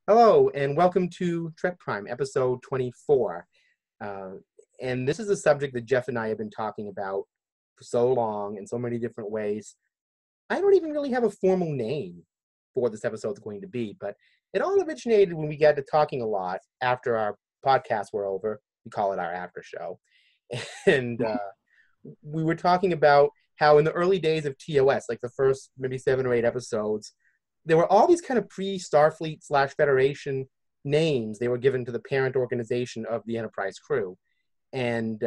Hello, and welcome to Trek Prime, episode 24. And this is a subject that Jeff and I have been talking about for so long in so many different ways. I don't even really have a formal name for what this episode is going to be, but it all originated when we got to talking a lot after our podcasts were over. We call it our after show. And we were talking about how in the early days of TOS, like the first maybe 7 or 8 episodes, there were all these kind of pre-Starfleet / Federation names they were given to the parent organization of the Enterprise crew. And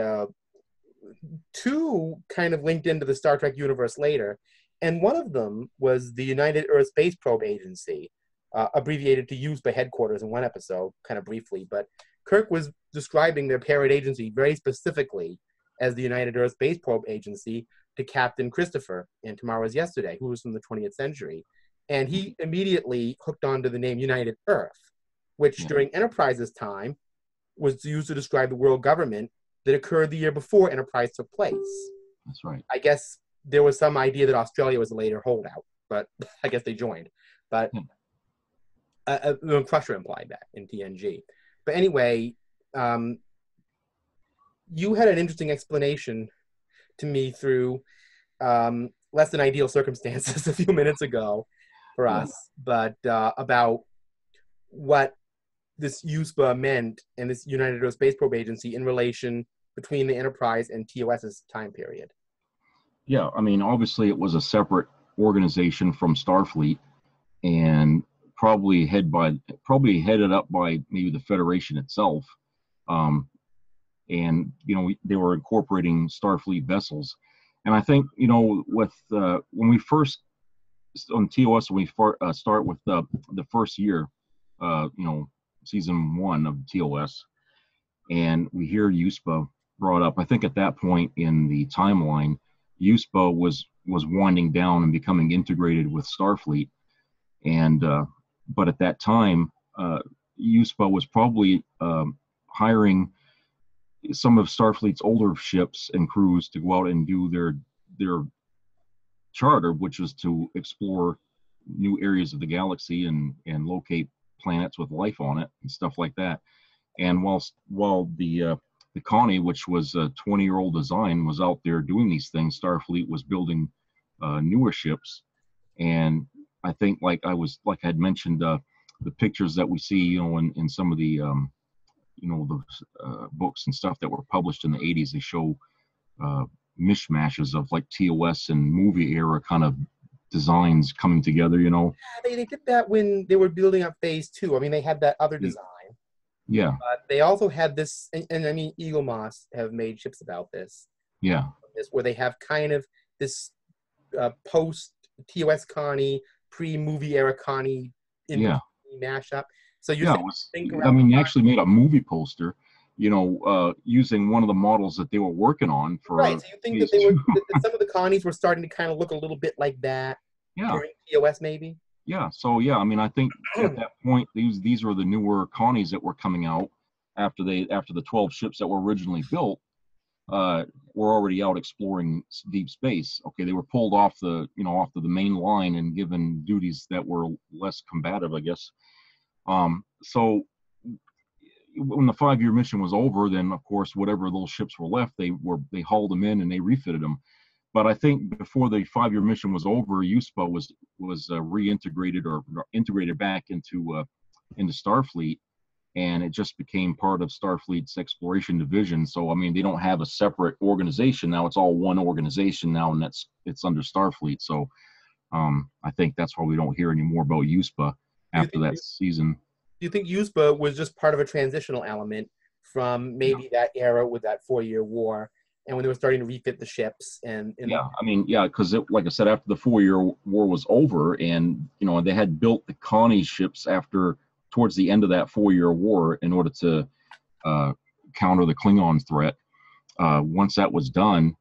2 kind of linked into the Star Trek universe later. And one of them was the United Earth Space Probe Agency, abbreviated to USPA headquarters in one episode, kind of briefly. But Kirk was describing their parent agency very specifically as the United Earth Space Probe Agency to Captain Christopher in Tomorrow's Yesterday, who was from the 20th century. And he immediately hooked onto the name United Earth, which during Enterprise's time was used to describe the world government that occurred the year before Enterprise took place. That's right. I guess there was some idea that Australia was a later holdout, but I guess they joined. But Crusher implied that in TNG. But anyway, you had an interesting explanation to me through less than ideal circumstances a few minutes ago for us, but about what this USPA meant and this United Earth Space Probe Agency in relation between the Enterprise and TOS's time period. Yeah, I mean, obviously it was a separate organization from Starfleet, and probably headed up by maybe the Federation itself. And they were incorporating Starfleet vessels. And I think with when we first on TOS, when we start with the first year, season 1 of TOS, and we hear USPA brought up. I think at that point in the timeline, USPA was winding down and becoming integrated with Starfleet, and but at that time, USPA was probably hiring some of Starfleet's older ships and crews to go out and do their charter, which was to explore new areas of the galaxy and locate planets with life on it and stuff like that. And while the Connie, which was a 20-year-old design, was out there doing these things, Starfleet was building newer ships. And I think, like I had mentioned, the pictures that we see, in some of the the books and stuff that were published in the 80s, they show mishmashes of like TOS and movie era kind of designs coming together. Yeah, they did that when they were building up Phase 2. I mean, they had that other design. Yeah. But they also had this, and I mean, Eagle Moss have made ships about this. Yeah. Where they have kind of this post-TOS Connie, pre-movie era Connie mashup. So you're they actually made a movie poster, using one of the models that they were working on for. Right. So you think that that some of the Connies were starting to kind of look a little bit like that during TOS, maybe? Yeah. So I mean, I think at that point these were the newer Connies that were coming out after the 12 ships that were originally built were already out exploring deep space. Okay, they were pulled off the main line and given duties that were less combative, I guess. So when the 5-year mission was over, then of course whatever those ships were left, they hauled them in and they refitted them. But I think before the 5-year mission was over, USPA was reintegrated or integrated back into Starfleet, and it just became part of Starfleet's exploration division. So I mean, they don't have a separate organization now; it's all one organization now, and it's under Starfleet. So I think that's why we don't hear any more about USPA after that season. Do you think USPA was just part of a transitional element from maybe that era with that 4-year war, and when they were starting to refit the ships? Because like I said, after the 4-year war was over, and they had built the Connie ships towards the end of that 4-year war in order to counter the Klingon threat. Once that was done,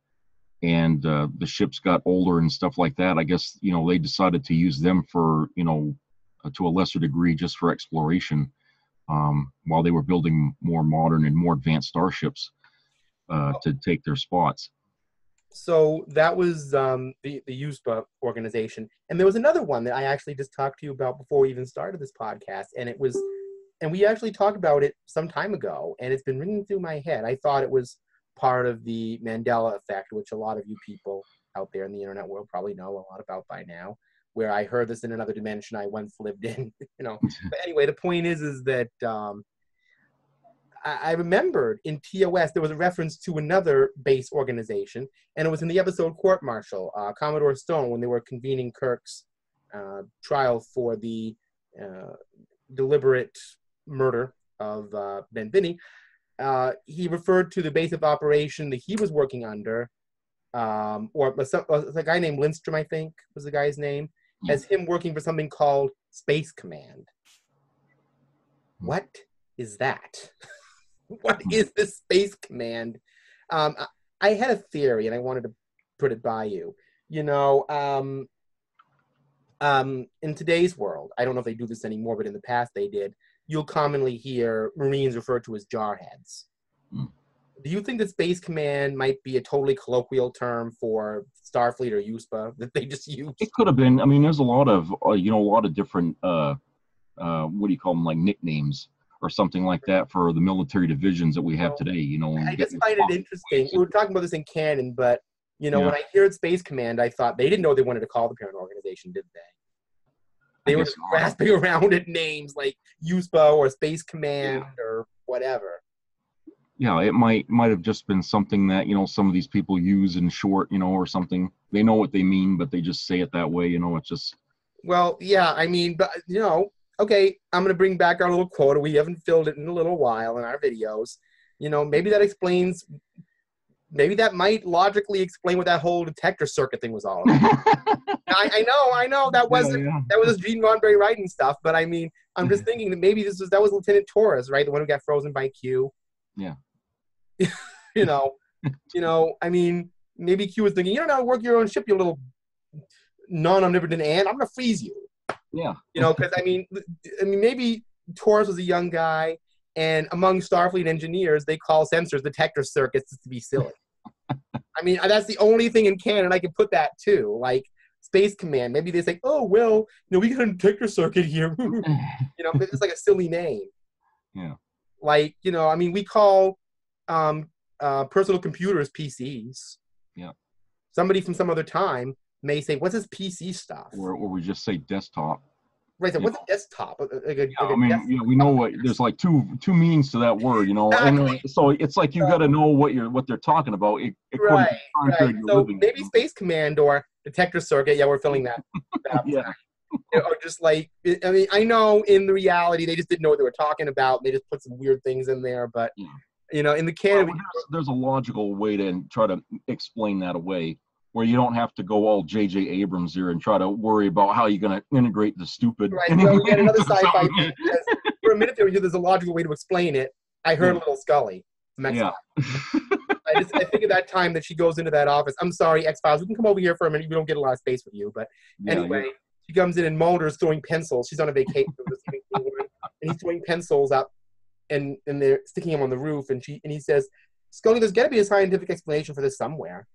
and the ships got older and stuff like that, I guess they decided to use them for to a lesser degree just for exploration, while they were building more modern and more advanced starships to take their spots. So that was the USPA organization. And there was another one that I actually just talked to you about before we even started this podcast. And we actually talked about it some time ago, and it's been ringing through my head. I thought it was part of the Mandela effect, which a lot of you people out there in the internet world probably know a lot about by now, where I heard this in another dimension I once lived in, But anyway, the point is that I remembered in TOS there was a reference to another base organization, and it was in the episode Court Martial, Commodore Stone, when they were convening Kirk's trial for the deliberate murder of Ben Binney. He referred to the base of operation that he was working under, or a guy named Lindstrom, I think was the guy's name, as him working for something called Space Command. What is that? What is this Space Command? I had a theory, and I wanted to put it by you. In today's world, I don't know if they do this anymore, but in the past they did, you'll commonly hear Marines referred to as jarheads. Do you think that Space Command might be a totally colloquial term for Starfleet or USPA that they just use? It could have been. I mean, there's a lot of, a lot of different, what do you call them, like nicknames or something like that for the military divisions that we have today, I just find it interesting. We were talking about this in canon, but, when I heard Space Command, I thought they didn't know they wanted to call the parent organization, did they? They were grasping around at names like USPA or Space Command or whatever. Yeah, it might have just been something that, some of these people use in short, or something. They know what they mean, but they just say it that way, it's just... Well, yeah, I mean, but, okay, I'm going to bring back our little quota. We haven't filled it in a little while in our videos. Maybe that might logically explain what that whole detector circuit thing was all about. I know that was Gene Roddenberry writing stuff, but I mean, I'm just thinking that maybe that was Lieutenant Torres, right? The one who got frozen by Q. Yeah. I mean, maybe Q was thinking, you don't know how to work your own ship, you little non-omnipotent ant. I'm going to freeze you. Yeah. Because I mean, maybe Torres was a young guy, and among Starfleet engineers, they call sensors detector circuits to be silly. I mean, that's the only thing in canon I can put that to. Like Space Command, maybe they say, oh, well, we got a detector circuit here. It's like a silly name. Yeah. Like, I mean, we call personal computers PCs. Yeah. Somebody from some other time may say, what's this PC stuff? Or we just say desktop. Right, so what's a desktop? We know what there's like two meanings to that word, and so it's like you got to know what they're talking about. Right. So maybe Space Command or detector circuit. Yeah, we're filling that. Yeah. Or just like, I mean, I know in the reality they just didn't know what they were talking about. They just put some weird things in there, but in the canon, there's a logical way to try to explain that away, where you don't have to go all J.J. Abrams here and try to worry about how you're going to integrate the stupid. Right, so we get another sci-fi thing. For a minute there, there's a logical way to explain it. I heard a little Scully from X-Files. I think at that time that she goes into that office. I'm sorry, X-Files, we can come over here for a minute. We don't get a lot of space with you. But anyway, she comes in and Mulder's throwing pencils. She's on a vacation. And he's throwing pencils up, and they're sticking them on the roof. And he says, Scully, there's got to be a scientific explanation for this somewhere.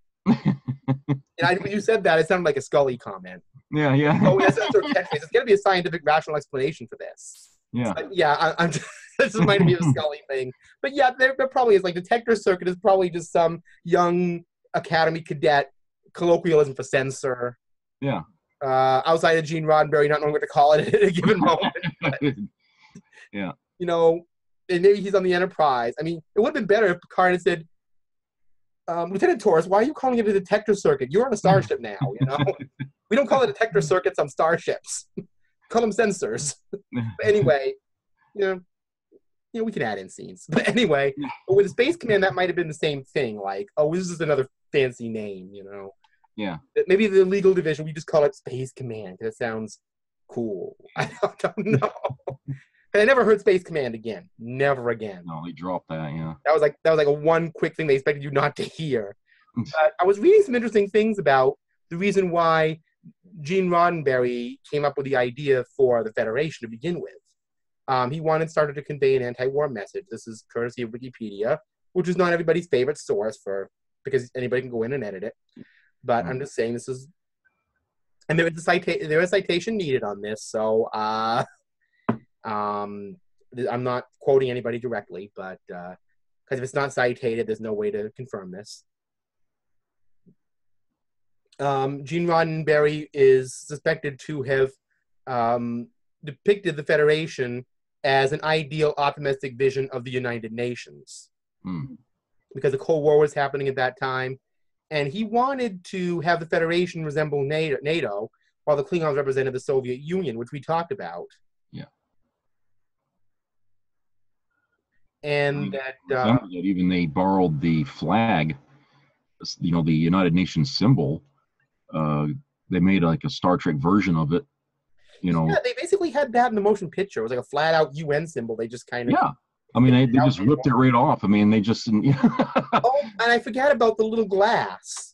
And when you said that, it sounded like a Scully comment. Yeah. Oh, yes, that's her catchphrase. There's got to be a scientific, rational explanation for this. Yeah. I'm just, this reminded me of a Scully thing. But yeah, there probably is. Like, detector circuit is probably just some young academy cadet colloquialism for sensor. Yeah. Outside of Gene Roddenberry not knowing what to call it at a given moment. But, yeah. And maybe he's on the Enterprise. I mean, it would have been better if Picard had said, Lieutenant Torres, why are you calling it a detector circuit? You're on a starship now, We don't call it detector circuits on starships. Call them sensors. But anyway, we can add in scenes. But anyway, but with the Space Command, that might have been the same thing. Like, oh, this is another fancy name, Yeah. Maybe the legal division, we just call it Space Command because it sounds cool. I don't know. And I never heard Space Command again. Never again. No, they dropped that, yeah. That was like a one quick thing they expected you not to hear. But I was reading some interesting things about the reason why Gene Roddenberry came up with the idea for the Federation to begin with. He started to convey an anti-war message. This is courtesy of Wikipedia, which is not everybody's favorite source for because anybody can go in and edit it. But I'm just saying this is, and there is a citation needed on this, so I'm not quoting anybody directly, but because if it's not cited, there's no way to confirm this. Gene Roddenberry is suspected to have depicted the Federation as an ideal, optimistic vision of the United Nations. Because the Cold War was happening at that time, and he wanted to have the Federation resemble NATO, while the Klingons represented the Soviet Union, which we talked about. Yeah. And that even they borrowed the flag, the United Nations symbol. They made like a Star Trek version of it. Yeah, they basically had that in the motion picture. It was like a flat-out UN symbol. They just kind of... Yeah. I mean, they just ripped it right off. I mean, they just... Oh, and I forgot about the little glass.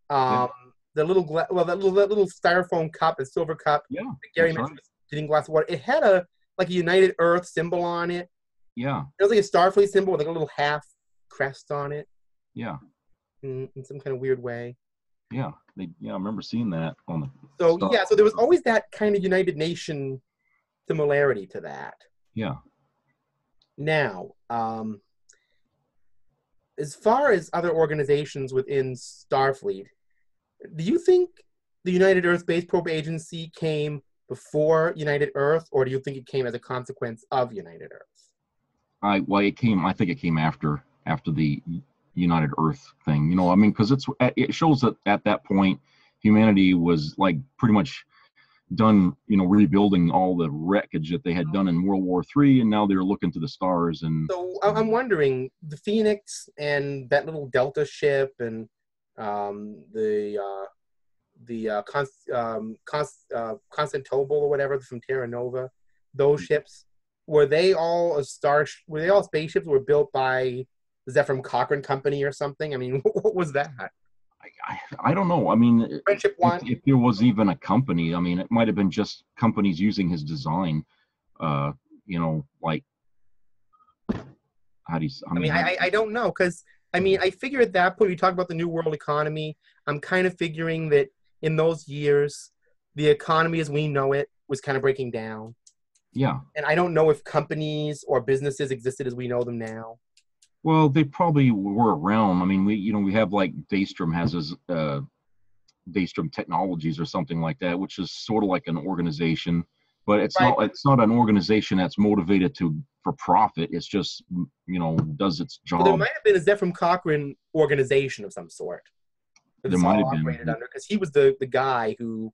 The little glass... Well, that little styrofoam cup, the silver cup. Yeah, that Gary mentioned was getting glass of water. It had a United Earth symbol on it. Yeah. It was like a Starfleet symbol with like a little half crest on it. Yeah. In some kind of weird way. Yeah. I remember seeing that on the... So there was always that kind of United Nation similarity to that. Yeah. Now, as far as other organizations within Starfleet, do you think the United Earth Space Probe Agency came before United Earth, or do you think it came as a consequence of United Earth? I think it came after the United Earth thing. I mean, because it shows that at that point humanity was like pretty much done, rebuilding all the wreckage that they had done in World War III, and now they're looking to the stars. And so I'm wondering, the Phoenix and that little Delta ship and the Constantinople or whatever from Terra Nova, those ships, were they all spaceships were built by the Zephram Cochrane Company or something? I mean, what was that? I don't know. I mean, Friendship One. If there was even a company, I mean, it might have been just companies using his design. Like how do you? I don't know, because I mean, I figure at that point, we talk about the New World economy. I'm kind of figuring that in those years, the economy as we know it was kind of breaking down. Yeah. And I don't know if companies or businesses existed as we know them now. Well, they probably were around. I mean, we have like Daystrom has his Daystrom Technologies or something like that, which is sort of like an organization, but it's not an organization that's motivated for profit. It's just, does its job. Well, there might have been a Zephram Cochrane organization of some sort. There might have been. Under, because he was the guy who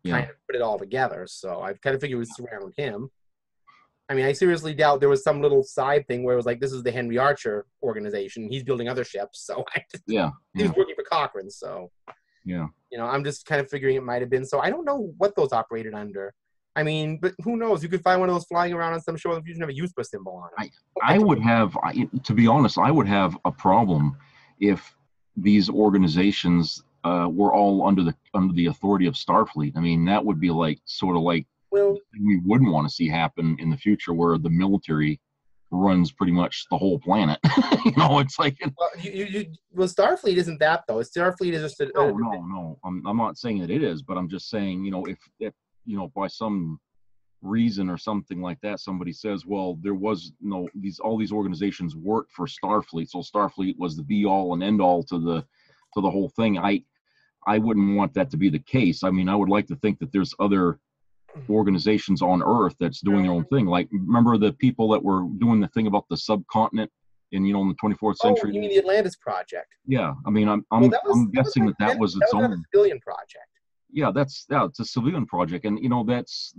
kind of put it all together. So I kind of figured it was around him. I mean, I seriously doubt there was some little side thing where it was like, this is the Henry Archer organization. He's building other ships. So he was working for Cochrane. So, I'm just kind of figuring it might have been. So I don't know what those operated under. I mean, but who knows? You could find one of those flying around on some show that doesn't have a USPA symbol on it. To be honest, I would have a problem if these organizations were all under the authority of Starfleet. I mean, that would be sort of like we wouldn't want to see happen in the future, where the military runs pretty much the whole planet. It's like Starfleet isn't that though. Starfleet is just no. I'm not saying that it is, but I'm just saying, if by some reason or something like that, somebody says, well, there was all these organizations worked for Starfleet, so Starfleet was the be all and end all to the whole thing. I wouldn't want that to be the case. I mean, I would like to think that there's other organizations on Earth that's doing their own thing. Like, remember the people that were doing the thing about the subcontinent in in the 24th century? You mean the Atlantis Project? Yeah, I mean, I'm guessing that was its own. That was a civilian project. Yeah, it's a civilian project, and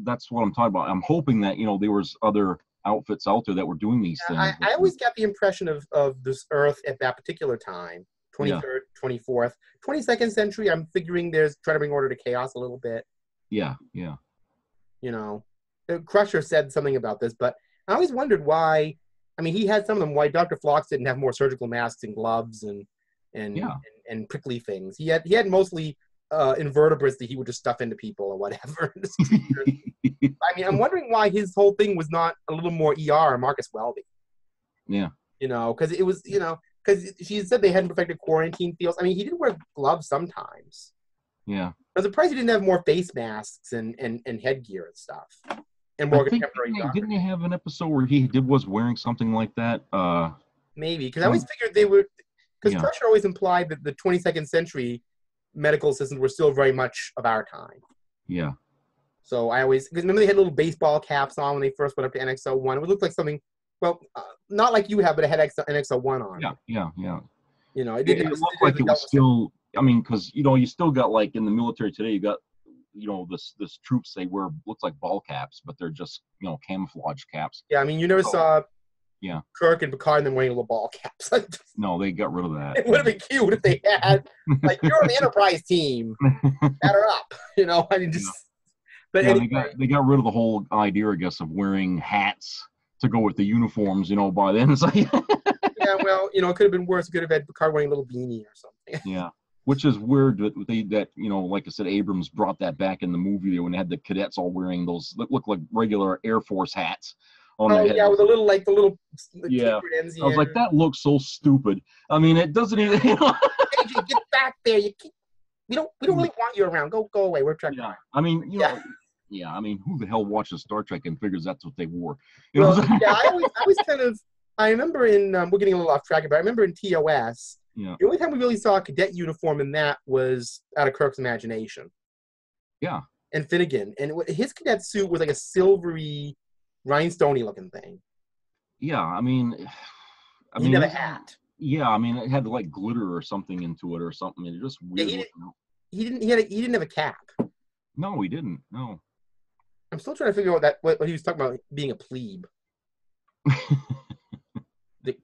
that's what I'm talking about. I'm hoping that there was other outfits out there that were doing these things. I always got the impression of this Earth at that particular time, 23rd, 24th, 22nd century. I'm figuring there's trying to bring order to chaos a little bit. Yeah. Crusher said something about this, but I always wondered why. I mean, he had some of them. Why Dr. Phlox didn't have more surgical masks and gloves and prickly things. He had mostly invertebrates that he would just stuff into people or whatever. I mean, I'm wondering why his whole thing was not a little more ER or Marcus Welby. Yeah. Because it was, because she said they hadn't perfected quarantine fields. I mean, he did wear gloves sometimes. Yeah. I was surprised he didn't have more face masks and headgear and stuff. And more contemporary. Didn't they have an episode where he was wearing something like that? Maybe, because I always figured they were, because Yeah. Crusher always implied that the 22nd century medical systems were still very much of our time. Yeah. So I always, because remember they had little baseball caps on when they first went up to NX-01. It would look like something, well, not like you have, but it had NX-01 on. Yeah. You know, it didn't look like it was still. I mean, because you still got, like, in the military today, you got this troops, they wear, looks like ball caps, but they're just camouflage caps. Yeah, I mean, you never saw Yeah. Kirk and Picard and them wearing little ball caps. No, they got rid of that. It would have been cute if they had, like, you're on the Enterprise team, batter up. I mean, just. But anyway. they got rid of the whole idea, I guess, of wearing hats to go with the uniforms. By then it's like. Yeah, well, it could have been worse. It could have had Picard wearing a little beanie or something. Yeah, which is weird that like I said, Abrams brought that back in the movie there when they had the cadets all wearing those that look like regular Air Force hats. Oh yeah, with the little yeah. I was like, that looks so stupid. I mean, it doesn't even. AJ, get back there! We don't really want you around. Go away. We're trying. Yeah, I mean, I mean, who the hell watches Star Trek and figures that's what they wore? I remember we're getting a little off track, but I remember in TOS, the only time we really saw a cadet uniform in that was out of Kirk's imagination. Yeah. And Finnegan. And his cadet suit was like a silvery, rhinestone-y looking thing. Yeah, I mean, he never had. Yeah, I mean, it had like glitter or something into it or something. It just weird. Yeah, he didn't have a cap. No, he didn't. No. I'm still trying to figure out what he was talking about being a plebe.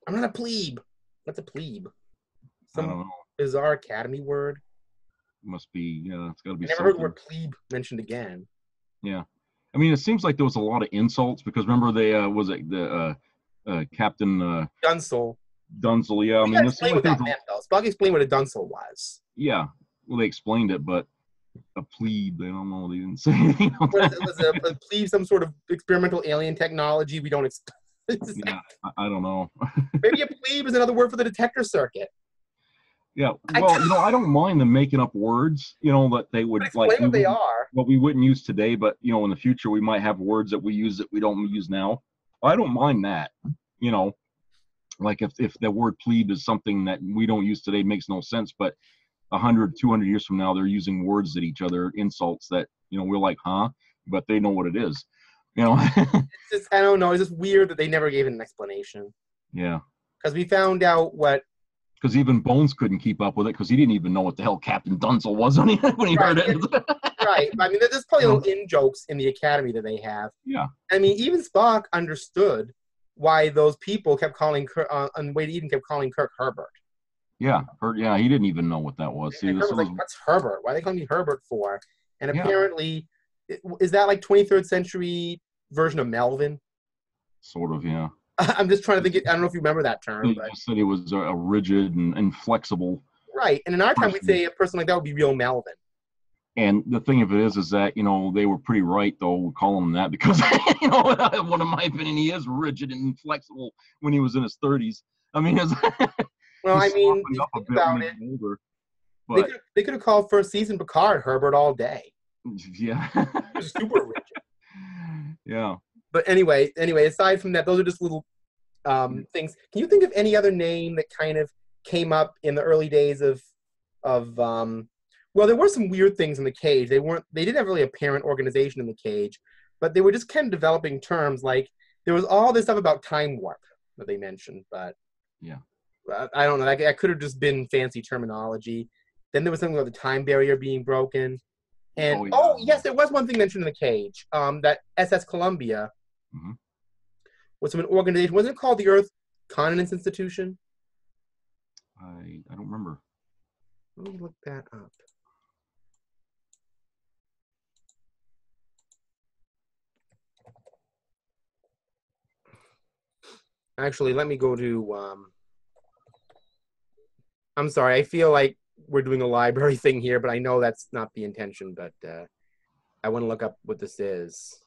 I'm not a plebe. What's a plebe? I don't know. Bizarre academy word. Must be, it's got to be. I never heard the word plebe mentioned again. Yeah, I mean, it seems like there was a lot of insults because remember Captain Dunsel. Dunsel, yeah. I mean, explain what that meant, though. Spock explained what a Dunsel was. Yeah, well, they explained it, but a plebe, they don't know. They didn't say anything. Was a plebe some sort of experimental alien technology we don't Yeah, I don't know. Maybe a plebe is another word for the detector circuit. Yeah, well, I don't mind them making up words, that they would explain what they are. What we wouldn't use today, but in the future we might have words that we use that we don't use now. I don't mind that, like if the word plebe is something that we don't use today, makes no sense, but 100, 200 years from now, they're using words that each other insults that, we're like, huh? But they know what it is, It's just, I don't know. It's just weird that they never gave an explanation. Yeah. Because we found out because even Bones couldn't keep up with it because he didn't even know what the hell Captain Dunsel was when he heard it. Right. I mean, there's probably little in-jokes in the Academy that they have. Yeah. I mean, even Spock understood why those people kept calling Kirk, and Wade Eden kept calling Kirk Herbert. Yeah. He didn't even know what that was. And Kirk was like, what's Herbert? Why are they calling me Herbert for? And apparently, is that like 23rd century version of Melvin? Sort of, yeah. I'm just trying to think. I don't know if you remember that term. They just said he was a rigid and inflexible. Right. And in our time, we'd say a person like that would be real Melvin. And the thing of it is that, they were pretty right, though, calling him that because, one of my opinion, he is rigid and inflexible when he was in his 30s. I mean, well, I mean, think about it. Older, but, they could have called first season Picard Herbert all day. Yeah. Super rigid. Yeah. But anyway, aside from that, those are just little things. Can you think of any other name that kind of came up in the early days of well, there were some weird things in the Cage. They didn't have really a parent organization in the Cage, but they were just kind of developing terms. Like there was all this stuff about time warp that they mentioned, but yeah, I don't know. That could have just been fancy terminology. Then there was something about the time barrier being broken. And yes, there was one thing mentioned in the Cage. That SS Columbia was from an organization. Wasn't it called the Earth Countenance Institution? I don't remember. Let me look that up. Actually, let me go to. I'm sorry. I feel like we're doing a library thing here, but I know that's not the intention. But I want to look up what this is.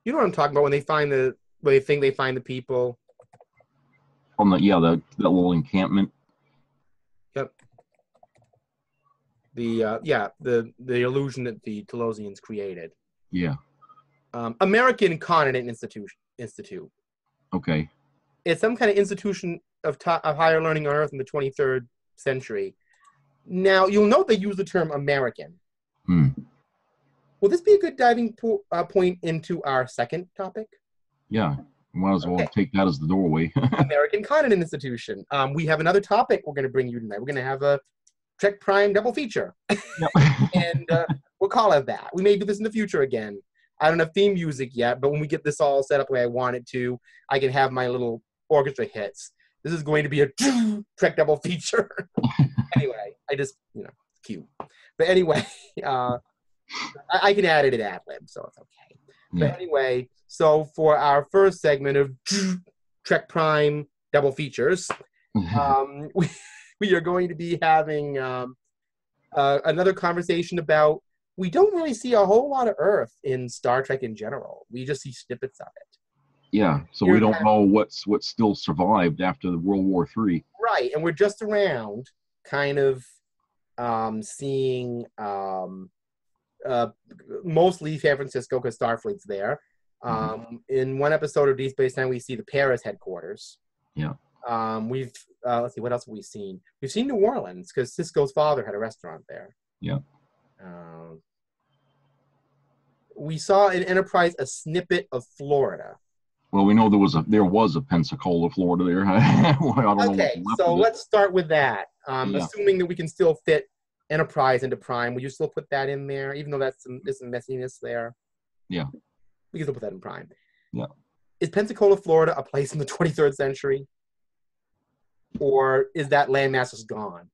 You know what I'm talking about when they find the where they think they find the people. On the little encampment. Yep. The illusion that the Telosians created. Yeah. American Continent Institute. Okay. It's some kind of institution of higher learning on Earth in the 23rd century. Now, you'll note they use the term American. Will this be a good diving point into our second topic? Yeah. Might as well take that as the doorway. American Continent Institution. We have another topic we're going to bring you tonight. We're going to have a Trek Prime double feature. Yep. And we'll call it that. We may do this in the future again. I don't have theme music yet, but when we get this all set up the way I want it to, I can have my little orchestra hits. This is going to be a Trek double feature. Anyway, I just, cute. But anyway, I can add it at ad-lib, so it's okay. Yeah. But anyway, so for our first segment of Trek Prime double features, we are going to be having another conversation about, we don't really see a whole lot of Earth in Star Trek in general. We just see snippets of it. Yeah, so we don't know what's still survived after the World War III. Right, and we're just around kind of seeing mostly San Francisco because Starfleet's there. In one episode of Deep Space Nine, we see the Paris headquarters. Yeah. We've let's see, what else have we seen? We've seen New Orleans because Sisko's father had a restaurant there. Yeah. We saw in Enterprise a snippet of Florida. Well, we know there was a Pensacola, Florida there. Okay, so let's start with that. Assuming that we can still fit Enterprise into Prime, would you still put that in there, even though there's some messiness there? Yeah. We can still put that in Prime. Yeah. Is Pensacola, Florida a place in the 23rd century? Or is that landmass just gone?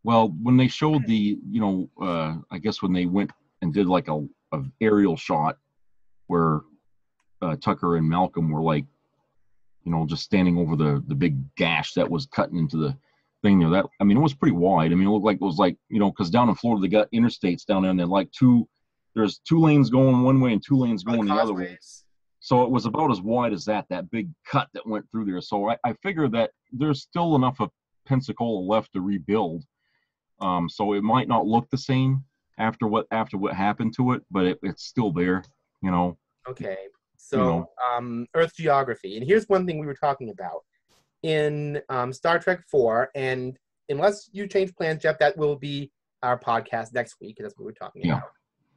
Well, when they showed I guess when they went and did like a aerial shot where Tucker and Malcolm were like, just standing over the big gash that was cutting into the thing there. It was pretty wide. It looked like because down in Florida they got interstates down there, and they're like there's two lanes going one way and two lanes going the other way. So it was about as wide as that big cut that went through there. So I figure that there's still enough of Pensacola left to rebuild. So it might not look the same after what happened to it, but it's still there, Okay. So Earth geography. And here's one thing we were talking about. In Star Trek 4, and unless you change plans, Jeff, that will be our podcast next week. That's what we're talking about.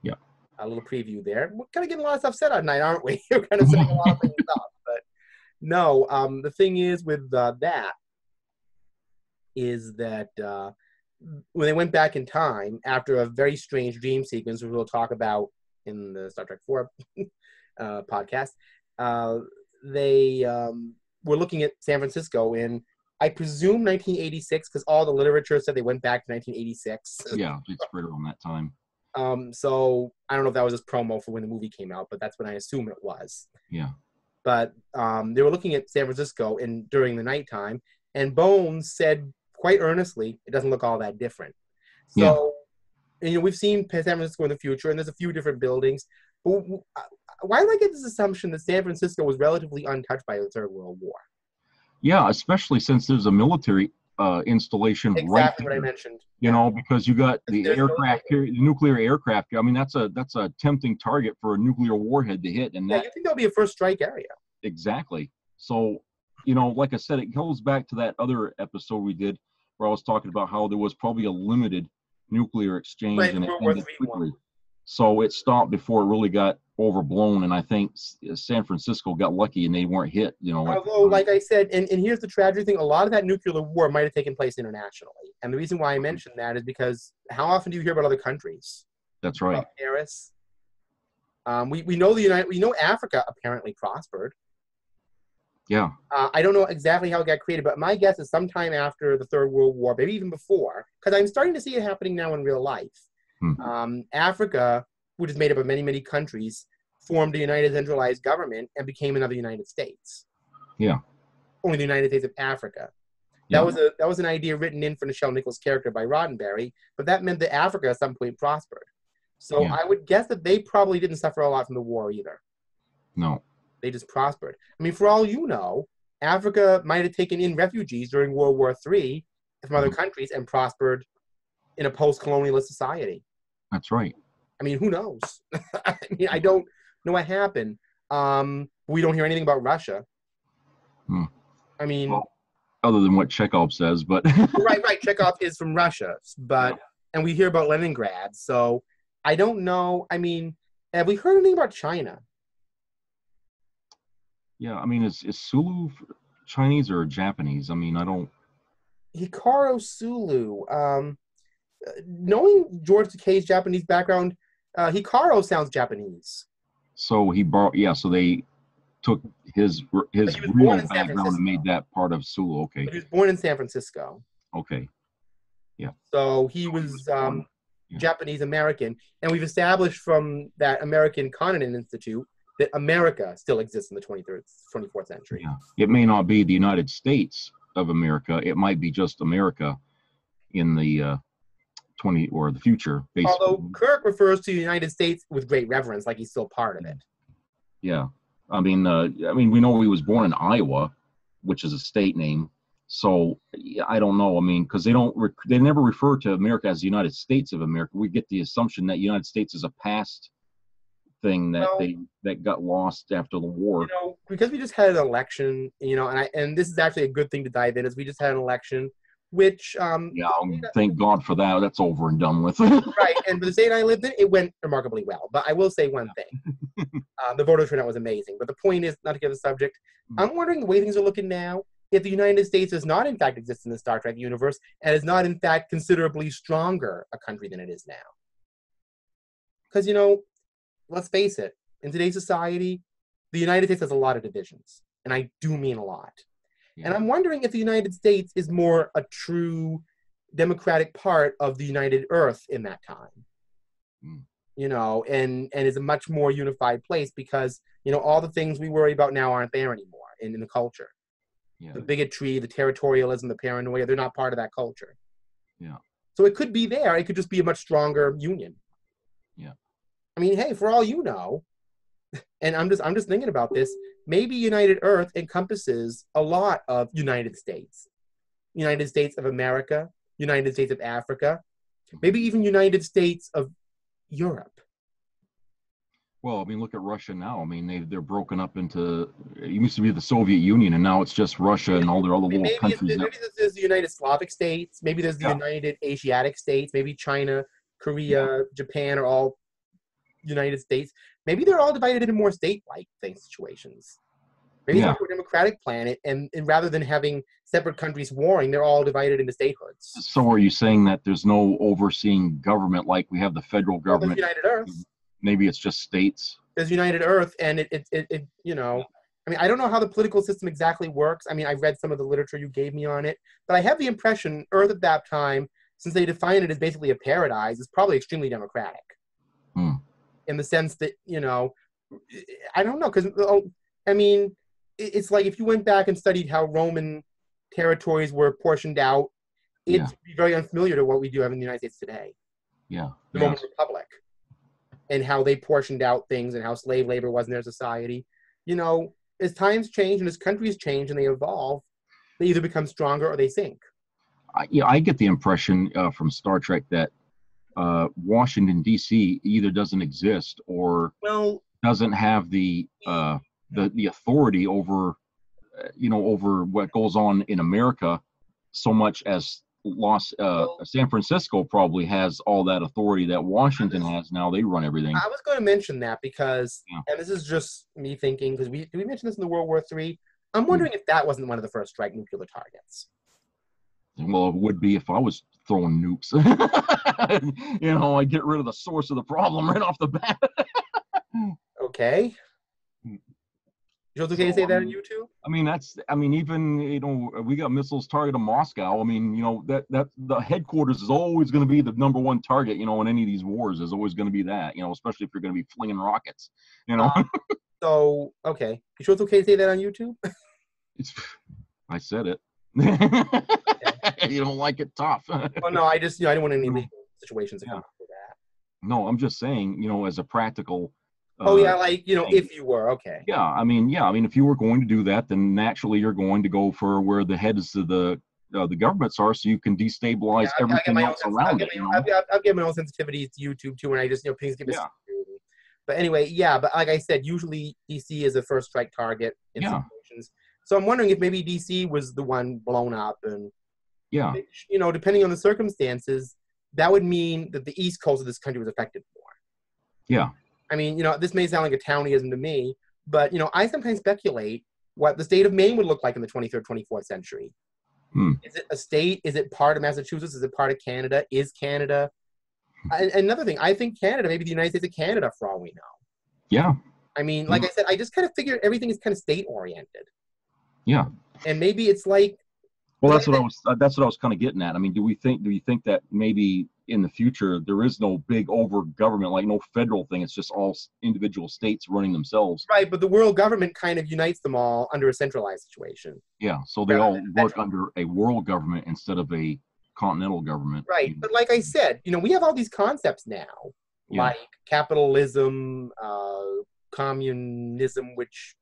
Yeah. A little preview there. We're kind of getting a lot of stuff said on tonight, aren't we? We're kind of setting a lot of things up. But no, the thing is with that is that when they went back in time after a very strange dream sequence, which we'll talk about in the Star Trek 4 podcast, they were looking at San Francisco in, I presume, 1986, because all the literature said they went back to 1986. Yeah, it's right around that time. So I don't know if that was just promo for when the movie came out, but that's when I assume it was. Yeah. But they were looking at San Francisco during the nighttime, and Bones said quite earnestly, it doesn't look all that different. So, we've seen San Francisco in the future, and there's a few different buildings. But why do I get this assumption that San Francisco was relatively untouched by the Third World War? Yeah, especially since there's a military installation exactly right there, what I mentioned. Because you got the aircraft here, the nuclear aircraft. That's a tempting target for a nuclear warhead to hit. And you think that'll be a first strike area? Exactly. So, like I said, it goes back to that other episode we did where I was talking about how there was probably a limited nuclear exchange and it ended quickly. So it stopped before it really got overblown, and I think San Francisco got lucky and they weren't hit. Although, like I said, and here's the tragic thing: a lot of that nuclear war might have taken place internationally, and the reason why I mentioned that is because how often do you hear about other countries? That's right. About Paris. We know Africa apparently prospered. Yeah. I don't know exactly how it got created, but my guess is sometime after the Third World War, maybe even before, because I'm starting to see it happening now in real life. Africa, which is made up of many, many countries, formed a united centralized government and became another United States. Yeah. Only the United States of Africa. Yeah. That was an idea written in for Nichelle Nichols' character by Roddenberry, but that meant that Africa at some point prospered. So I would guess that they probably didn't suffer a lot from the war either. No. They just prospered. I mean, for all you know, Africa might have taken in refugees during World War III from other countries and prospered in a post-colonialist society. That's right. I mean, who knows? I mean, I don't know what happened. We don't hear anything about Russia. I mean, well, other than what Chekhov says, but right. Chekhov is from Russia, but and we hear about Leningrad. So I don't know. I mean, have we heard anything about China? Yeah, I mean, is Sulu Chinese or Japanese? I mean, I don't. Hikaru Sulu. Knowing George Takei's Japanese background, Hikaru sounds Japanese. So he borrowed. Yeah, so they took his real background and made that part of Sulu. Okay. But he was born in San Francisco. Okay. Yeah. So he was Japanese American, and we've established from that American Continent Institute that America still exists in the 24th century. Yeah. It may not be the United States of America. It might be just America in the the future. Basically. Although Kirk refers to the United States with great reverence, like he's still part of it. Yeah. I mean, we know he was born in Iowa, which is a state name. So I don't know. I mean, because they never refer to America as the United States of America. We get the assumption that United States is a past thing that got lost after the war. Because we just had an election, and this is actually a good thing to dive in, is we just had an election, which thank God for that. That's over and done with. Right, and for the state I lived in, it went remarkably well. But I will say one thing: the voter turnout was amazing. But the point is, not to get the subject, I'm wondering the way things are looking now, if the United States does not in fact exist in the Star Trek universe and is not in fact considerably stronger a country than it is now. Because let's face it, in today's society, the United States has a lot of divisions, and I do mean a lot. Yeah. And I'm wondering if the United States is more a true democratic part of the United Earth in that time. And is a much more unified place because, all the things we worry about now aren't there anymore in the culture. Yeah. The bigotry, the territorialism, the paranoia, they're not part of that culture. Yeah. So it could be there. It could just be a much stronger union. Yeah. I mean, hey, for all you know, and I'm just thinking about this, maybe United Earth encompasses a lot of United States. United States of America, United States of Africa, maybe even United States of Europe. Well, I mean, look at Russia now. I mean, they're broken up into, it used to be the Soviet Union, and now it's just Russia and all their other little countries. Maybe there's the United Slavic states, maybe there's the United Asiatic states, maybe China, Korea, Japan are all United States. Maybe they're all divided into more state-like situations. Maybe it's a more democratic planet, and rather than having separate countries warring, they're all divided into statehoods. So are you saying that there's no overseeing government like we have the federal government? Well, United Earth. Maybe it's just states. There's United Earth, and it I mean, I don't know how the political system exactly works. I mean, I read some of the literature you gave me on it, but I have the impression Earth at that time, since they define it as basically a paradise, is probably extremely democratic. In the sense that, I don't know, because, I mean, it's like if you went back and studied how Roman territories were portioned out, it'd be very unfamiliar to what we do have in the United States today. Yeah. The Roman Republic. And how they portioned out things and how slave labor was in their society. As times change and as countries change and they evolve, they either become stronger or they sink. I get the impression from Star Trek that Washington, D.C. either doesn't exist or doesn't have the authority over, over what goes on in America so much as San Francisco probably has all that authority that Washington has now. They run everything. I was going to mention that because, and this is just me thinking, because did we mention this in the World War III? I'm wondering if that wasn't one of the first strike nuclear targets. Well, it would be if I was throwing nukes. I get rid of the source of the problem right off the bat. Okay. You okay to say that on YouTube? I mean, even, we got missiles targeted Moscow. I mean, that the headquarters is always going to be the number one target, in any of these wars. There's always going to be that, especially if you're going to be flinging rockets, So, okay. You sure it's okay to say that on YouTube? I said it. You don't like it, tough. Well, no, I didn't want any legal situations to come up with that. No, I'm just saying, as a practical Oh yeah, like if you were okay. Yeah, I mean, if you were going to do that, then naturally you're going to go for where the heads of the governments are, so you can destabilize everything else around it. I'll get my own sensitivities to YouTube too, and I just things get yeah. But anyway, yeah. But like I said, usually DC is a first strike target in situations. So I'm wondering if maybe DC was the one blown up, and which, depending on the circumstances, that would mean that the East Coast of this country was affected more. Yeah. I mean, this may sound like a townyism to me, but, I sometimes speculate what the state of Maine would look like in the 23rd, 24th century. Is it a state? Is it part of Massachusetts? Is it part of Canada? Is Canada? Another thing, I think Canada, maybe the United States of Canada, for all we know. Yeah. I mean, like I said, I just kind of figured everything is kind of state-oriented. Yeah. And maybe it's like... Well, that's what I was kind of getting at. I mean, do you think that maybe in the future there is no big over government, like no federal thing? It's just all individual states running themselves. Right, but the world government kind of unites them all under a centralized situation. Yeah, so they all work under a world government instead of a continental government. Right, but like I said, we have all these concepts now, like capitalism, communism, which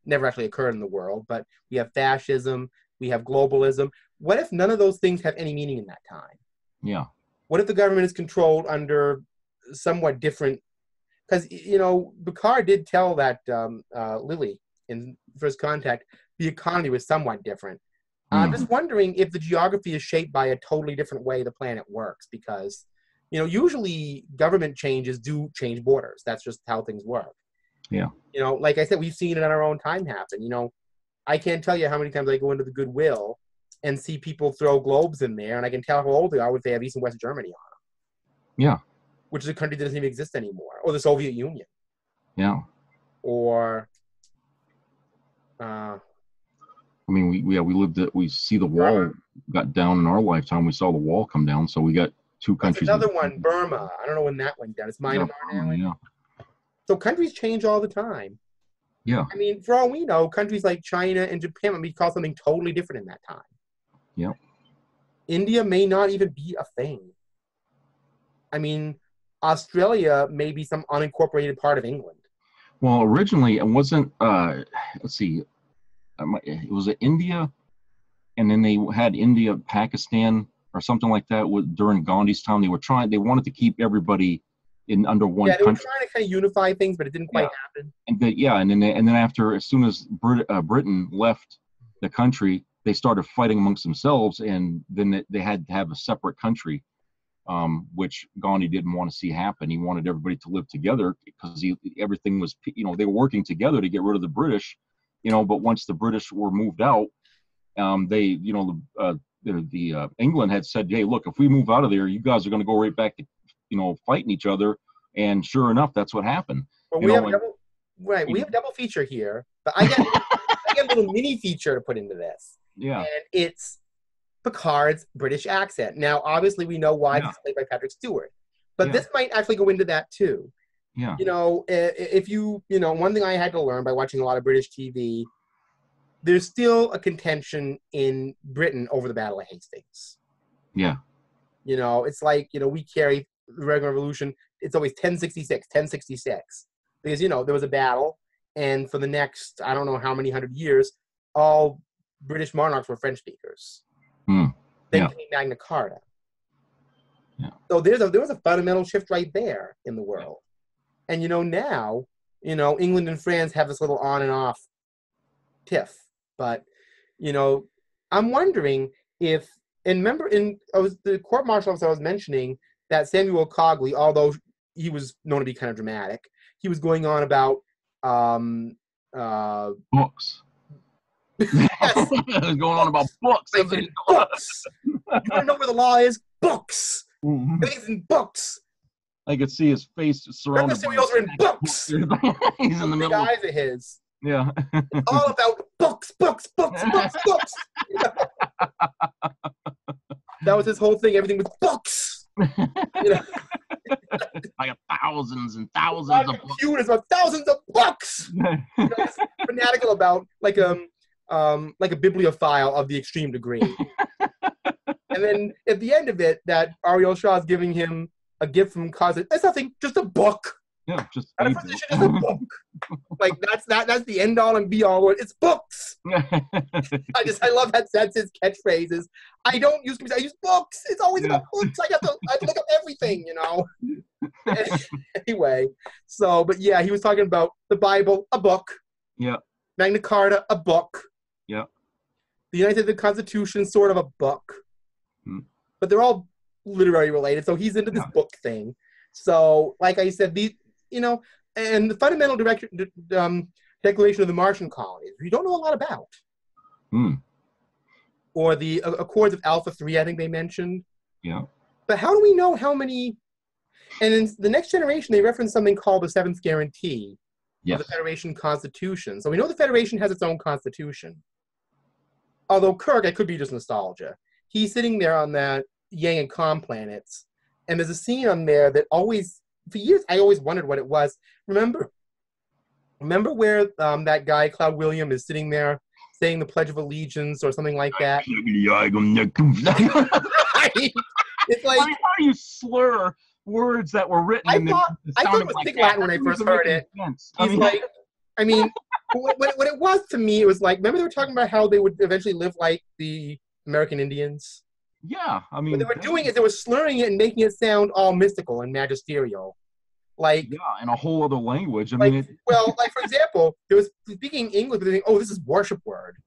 never actually occurred in the world, but we have fascism. We have globalism. What if none of those things have any meaning in that time? Yeah. What if the government is controlled under somewhat different... Because, Picard did tell that Lily in First Contact, the economy was somewhat different. I'm just wondering if the geography is shaped by a totally different way the planet works. Because, usually government changes do change borders. That's just how things work. Yeah. Like I said, we've seen it on our own time happen. I can't tell you how many times I go into the Goodwill and see people throw globes in there, and I can tell how old they are if they have East and West Germany on them. Yeah. Which is a country that doesn't even exist anymore. Or the Soviet Union. Yeah. Or... I mean, we see the wall got down in our lifetime. We saw the wall come down, so we got two countries. That's another one, Burma. I don't know when that went down. It's Myanmar now. Yeah. So countries change all the time. Yeah. I mean, for all we know, countries like China and Japan might be called something totally different in that time. Yeah. India may not even be a thing. I mean, Australia may be some unincorporated part of England. Well, originally it wasn't, let's see, it was India, and then they had India, Pakistan, or something like that during Gandhi's time. They wanted to keep everybody under one country. Yeah, they were trying to kind of unify things, but it didn't quite happen. And then after, as soon as Britain left the country, they started fighting amongst themselves, and then they had to have a separate country, which Gandhi didn't want to see happen. He wanted everybody to live together because everything was, they were working together to get rid of the British, but once the British were moved out, England had said, hey, look, if we move out of there, you guys are going to go right back to fighting each other. And sure enough, that's what happened. But we have a double feature here, but I got a little mini feature to put into this. Yeah. And it's Picard's British accent. Now, obviously, we know why this is played by Patrick Stewart, but this might actually go into that too. Yeah. If one thing I had to learn by watching a lot of British TV, there's still a contention in Britain over the Battle of Hastings. Yeah. It's like, we carry the American Revolution. It's always 1066. Because, there was a battle, and for the next, I don't know how many 100 years, all British monarchs were French speakers. Then came Magna Carta. Yeah. So there was a fundamental shift right there in the world. And, now, England and France have this little on and off tiff. But, I'm wondering if, and remember the court martial officer I was mentioning, that Samuel Cogley, although he was known to be kind of dramatic, he was going on about books. Yes. Going on about books. Books. You want to know where the law is? Books. Mm-hmm. Everything's in books. I could see his face surrounded by are in books. He's in the middle. Big eyes of his. Yeah. It's all about books. That was his whole thing. Everything was books. I got thousands and thousands of computers, about thousands of books. He's fanatical about like a bibliophile of the extreme degree. And then at the end of it, that Ariel Shaw is giving him a gift from Cosset. It's nothing, just a book. Yeah, just And a a physician is a book. Like that's the end all and be all word. It's books. I love that. That's his catchphrases. I don't use computers. I use books. It's always about books. I have to look up everything, you know. Anyway, so but yeah, he was talking about the Bible, a book. Yeah. Magna Carta, a book. Yeah. The United States Constitution, sort of a book. But they're all literary related, so he's into this book thing. So, like I said, these, you know, and the Fundamental Declaration of the Martian Colonies, we don't know a lot about. Or the Accords of Alpha 3, I think they mentioned. Yeah. But how do we know how many? And in the Next Generation, they reference something called the Seventh Guarantee of the Federation Constitution. So we know the Federation has its own constitution. Although Kirk, it could be just nostalgia. He's sitting there on that Yang and Com planets, and there's a scene on there that always, for years, I always wondered what it was. Remember where that guy, Cloud William, is sitting there saying the Pledge of Allegiance or something like that? Right? It's like, how do you slur words that were written? I thought it was Pig Latin when I first heard it. He's like, I mean, what it was to me, it was like, remember they were talking about how they would eventually live like the American Indians? Yeah, I mean, what they were doing is they were slurring it and making it sound all mystical and magisterial. Like, yeah, in a whole other language. I like, mean, like for example, they was speaking English, but they think, oh, this is worship word.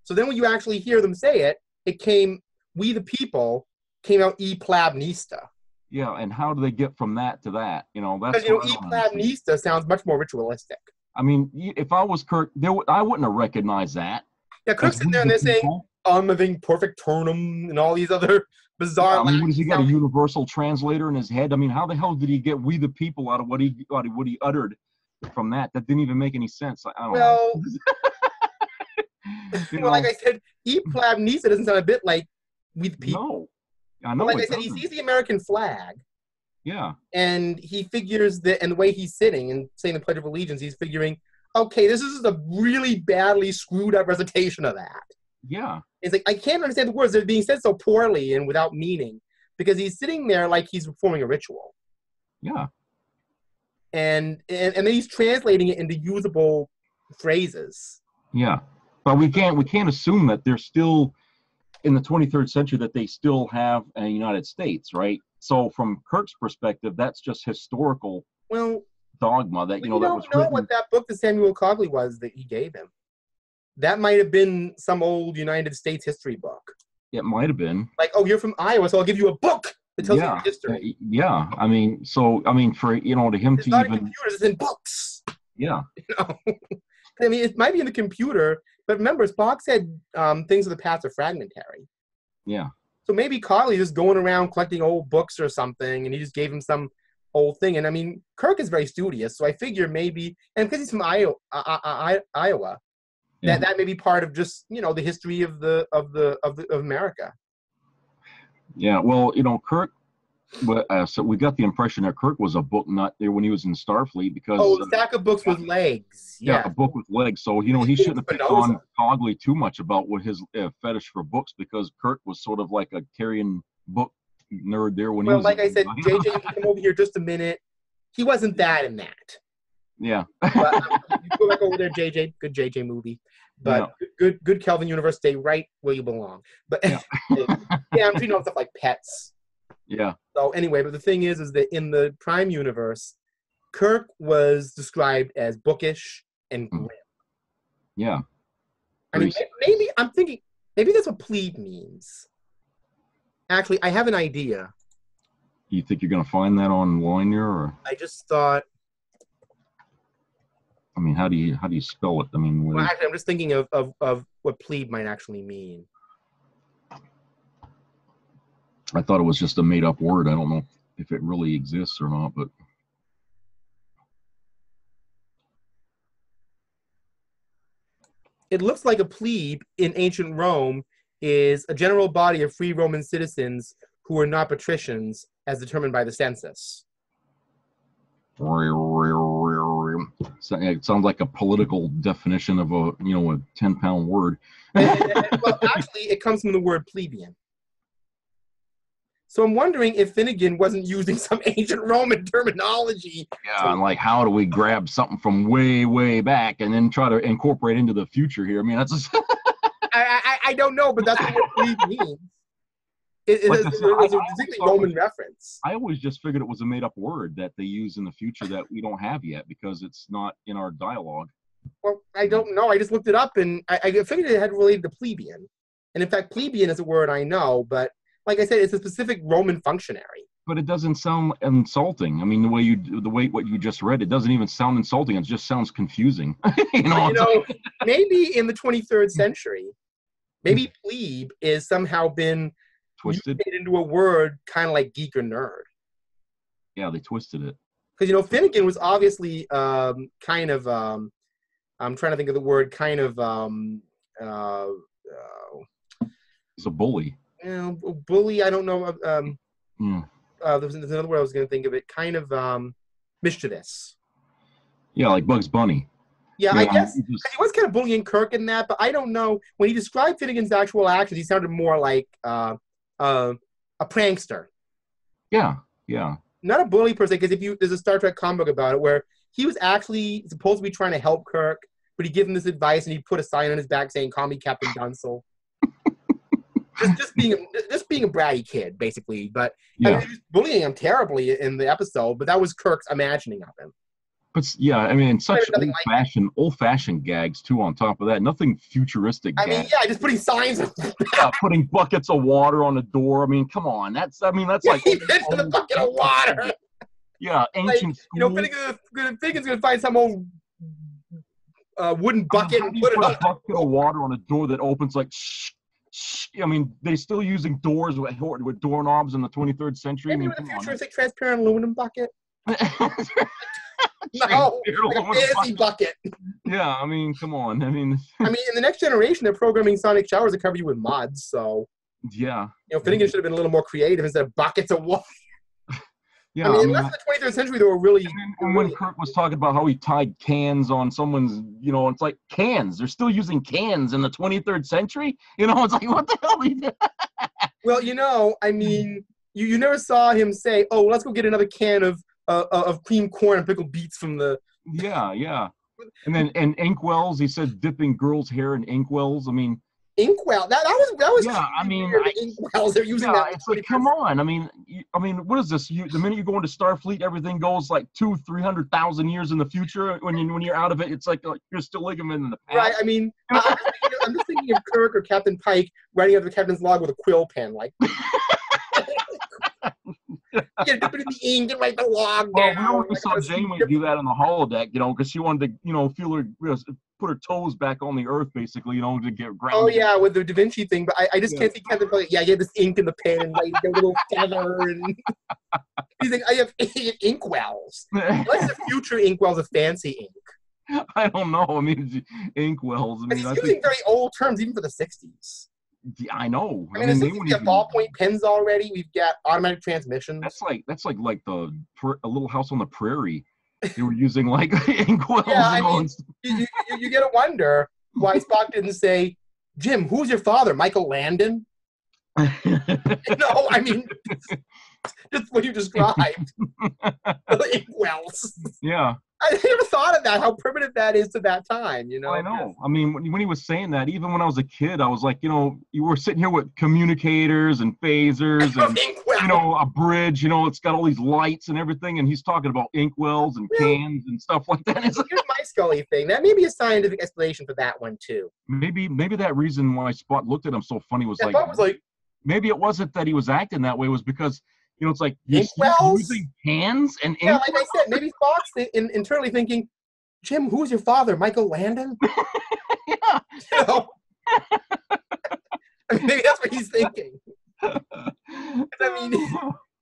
So then when you actually hear them say it, it came, we the people, came out e plabnista. Yeah, and how do they get from that to that? You know, that's because, you know, e plabnista sounds much more ritualistic. I mean, if I was Kirk, I wouldn't have recognized that. Yeah, Kirk's sitting there and they're saying, living perfecturnum and all these other bizarre. Yeah, I mean, what has he got, a universal translator in his head? I mean, how the hell did he get "we the people" out of what he uttered from that? That didn't even make any sense. I don't know. Well, like I said, e plabnista doesn't sound a bit like "we the people." No, I know. But like I said, he sees the American flag. Yeah. And he figures that, and the way he's sitting and saying the Pledge of Allegiance, he's figuring, okay, this is a really badly screwed up recitation of that. Yeah. It's like, I can't understand the words. They're being said so poorly and without meaning because he's sitting there like he's performing a ritual. Yeah. And then he's translating it into usable phrases. Yeah. But we can't assume that they're still in the 23rd century, that they still have a United States, right? So from Kirk's perspective, that's just historical dogma that, you know, that was written. Know what that book that Samuel Cogley was that he gave him. That might have been some old United States history book. It might have been. Like, oh, you're from Iowa, so I'll give you a book that tells you your history. Yeah. I mean, for, you know, to him it's not in computers, it's in books. Yeah. You know? I mean, it might be in the computer, but remember, Spock said things of the past are fragmentary. Yeah. So maybe Cogley just going around collecting old books or something, and he just gave him some old thing. And I mean, Kirk is very studious, so I figure maybe, and because he's from Iowa, that may be part of just, you know, the history of America. Yeah. Well, you know, Kirk. But so we got the impression that Kirk was a book nut there when he was in Starfleet because a stack of books with legs. Yeah, a book with legs. So, you know, he shouldn't have picked on Cogley too much about what his fetish for books, because Kirk was sort of like a carrying book nerd there when he was. Well, like I said, JJ, come over here just a minute. He wasn't that in that. Yeah. But, you go back over there, JJ. Good JJ movie. But good Kelvin Universe, stay right where you belong. But I'm treating on stuff like pets. Yeah. So anyway, but the thing is that in the Prime universe, Kirk was described as bookish and grim. Yeah. I mean, maybe I'm thinking, maybe that's what plebe means. Actually, I have an idea. You think you're going to find that online here, or? I just thought. I mean, how do you spell it? I mean, well, actually, I'm just thinking of what plebe might actually mean. I thought it was just a made-up word. I don't know if it really exists or not, but it looks like a plebe in ancient Rome is a general body of free Roman citizens who are not patricians, as determined by the census. It sounds like a political definition of a 10-pound word. Well, actually, it comes from the word plebeian. So I'm wondering if Finnegan wasn't using some ancient Roman terminology. Yeah, and like, how do we grab something from way, way back and then try to incorporate into the future here? I mean, that's just I don't know, but that's what plebe means. It's a distinctly Roman reference. I always just figured it was a made-up word that they use in the future that we don't have yet because it's not in our dialogue. Well, I don't know. I just looked it up, and I figured it had related to plebeian. And in fact, plebeian is a word I know, but like I said, it's a specific Roman functionary. But it doesn't sound insulting. I mean, the way what you just read, it doesn't even sound insulting. It just sounds confusing. Maybe in the 23rd century, maybe plebe is somehow been twisted into a word kind of like geek or nerd. Yeah, they twisted it. Because Finnegan was obviously kind of I'm trying to think of the word kind of he's a bully. Bully, I don't know. There's another word I was going to think of it. Kind of mischievous. Yeah, like Bugs Bunny. Yeah, I guess he was kind of bullying Kirk in that, but I don't know. When he described Finnegan's actual actions, he sounded more like a prankster. Yeah. Not a bully per se, because there's a Star Trek comic book about it where he was actually supposed to be trying to help Kirk, but he gave him this advice and he put a sign on his back saying, "Call me Captain Dunsel." just being a bratty kid, basically. But he was bullying him terribly in the episode, but that was Kirk's imagining of him. But yeah, I mean, such old-fashioned gags too. On top of that, nothing futuristic. I mean, just putting signs. Putting buckets of water on the door. I mean, come on, that's like the bucket of water. Yeah, ancient. Finnegan's gonna find some old wooden bucket and put it on. A bucket of water on a door that opens like. I mean, they're still using doors with doorknobs in the 23rd century. Maybe with a futuristic transparent aluminum bucket. No, like a fancy bucket. Yeah, I mean, come on. I mean, in the next generation, they're programming sonic showers to cover you with muds. So, yeah, Finnegan should have been a little more creative instead of buckets of water. Yeah, I mean, unless in the 23rd century, they were really. And when Kirk was talking about how he tied cans on someone's, it's like cans. They're still using cans in the 23rd century. It's like, what the hell? Well, I mean, you never saw him say, "Oh, let's go get another can of cream corn and pickled beets from the." Yeah. And then inkwells. He said dipping girls' hair in inkwells. I mean. Inkwell. That was. Yeah, I mean, inkwells. They're using that. It's like, come on. I mean, what is this? The minute you go into Starfleet, everything goes like 200,000-300,000 years in the future. When you're out of it, it's like you're still living in the past. Right. I mean, I'm just thinking of Kirk or Captain Pike writing out the captain's log with a quill pen, like. You gotta dip it in the ink and write the log down. We saw Janeway do that on the holodeck, because she wanted to, feel her, put her toes back on the earth, basically, to get grounded. Oh yeah, with the Da Vinci thing, but I just can't see Captain Pike. Yeah, you have this ink in the pen and like a little feather, and he's like, I have inkwells. What's the future inkwells of fancy ink? I don't know. I mean, inkwells. He's using very old terms, even for the 60s. Yeah, I know. I mean, we have ballpoint pens already. We've got automatic transmissions. That's like a Little House on the Prairie. They were using like inkwells. Yeah, I mean, you gotta wonder why Spock didn't say, "Jim, who's your father? Michael Landon?" No, I mean, just what you described. Inkwells. Yeah. I never thought of that, how primitive that is to that time, I know. I mean, when he was saying that, even when I was a kid, I was like, you were sitting here with communicators and phasers and, a bridge, it's got all these lights and everything, and he's talking about inkwells and cans and stuff like that. Here's my Scully thing. That may be a scientific explanation for that one, too. Maybe that reason why Spot looked at him so funny was maybe it wasn't that he was acting that way, it was because it's like you're using hands and like I said, maybe Fox internally thinking, "Jim, who's your father? Michael Landon?" Yeah. Maybe that's what he's thinking. I mean,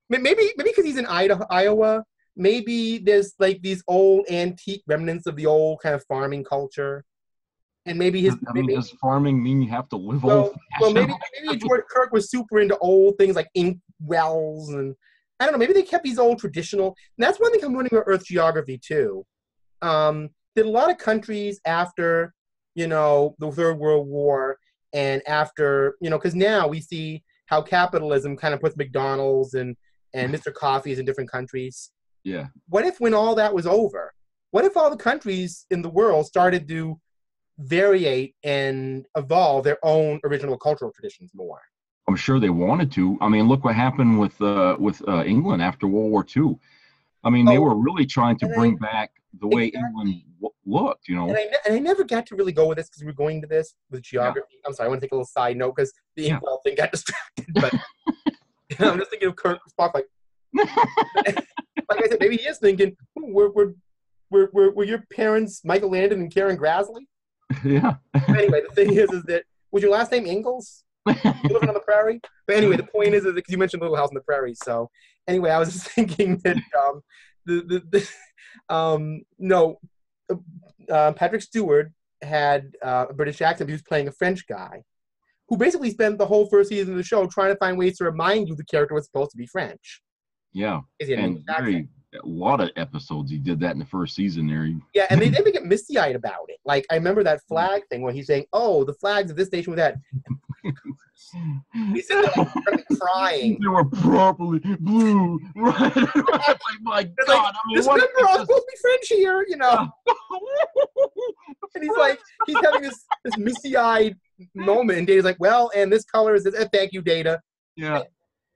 maybe because he's in Iowa, maybe there's like these old antique remnants of the old kind of farming culture. And maybe does farming mean you have to live old? Well, maybe George Kirk was super into old things like ink wells, and I don't know. Maybe they kept these old traditional. And that's one thing I'm learning about Earth geography too. That a lot of countries after the Third World War and after because now we see how capitalism kind of puts McDonald's and Mr. Coffee's in different countries. Yeah. What if when all that was over, what if all the countries in the world started to variate and evolve their own original cultural traditions more? I'm sure they wanted to. I mean, look what happened with England after World War II. I mean, they were really trying to bring back the way England looked, you know. And I never got to really go with this because we were going to this with geography. Yeah. I'm sorry, I want to take a little side note because the inkwell thing got distracted. But I'm just thinking of Kirk Spock, like I said, maybe he is thinking, were your parents Michael Landon and Karen Grassley? Yeah. Anyway, the thing is that, was your last name Ingalls? You living on the prairie? But anyway, the point is that because you mentioned Little House on the Prairie. So anyway, I was just thinking that Patrick Stewart had a British accent. He was playing a French guy who basically spent the whole first season of the show trying to find ways to remind you the character was supposed to be French. Yeah, and a lot of episodes he did that in the first season there. Yeah, and they get misty-eyed about it. Like, I remember that flag thing where he's saying, oh, the flags of this nation were that. He's sitting there like, crying. They were properly blue. Right. Like, my God. Like, I mean, this member are supposed to be French here, you know. And he's like, he's having this misty-eyed moment, and Data's like, well, and this color is this. Thank you, Data. Yeah.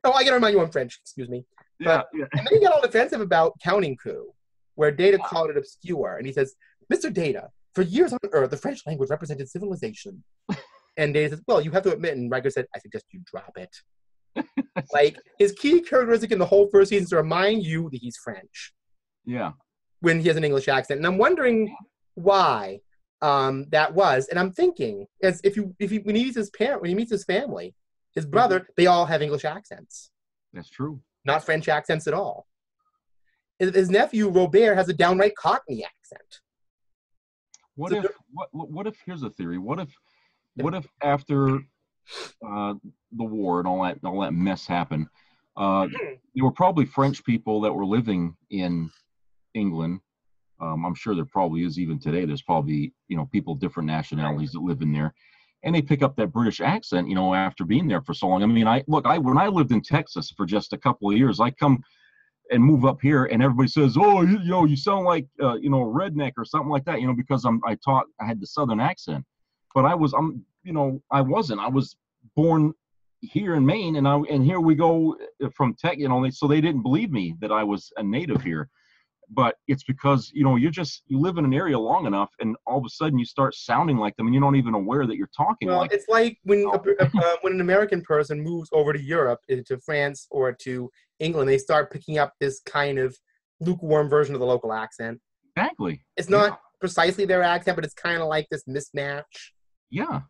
Oh, I gotta remind you I'm French, excuse me. But, yeah. And then he got all defensive about Counting Coup, where Data called it obscure. And he says, Mr. Data, for years on Earth, the French language represented civilization. And Data says, well, you have to admit, and Riker said, I suggest you drop it. Like, his key characteristic in the whole first season is to remind you that he's French. Yeah. When he has an English accent. And I'm wondering why that was. And I'm thinking, as when he meets his family, his brother, they all have English accents. That's true. Not French accents at all. His nephew, Robert, has a downright Cockney accent. What if, here's a theory, what if after the war and all that mess happened, there were probably French people that were living in England. I'm sure there probably is even today. There's probably, people, different nationalities that live in there. And they pick up that British accent, after being there for so long. I mean, when I lived in Texas for just a couple of years, I come and move up here, and everybody says, "Oh, you sound like a redneck or something like that," because I had the Southern accent, but I wasn't. I was born here in Maine, and here we go from Tech. So they didn't believe me that I was a native here. But it's because, you live in an area long enough, and all of a sudden you start sounding like them, and you're not even aware that you're talking like them. It's like when an American person moves over to Europe, to France or to England, they start picking up this kind of lukewarm version of the local accent. Exactly. It's not precisely their accent, but it's kind of like this mismatch. Yeah.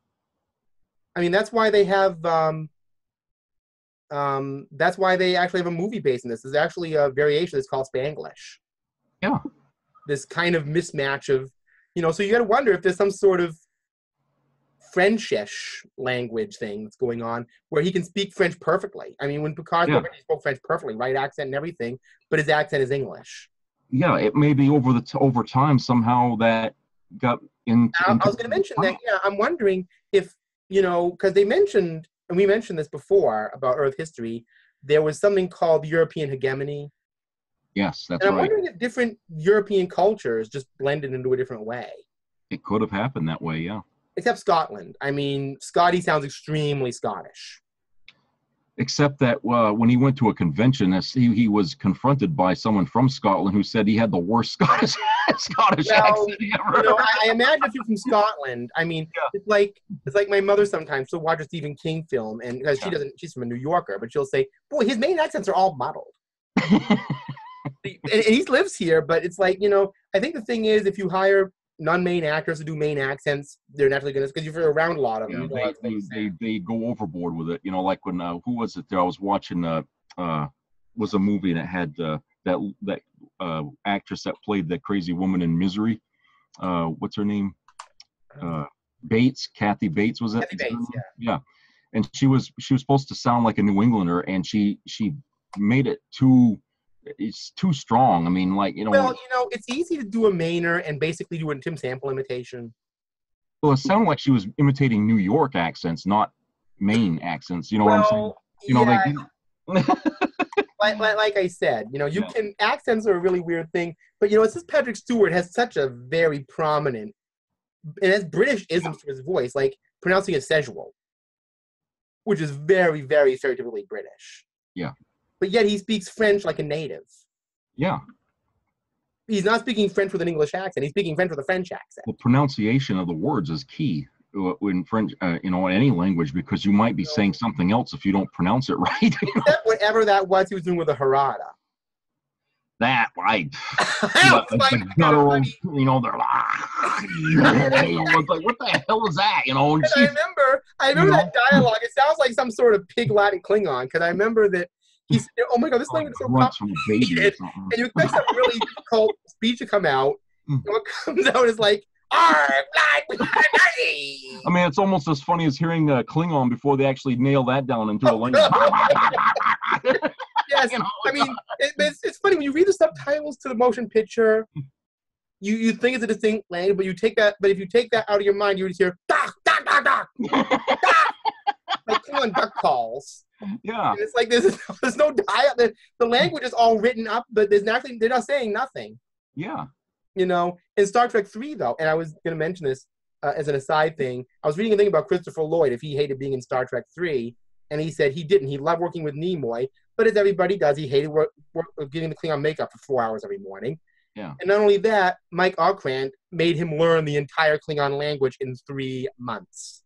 I mean, that's why they have that's why they actually have a movie based on this. There's actually a variation that's called Spanglish. Yeah. This kind of mismatch of, so you got to wonder if there's some sort of Frenchish language thing that's going on where he can speak French perfectly. I mean, when Picard spoke French perfectly, right accent and everything, but his accent is English. Yeah, it may be over time somehow that got into. I was going to mention that. Yeah, I'm wondering if, because they mentioned, and we mentioned this before about Earth history, there was something called European hegemony. Yes, that's right. And I'm right. wondering if different European cultures just blended into a different way. It could have happened that way, yeah. Except Scotland. I mean, Scotty sounds extremely Scottish. Except that when he went to a convention, he was confronted by someone from Scotland who said he had the worst Scottish accent he ever heard. I imagine if you're from Scotland, I mean, it's like my mother sometimes. She'll watch a Stephen King film, and because she's from a New Yorker, but she'll say, "Boy, his main accents are all muddled." and he lives here, but it's like, I think the thing is, if you hire non-main actors to do main accents, they're naturally going to, because you're around a lot of them. They go overboard with it. Like when, who was it there? I was watching, was a movie and it had that actress that played the crazy woman in Misery. What's her name? Bates, Kathy Bates, was it? Kathy Bates, yeah. And she was supposed to sound like a New Englander, and she made it too strong. I mean, it's easy to do a Mainer and basically do a Tim Sample imitation. Well, it sounded like she was imitating New York accents, not Maine accents. You know what I'm saying? you know, Yeah, they like I said, you know, yeah. accents are a really weird thing, but you know, it's just Patrick Stewart has such a very prominent and has British isms to his voice, like pronouncing it sexual, which is very, very stereotypically British. Yeah. But yet he speaks French like a native. Yeah. He's not speaking French with an English accent. He's speaking French with a French accent. The pronunciation of the words is key in French, you know, in any language, because you might be saying something else if you don't pronounce it right. Except whatever that was he was doing with a harada. That, like, the guttural, you know, they're like, it's like, what the hell is that, you know? And I remember that dialogue. It sounds like some sort of pig Latin Klingon, because I remember that he said, oh my God, this language is so complicated. And you expect some really difficult speech to come out. And what comes out is like, I mean, it's almost as funny as hearing Klingon before they actually nail that down into a language. Yes, you know, I mean, it's funny when you read the subtitles to the motion picture. You think it's a distinct language, but if you take that out of your mind, you just hear "dak dak dak dak," like Klingon duck calls. Yeah, and it's like there's no dialogue. The language is all written up, but they're not saying nothing. Yeah. You know, in Star Trek 3, though, and I was going to mention this as an aside thing, I was reading a thing about Christopher Lloyd, if he hated being in Star Trek 3, and he said he didn't. He loved working with Nimoy, but as everybody does, he hated getting the Klingon makeup for 4 hours every morning. Yeah. And not only that, Mike Ockrant made him learn the entire Klingon language in 3 months.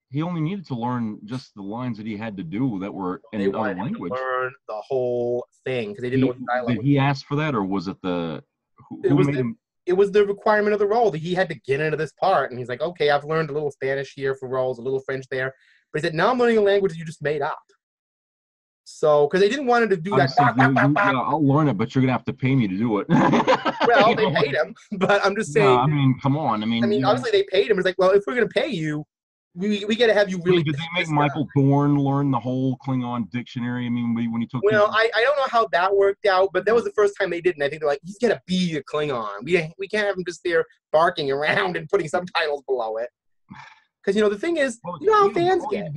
He only needed to learn just the lines that he had to do that were in another language. Learn the whole thing because they didn't know what the dialogue was. Did he ask for that, or was it the... It was the requirement of the role that he had to get into this part, and he's like, okay, I've learned a little Spanish here for roles, a little French there, but he said, now I'm learning a language that you just made up. So, because they didn't want him to do that. Yeah, I'll learn it, but you're gonna have to pay me to do it. Well, they paid him, but I'm just saying. Yeah, I mean, come on. I mean, obviously they paid him. It's like, well, if we're gonna pay you, we got to have you really. Did they make Michael Dorn learn the whole Klingon dictionary? I mean, when he took. Well, I don't know how that worked out, but that was the first time they did, and I think they're like, he's gonna be a Klingon. We can't have him just there barking around and putting subtitles below it. Because you know the thing is, you know how fans get.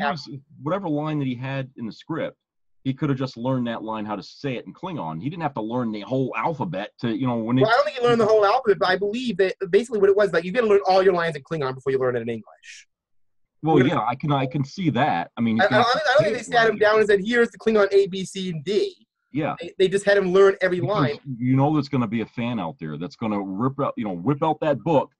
Whatever line that he had in the script, he could have just learned that line how to say it in Klingon. He didn't have to learn the whole alphabet to, you know, when. Well, I don't think he learned the whole alphabet, but I believe that basically what it was, like, you got to learn all your lines in Klingon before you learn it in English. Well, yeah, I can see that. I mean, I don't think they sat him down and said, "Here's the Klingon A, B, C, and D." Yeah, they just had him learn every line. You know, there's going to be a fan out there that's going to whip out that book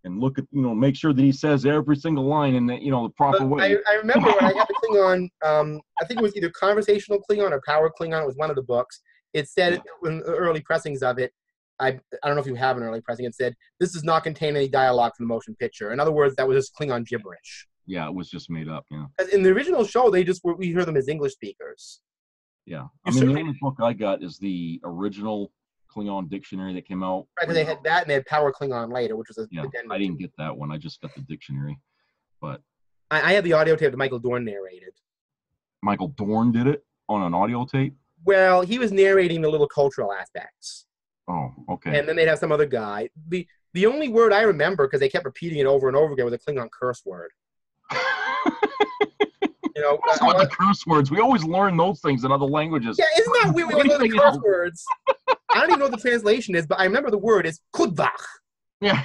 and look at, you know, make sure that he says every single line in the, you know, the proper way. I remember when I had the Klingon, I think it was either Conversational Klingon or Power Klingon. It was one of the books. It said in the early pressings of it, I don't know if you have an early pressing, it said, "This does not contain any dialogue from the motion picture." In other words, that was just Klingon gibberish. Yeah, it was just made up. Yeah. In the original show, we hear them as English speakers. Yeah, I mean, the only book I got is the original Klingon dictionary that came out. Right, because they had that and they had Power Klingon later, which was I didn't get that one. I just got the dictionary, but I had the audio tape that Michael Dorn narrated. Michael Dorn did it on an audio tape? Well, he was narrating the little cultural aspects. Oh, okay. And then they'd have some other guy. The only word I remember, because they kept repeating it over and over again, was a Klingon curse word. You know, what the curse words? We always learn those things in other languages. Yeah, isn't that weird? We always learn the curse words. I don't even know what the translation is, but I remember the word is kudvach. Yeah.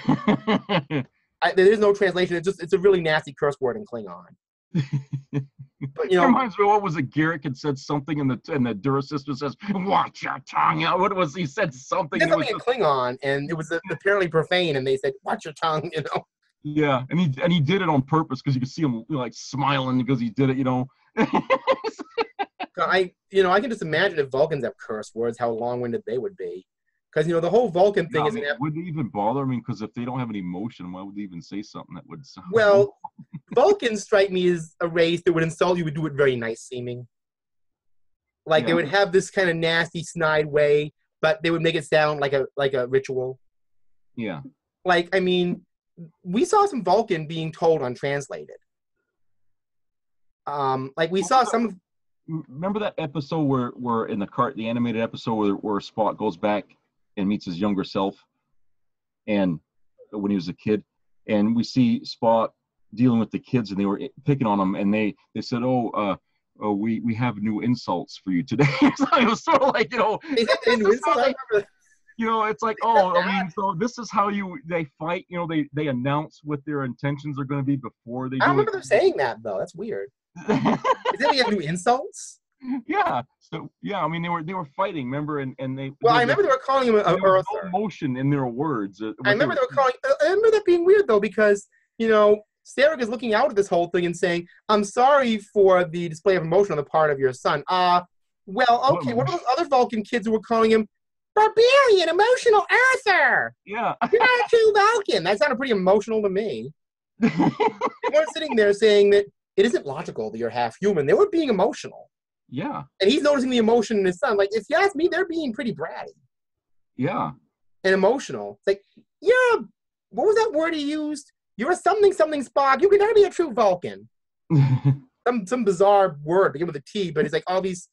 There is no translation. It's a really nasty curse word in Klingon. But you know, it reminds me, what was it? Garrick had said something, and the Dura sister says, "Watch your tongue." What was he said something? He said something in Klingon, and it was apparently profane, and they said, "Watch your tongue," you know. Yeah, and he did it on purpose because you could see him, you know, like smiling because he did it, you know. I can just imagine if Vulcans have curse words, how long-winded they would be. Because, you know, the whole Vulcan thing is... would they even bother? I mean, because if they don't have any emotion, why would they even say something that would sound... Well, Vulcans strike me as a race that would insult you, would do it very nice-seeming. Like, they would have this kind of nasty, snide way, but they would make it sound like a ritual. Yeah. Like, I mean... We saw some Vulcan being told untranslated. Like we saw some. Remember that episode where in the animated episode where Spock goes back and meets his younger self, and when he was a kid, and we see Spock dealing with the kids, and they were picking on him, and they said, "Oh, we have new insults for you today. So it was sort of like, Is that the new insult? I remember. It's like, I mean, so this is how they fight. They announce what their intentions are going to be before they do it. I remember them saying that, though. That's weird. Is that we have new insults? Yeah. So I mean, they were fighting. Remember, and they. Well, I remember they were calling him an earther. No emotion in their words. I remember they were calling. I remember that being weird, though, because Sarah is looking out at this whole thing and saying, "I'm sorry for the display of emotion on the part of your son." Well, okay. What are those other Vulcan kids who were calling him barbarian, emotional earther? Yeah. You're not a true Vulcan. That sounded pretty emotional to me. They weren't sitting there saying that it isn't logical that you're half human. They were being emotional. Yeah. And he's noticing the emotion in his son. Like, if you ask me, they're being pretty bratty. Yeah. And emotional. It's like, what was that word he used? You're a something Spock. You can never be a true Vulcan. some bizarre word, begin with a T, but it's like all these,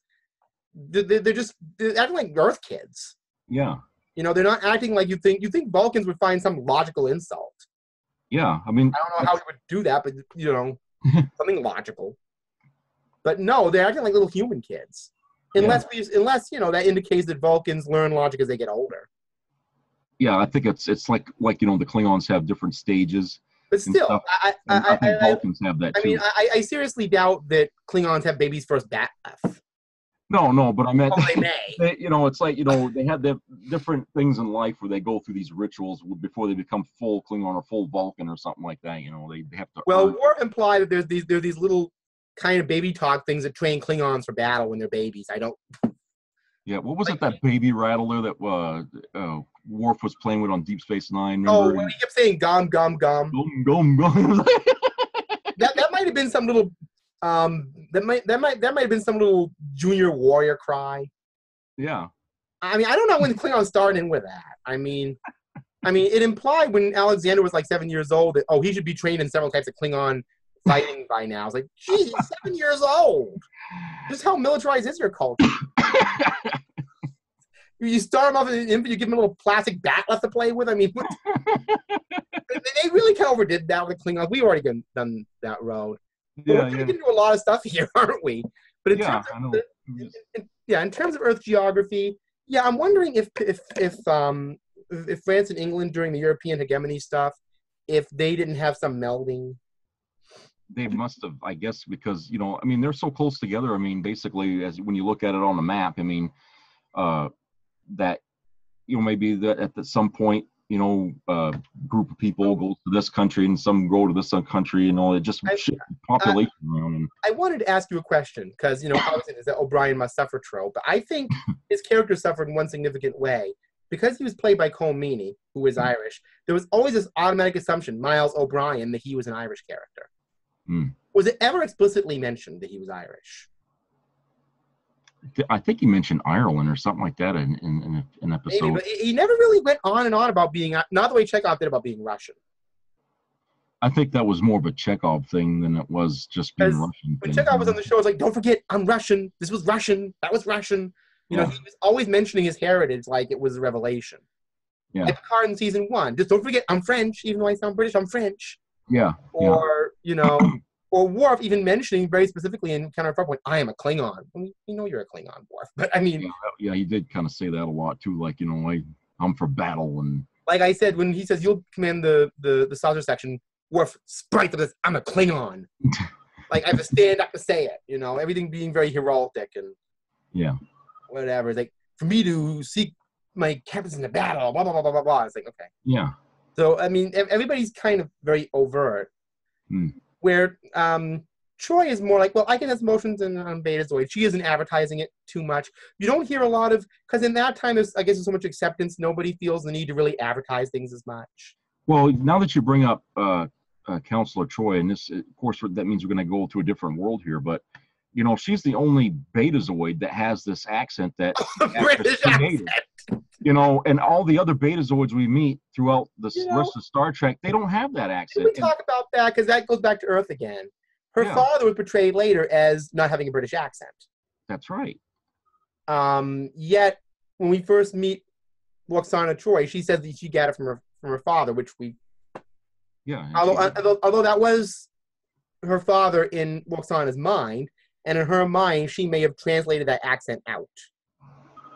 they're acting like Earth kids. Yeah. They're not acting like you think Vulcans would find some logical insult. Yeah. I mean, I don't know how he would do that, but, something logical. But no, they're acting like little human kids. Unless that indicates that Vulcans learn logic as they get older. Yeah, I think it's like the Klingons have different stages. But still, I think Vulcans have that too. I mean, I seriously doubt that Klingons have babies first bat left. No, but I meant, they may. It's like, they have the different things in life where they go through these rituals before they become full Klingon or full Vulcan or something like that. They have to. Well, Worf implied that there's these little kind of baby talk things that train Klingons for battle when they're babies. I don't. Yeah, what was it, that baby rattler that Worf was playing with on Deep Space Nine? Remember? Oh, he kept saying gum, gum, gum. Gum, gum, gum. that might have been some little that might have been some little junior warrior cry. Yeah. I mean, I don't know when the Klingons started in with that. I mean, it implied when Alexander was like 7 years old that he should be trained in several types of Klingon fighting by now. It's like, geez, he's 7 years old. Just how militarized is your culture? You start him off as an infant, you give him a little plastic bat left to play with. I mean, they really kind of overdid that with the Klingons. We've already done that road. We're going to do a lot of stuff here, aren't we? But in terms of Earth geography, I'm wondering if France and England during the European hegemony stuff, if they didn't have some melding. They must have, I guess, because they're so close together. I mean, basically, when you look at it on the map, I mean, that maybe that at some point, group of people goes to this country and some go to this country, it just shifts the population around. I wanted to ask you a question because obviously there's that O'Brien must suffer trope, but I think his character suffered in one significant way. Because he was played by Colm Meaney, who is Irish, there was always this automatic assumption, Miles O'Brien, that he was an Irish character. Was it ever explicitly mentioned that he was Irish? I think he mentioned Ireland or something like that in an episode. Maybe, but he never really went on and on about being, not the way Chekhov did about being Russian. I think that was more of a Chekhov thing than it was just being Russian. When Chekhov was on the show, it was like, don't forget, I'm Russian. This was Russian. That was Russian. He was always mentioning his heritage like it was a revelation. Yeah. Like Picard in season 1. Just don't forget, I'm French. Even though I sound British, I'm French. Yeah. Or, or Worf even mentioning very specifically in Counter Point, I am a Klingon. I mean, you're a Klingon, Worf. But I mean. Yeah, he did kind of say that a lot too. Like, I'm for battle. And like I said, when he says you'll command the saucer section, Worf sprite of this, I'm a Klingon. Like, I have to stand up to say it, everything being very heraldic and whatever. It's like, for me to seek my captains in the battle, blah, blah, blah, blah, blah, blah. It's like, okay. Yeah. So, I mean, everybody's kind of very overt. Where Troy is more like, well, I can have emotions on Betazoid. She isn't advertising it too much. You don't hear a lot of, because in that time, there's so much acceptance, nobody feels the need to really advertise things as much. Well, now that you bring up Counselor Troy, and this, of course, that means we're going to go to a different world here, but, she's the only Betazoid that has this accent that British accent. And all the other Betazoids we meet throughout the rest of Star Trek, they don't have that accent. We talk about that because that goes back to Earth again. Her father was portrayed later as not having a British accent. That's right. Yet, when we first meet Lwaxana Troy, she says that she got it from her father, which we. Yeah. Although that was her father in Lwaxana's mind, And in her mind, she may have translated that accent out.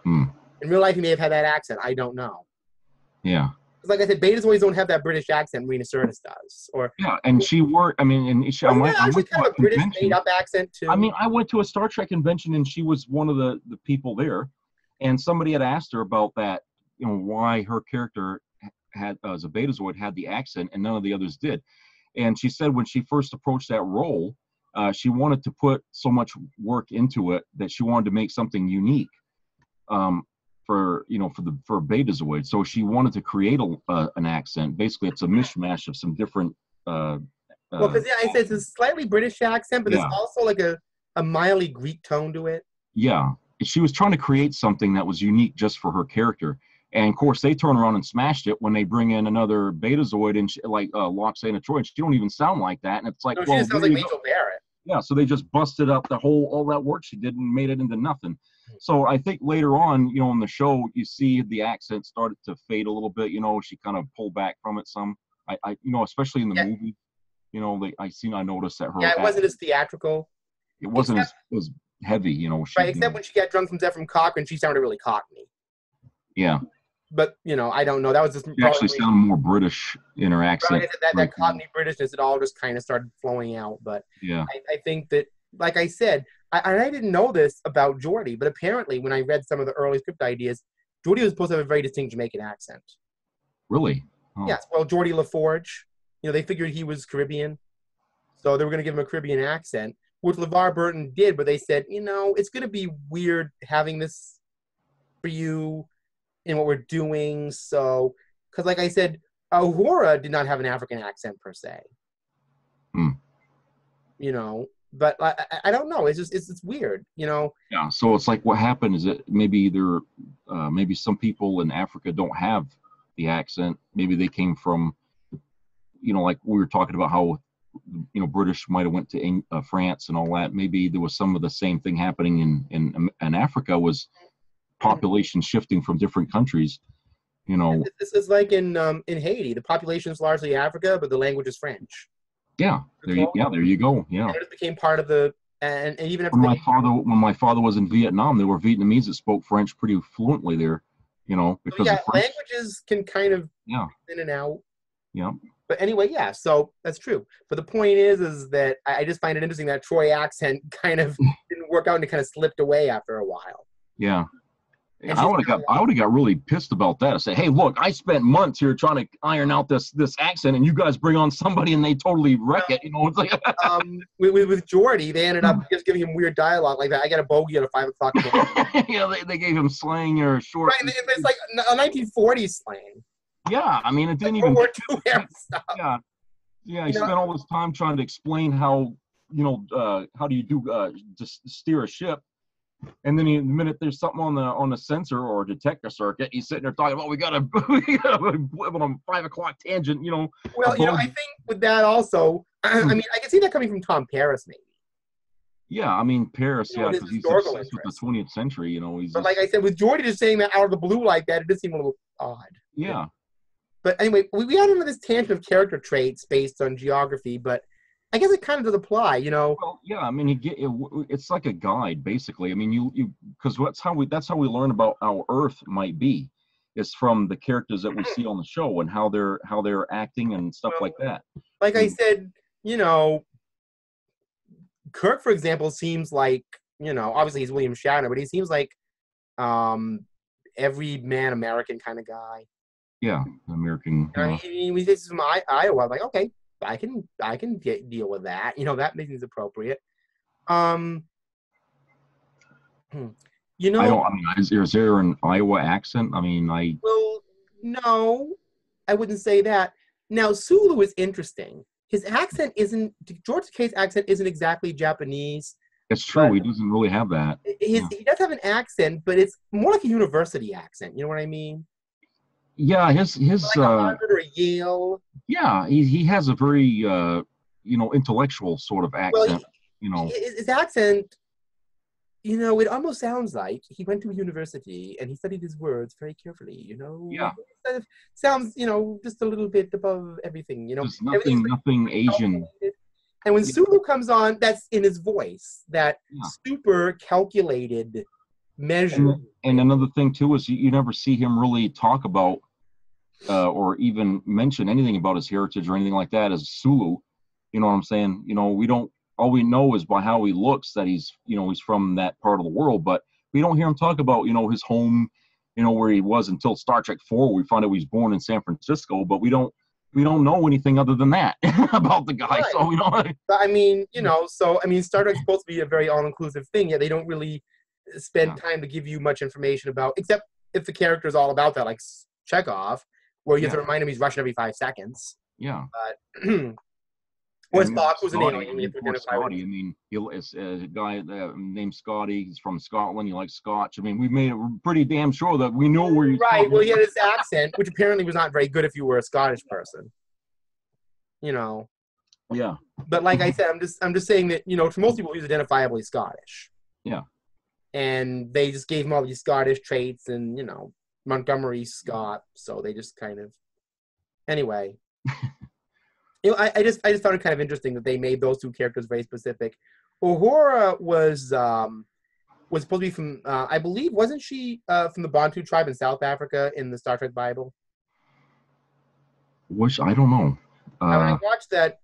Hmm. In real life, he may have had that accent. I don't know. Yeah. Like I said, Betazoids don't have that British accent Rena Sirtis does. Yeah, and she worked. I mean, and she, I went actually to kind a of a British convention. made-up accent too. I mean, I went to a Star Trek convention, and she was one of the people there. And somebody had asked her about that, you know, why her character had as a Betazoid had the accent, and none of the others did. And she said when she first approached that role, she wanted to put so much work into it that she wanted to make something unique. For a Betazoid, so she wanted to create an accent. Basically, it's a mishmash of some different. Well, because I said it's a slightly British accent, but there's also like a mildly Greek tone to it. Yeah, she was trying to create something that was unique just for her character, and of course they turn around and smashed it when they bring in another Betazoid and like Loxana Troy, and she don't even sound like that, and it's like, no, she just sounds like Rachel Barrett. Yeah, so they just busted up all that work she did and made it into nothing. So I think later on, you know, in the show, you see the accent started to fade a little bit. You know, she kind of pulled back from it some. I you know, especially in the movie, you know, I noticed that her. Yeah, it wasn't as theatrical. It wasn't as heavy, you know. Right, except when she got drunk from Zephram Cochrane, she sounded really Cockney. Yeah. But, you know, I don't know. That was just. She actually sounded more British in her accent. Right, that Cockney Britishness, it all just kind of started flowing out. But yeah, I think that, like I said, I didn't know this about Geordi, but apparently when I read some of the early script ideas, Geordi was supposed to have a very distinct Jamaican accent. Really? Oh. Yes. Well, Geordi LaForge, you know, they figured he was Caribbean, so they were going to give him a Caribbean accent, which LeVar Burton did, but they said, you know, it's going to be weird having this for you in what we're doing. So, because like I said, Uhura did not have an African accent per se. You know, but I don't know. It's just it's weird, you know. Yeah. So it's like what happened is that maybe maybe some people in Africa don't have the accent. Maybe they came from, you know, like we were talking about how, you know, British might have went to France and all that. Maybe there was some of the same thing happening in Africa, was population shifting from different countries. You know, this is like in Haiti. The population is largely Africa, but the language is French. Yeah, there you go. Yeah, and it became part of the and even when my father was in Vietnam, there were Vietnamese that spoke French pretty fluently there. You know, because languages can kind of in and out. Yeah. But anyway, yeah, so that's true. But the point is that I just find it interesting that Troy accent kind of didn't work out and it kind of slipped away after a while. Yeah. I would have got really pissed about that. I say, hey, look, I spent months here trying to iron out this accent, and you guys bring on somebody and they totally wreck it. You know, it's like with Geordi, they ended up just giving him weird dialogue like that. I got a bogey at 5 o'clock. Yeah, they gave him slang or short. Right, it's like a 1940s slang. Yeah, I mean, it didn't even. World War II stuff. Yeah. He spent all this time trying to explain how, you know, how do you just steer a ship. And then the minute there's something on the sensor or detector circuit, he's sitting there talking about we got a on a 5 o'clock tangent, you know. Well, you know, I think with that also, I mean, I can see that coming from Tom Paris, maybe. Yeah, I mean Paris, because he's obsessed with the 20th century, you know. But like I said, with Geordi just saying that out of the blue like that, it just seemed a little odd. Yeah. But anyway, we got into this tangent of character traits based on geography, but I guess it kind of does apply, you know. Well, yeah, I mean, it's like a guide, basically. I mean, you because that's how we learn about how Earth might be, is from the characters that we see on the show and how they're acting and stuff like that. Like I said, you know, Kirk, for example, seems like, you know, obviously he's William Shatner, but he seems like every man American kind of guy. Yeah, American. He says from Iowa. I'm like, okay. I can deal with that. You know, that makes it appropriate. You know, is there an Iowa accent? I mean, Well, no, I wouldn't say that. Now, Sulu is interesting. His accent George Takei's accent isn't exactly Japanese. It's true. He doesn't really have that. He does have an accent, but it's more like a university accent. You know what I mean? Yeah, his like a Harvard or a Yale. Yeah, he has a very you know, intellectual sort of accent. Well, you know, his accent, you know, it almost sounds like he went to a university and he studied his words very carefully. You know, yeah, it sounds, you know, just a little bit above everything. You know, there's nothing Asian. And when Sulu comes on, that's in his voice, that super calculated measure. And another thing too is you never see him really talk about or even mention anything about his heritage or anything like that as Sulu. You know what I'm saying? You know, we don't. All we know is by how he looks that he's from that part of the world, but we don't hear him talk about his home, where he was until Star Trek 4. We find out he was born in San Francisco, but we don't know anything other than that about the guy. Right. So we don't. But I mean, Star Trek's supposed to be a very all-inclusive thing. Yet they don't really spend time to give you much information about, except if the character is all about that, like Chekhov, where you have to remind him he's Russian every 5 seconds. Yeah. But or Spock, who's an alien. Scotty, I mean, it's a guy named Scotty. He's from Scotland. He likes Scotch. I mean, we made it pretty damn sure that we know where he's from. Right. Well, he had his accent, which apparently was not very good if you were a Scottish person. Yeah. But like I said, I'm just saying that to most people he's identifiably Scottish. Yeah. And they just gave him all these Scottish traits, and Montgomery Scott. So they just kind of. Anyway. I just found it kind of interesting that they made those two characters very specific. Uhura was supposed to be from, I believe, wasn't she from the Bantu tribe in South Africa in the Star Trek Bible? I don't know. I watched that.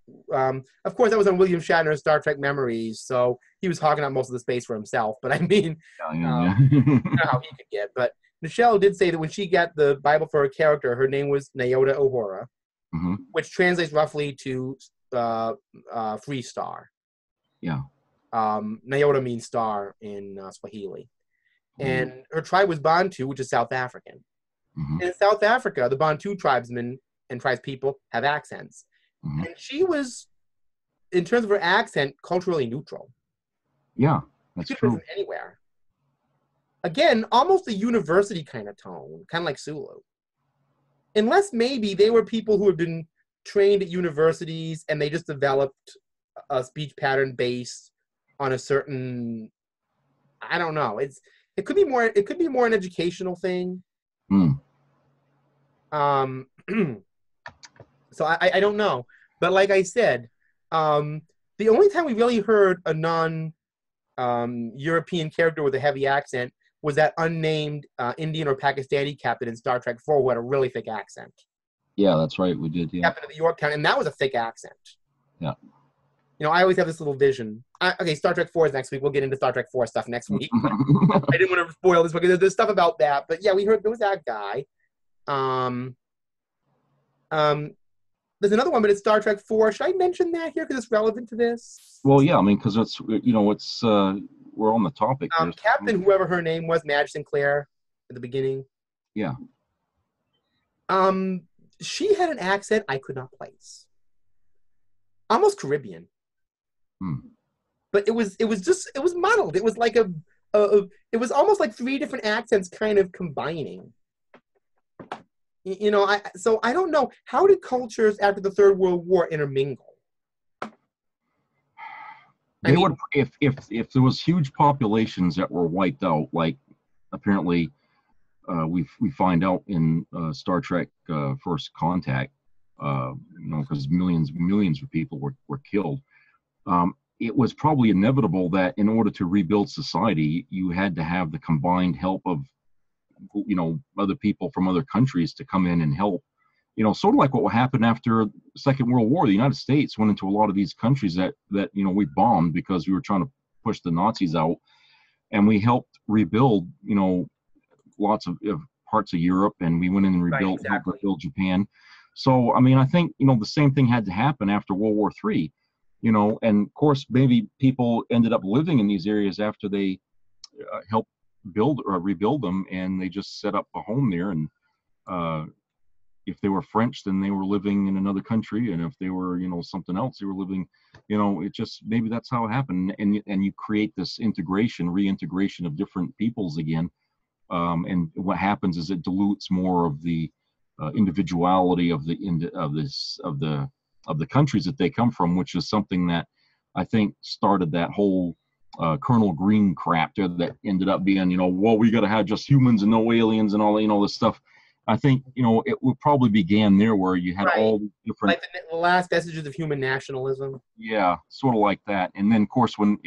Of course, that was on William Shatner's Star Trek Memories, so he was hogging up most of the space for himself. But I mean, you know how he could get. But Nichelle did say that when she got the Bible for her character, her name was Nyota Uhura. Mm-hmm. Which translates roughly to free star. Yeah. Nyota means star in Swahili. And her tribe was Bantu, which is South African. Mm-hmm. In South Africa, the Bantu tribesmen and tribespeople have accents. Mm-hmm. And she was, in terms of her accent, culturally neutral. Yeah, that's true. From anywhere. Again, almost a university kind of tone, kind of like Sulu. Unless maybe they were people who had been trained at universities and they just developed a speech pattern based on a certain, I don't know. It could be more an educational thing. Mm. So I don't know. But like I said, the only time we really heard a European character with a heavy accent was that unnamed Indian or Pakistani captain in Star Trek 4 who had a really thick accent. Yeah, that's right. We did, yeah. Captain of the Yorktown, and that was a thick accent. Yeah. I always have this little vision. Okay, Star Trek 4 is next week. We'll get into Star Trek 4 stuff next week. I didn't want to spoil this because there's stuff about that. But yeah, we heard there was that guy. There's another one, but it's Star Trek 4. Should I mention that here because it's relevant to this? Well, yeah, I mean, because it's, we're on the topic. Captain, whoever her name was, Madge Sinclair, at the beginning. Yeah. She had an accent I could not place. Almost Caribbean. But it was muddled. It was like it was almost like 3 different accents kind of combining. So I don't know. How did cultures after the Third World War intermingle? They would, if there was huge populations that were wiped out, like apparently we find out in Star Trek First Contact, because millions of people were killed. It was probably inevitable that in order to rebuild society, you had to have the combined help of, other people from other countries to come in and help. Sort of like what happened after the Second World War. The United States went into a lot of these countries that we bombed because we were trying to push the Nazis out, and we helped rebuild, lots of parts of Europe, and we went in and rebuilt, helped rebuild Japan. So, I mean, I think, the same thing had to happen after World War III, and of course, maybe people ended up living in these areas after they helped build or rebuild them, and they just set up a home there. And if they were French, then they were living in another country, and if they were, something else, they were living, it just, maybe that's how it happened. And you create this reintegration of different peoples again. And what happens is it dilutes more of the individuality of the countries that they come from, which is something that I think started that whole Colonel Green crap there that ended up being, well, we got to have just humans and no aliens and all, this stuff. I think, it would probably began there where you had Right. all the different, Like the last vestiges of human nationalism. yeah, sort of like that. And then, of course, when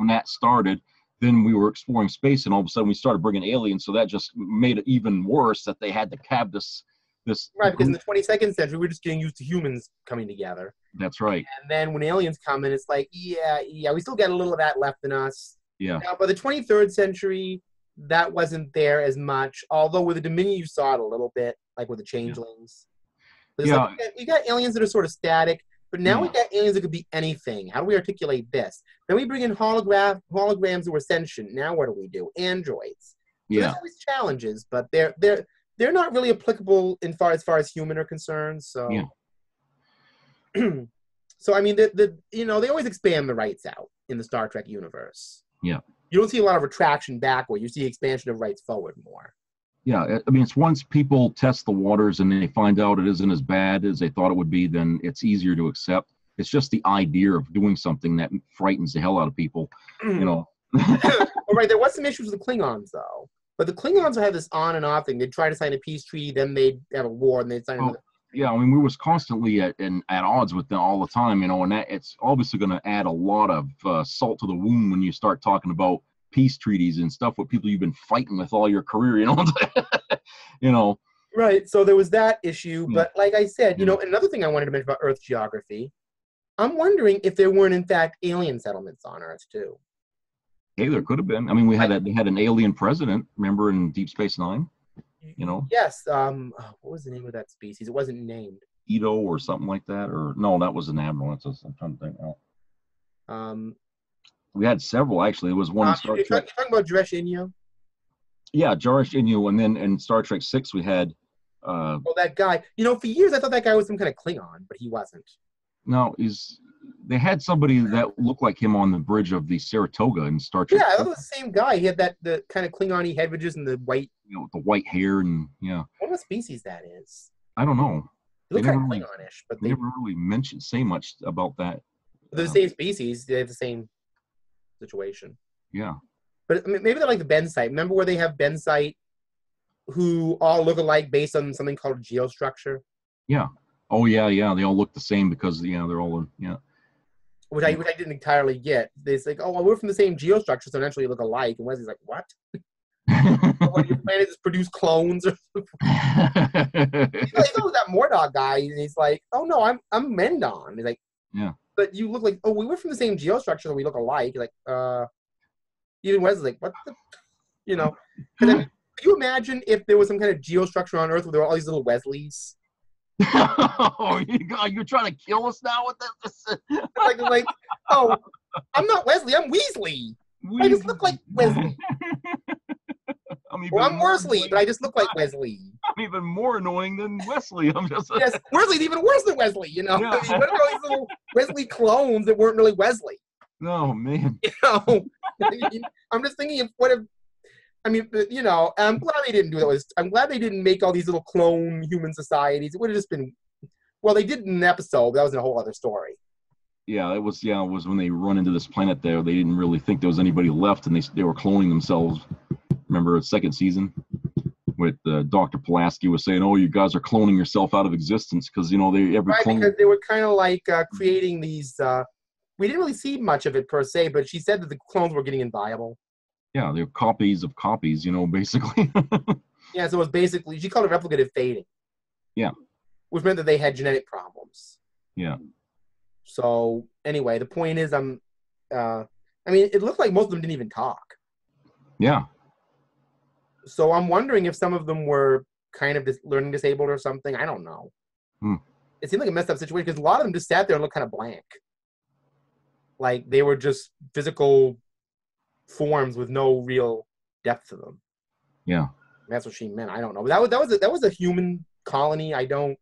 that started, then we were exploring space, and all of a sudden we started bringing aliens. So that just made it even worse that they had to have this Right, because in group. the 22nd century, we're just getting used to humans coming together. That's right. And then when aliens come in, it's like, yeah, we still get a little of that left in us. Yeah. Now, by the 23rd century, that wasn't there as much. Although with the Dominion, you saw it a little bit, like with the changelings. But it's Yeah. like, we got aliens that are sort of static, but now we Yeah. got aliens that could be anything. How do we articulate this? Then we bring in holograms that were sentient. Now what do we do? Androids. So there's always challenges, but they're not really applicable as far as human are concerned. So, so I mean, they always expand the rights out in the Star Trek universe. Yeah. You don't see a lot of retraction backward. You see expansion of rights forward more. Yeah, I mean, it's once people test the waters and they find out it isn't as bad as they thought it would be, then it's easier to accept. It's just the idea of doing something that frightens the hell out of people, Well, right, there was some issues with the Klingons, though. But the Klingons have this on and off thing. They'd try to sign a peace treaty, then they'd have a war, and they'd sign another. Yeah, I mean, we was constantly at odds with them all the time, and that it's obviously going to add a lot of salt to the wound when you start talking about peace treaties and stuff with people you've been fighting with all your career, Right, so there was that issue, but like I said, another thing I wanted to mention about Earth geography, I'm wondering if there weren't in fact alien settlements on Earth too. Hey, there could have been. I mean, they had an alien president, remember, in Deep Space Nine? Yes. What was the name of that species? It wasn't named. Ito or something like that, or no, that was an admiral. I'm trying to think now. We had several actually. It was one in Star Trek. You're talking about Jarish Inyo? Yeah, Jarish Inyo, and then in Star Trek 6 we had. That guy. For years I thought that guy was some kind of Klingon, but he wasn't. No, they had somebody that looked like him on the bridge of the Saratoga in Star Trek. Yeah, I thought it was the same guy. He had the kind of Klingon-y head ridges and the white. The white hair and yeah. What species that is? I don't know. They look kind of Klingon-ish, but they never really say much about that. They're the same species. They have the same situation. Yeah. But maybe they're like the Bensite. Remember where they have Bensite who all look alike based on something called geostructure? Yeah. Oh, yeah. They all look the same because, they're all, Which I didn't entirely get. They say, oh, well, we're from the same geostructure, so naturally look alike. And Wesley's like, what? What, your planet just produce clones? Or something? He's like, oh, that Mordog guy. And he's like, oh, no, I'm Mendon. He's like, yeah. But you look like, oh, we were from the same geostructure, so we look alike. You're like, even Wesley's like, what the, Because I mean, could you imagine if there was some kind of geostructure on Earth where there were all these little Wesleys? Oh, you're trying to kill us now with this? like, oh, I'm not Wesley, I'm Weasley. I just look like Wesley. I'm Worsley, but I just look like Wesley. I'm even more annoying than Wesley. I'm just yes, Worsley's even worse than Wesley. Yeah. What are all these little Wesley clones that weren't really Wesley? Oh man. I'm just thinking of what if. I mean, I'm glad they didn't do that. I'm glad they didn't make all these little clone human societies. It would have just been. Well, they did in an episode. But that was a whole other story. Yeah, it was when they run into this planet there. They didn't really think there was anybody left, and they were cloning themselves. Remember, second season, with Dr. Pulaski was saying, "Oh, you guys are cloning yourself out of existence because because they were kind of like creating these. We didn't really see much of it per se, but she said that the clones were getting inviolable. Yeah, they're copies of copies, basically. Yeah, so it was basically she called it replicative fading. Yeah, which meant that they had genetic problems. Yeah. So anyway, the point is, I mean, it looked like most of them didn't even talk. Yeah. So I'm wondering if some of them were kind of learning disabled or something. I don't know. It seemed like a messed up situation because a lot of them just sat there and looked kind of blank. Like they were just physical forms with no real depth to them. Yeah. That's what she meant. I don't know. But that was a human colony. I don't.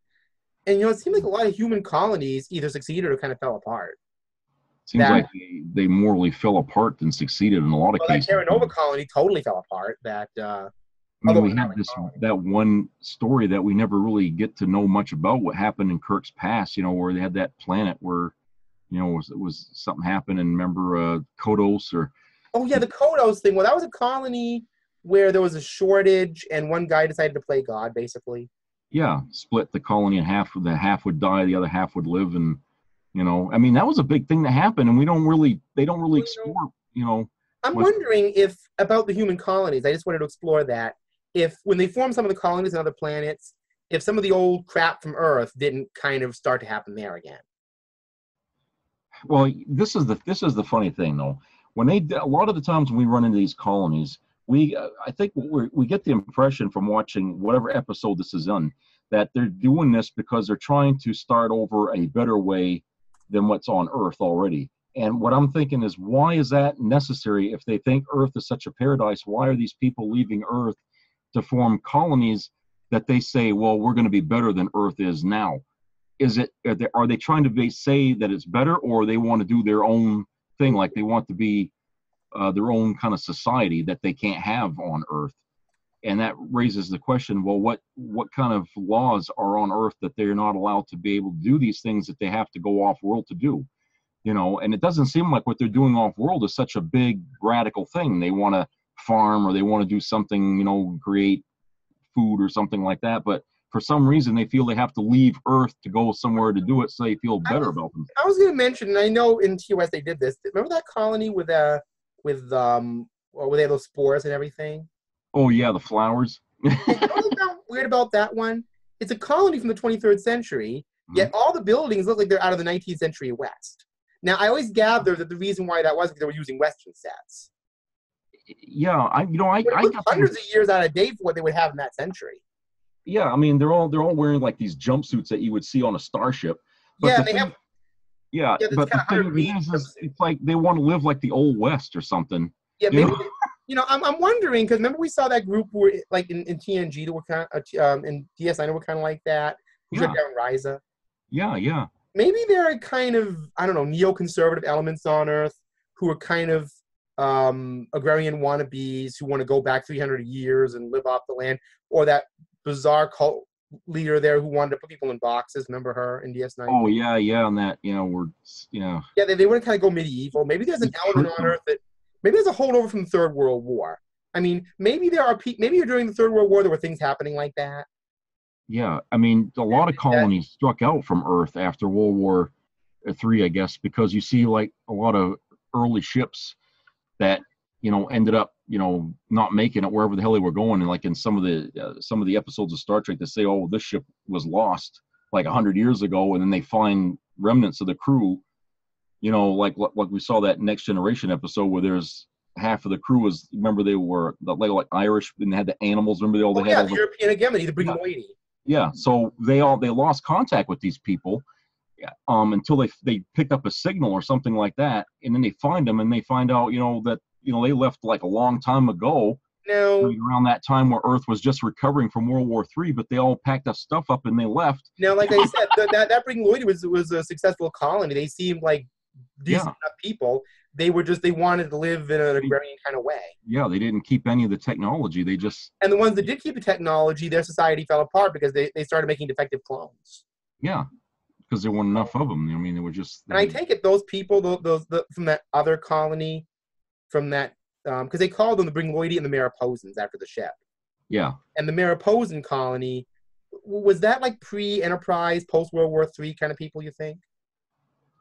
And it seemed like a lot of human colonies either succeeded or kind of fell apart. Seems like they morally fell apart than succeeded in a lot of cases. That Terra Nova colony totally fell apart. That we have that one story that we never really get to know much about what happened in Kirks Pass. Where they had that planet where, it was something happened. And remember, Kodos or. Oh yeah, the Kodos thing. Well, that was a colony where there was a shortage and one guy decided to play God, basically? Yeah, split the colony in half. The half would die, the other half would live, and I mean, that was a big thing that happened, and they don't really explore, I'm what. wondering if about the human colonies. I just wanted to explore that. If when they formed some of the colonies on other planets, if some of the old crap from Earth didn't kind of start to happen there again. Well, this is the funny thing though. When a lot of the times when we run into these colonies, I think we get the impression from watching whatever episode this is in that they're doing this because they're trying to start over a better way than what's on Earth already. And what I'm thinking is, why is that necessary? If they think Earth is such a paradise, why are these people leaving Earth to form colonies that they say, well, we're going to be better than Earth is now? Are they trying to say that it's better, or they want to do their own thing, like they want to be their own kind of society that they can't have on Earth? And that raises the question, well, what kind of laws are on Earth that they're not allowed to be able to do these things that they have to go off-world to do? And it doesn't seem like what they're doing off-world is such a big, radical thing. They want to farm, or they want to do something, create food or something like that. But for some reason, they feel they have to leave Earth to go somewhere to do it, so they feel better about them. I was going to mention, and I know in TOS they did this. Remember that colony where they had those spores and everything? Oh yeah, the flowers. You know what I found weird about that one? It's a colony from the 23rd century, yet all the buildings look like they're out of the 19th century West. Now, I always gathered that the reason why that was because they were using Western sets. Yeah, I got hundreds of years out of date for what they would have in that century. Yeah, I mean, they're all wearing like these jumpsuits that you would see on a starship. But yeah, but the thing is, it's like they want to live like the old West or something. Yeah, maybe. I'm wondering, because remember we saw that group were like in TNG that were kind of, in DS9 were kind of like that. Who shut down Ryza. Yeah. Maybe there are kind of, I don't know, neoconservative elements on Earth who are kind of agrarian wannabes who want to go back 300 years and live off the land, or that bizarre cult leader there who wanted to put people in boxes. Remember her in DS9? Oh yeah, and that Yeah, they want to kind of go medieval. Maybe there's an element on Earth that maybe there's a holdover from the Third World War. I mean, maybe during the Third World War there were things happening like that. Yeah, I mean, a lot of colonies struck out from Earth after World War III, I guess, because you see like a lot of early ships that ended up not making it wherever the hell they were going. And like in some of the episodes of Star Trek, they say, oh, this ship was lost like 100 years ago, and then they find remnants of the crew. Like we saw that Next Generation episode where there's half of the crew was, remember, they were like Irish, and they had the animals. Remember they had the European hegemony, the Brigaloidy. Yeah, so they lost contact with these people until they picked up a signal or something like that, and then they find them, and they find out that they left like a long time ago. No. Around that time where Earth was just recovering from World War III, but they all packed up stuff up and they left. Now, like I said, that Brigaloidy was a successful colony. They seemed like decent enough people. They wanted to live in an agrarian kind of way. Yeah, they didn't keep any of the technology. And the ones that did keep the technology, their society fell apart because they started making defective clones. Yeah, because there weren't enough of them. I mean, they were just. And I take it those people, those from that other colony, from that, because they called them the Brigaloidy and the Mariposans after the ship. Yeah. And the Mariposan colony, was that like pre-Enterprise, post-World War III kind of people, you think?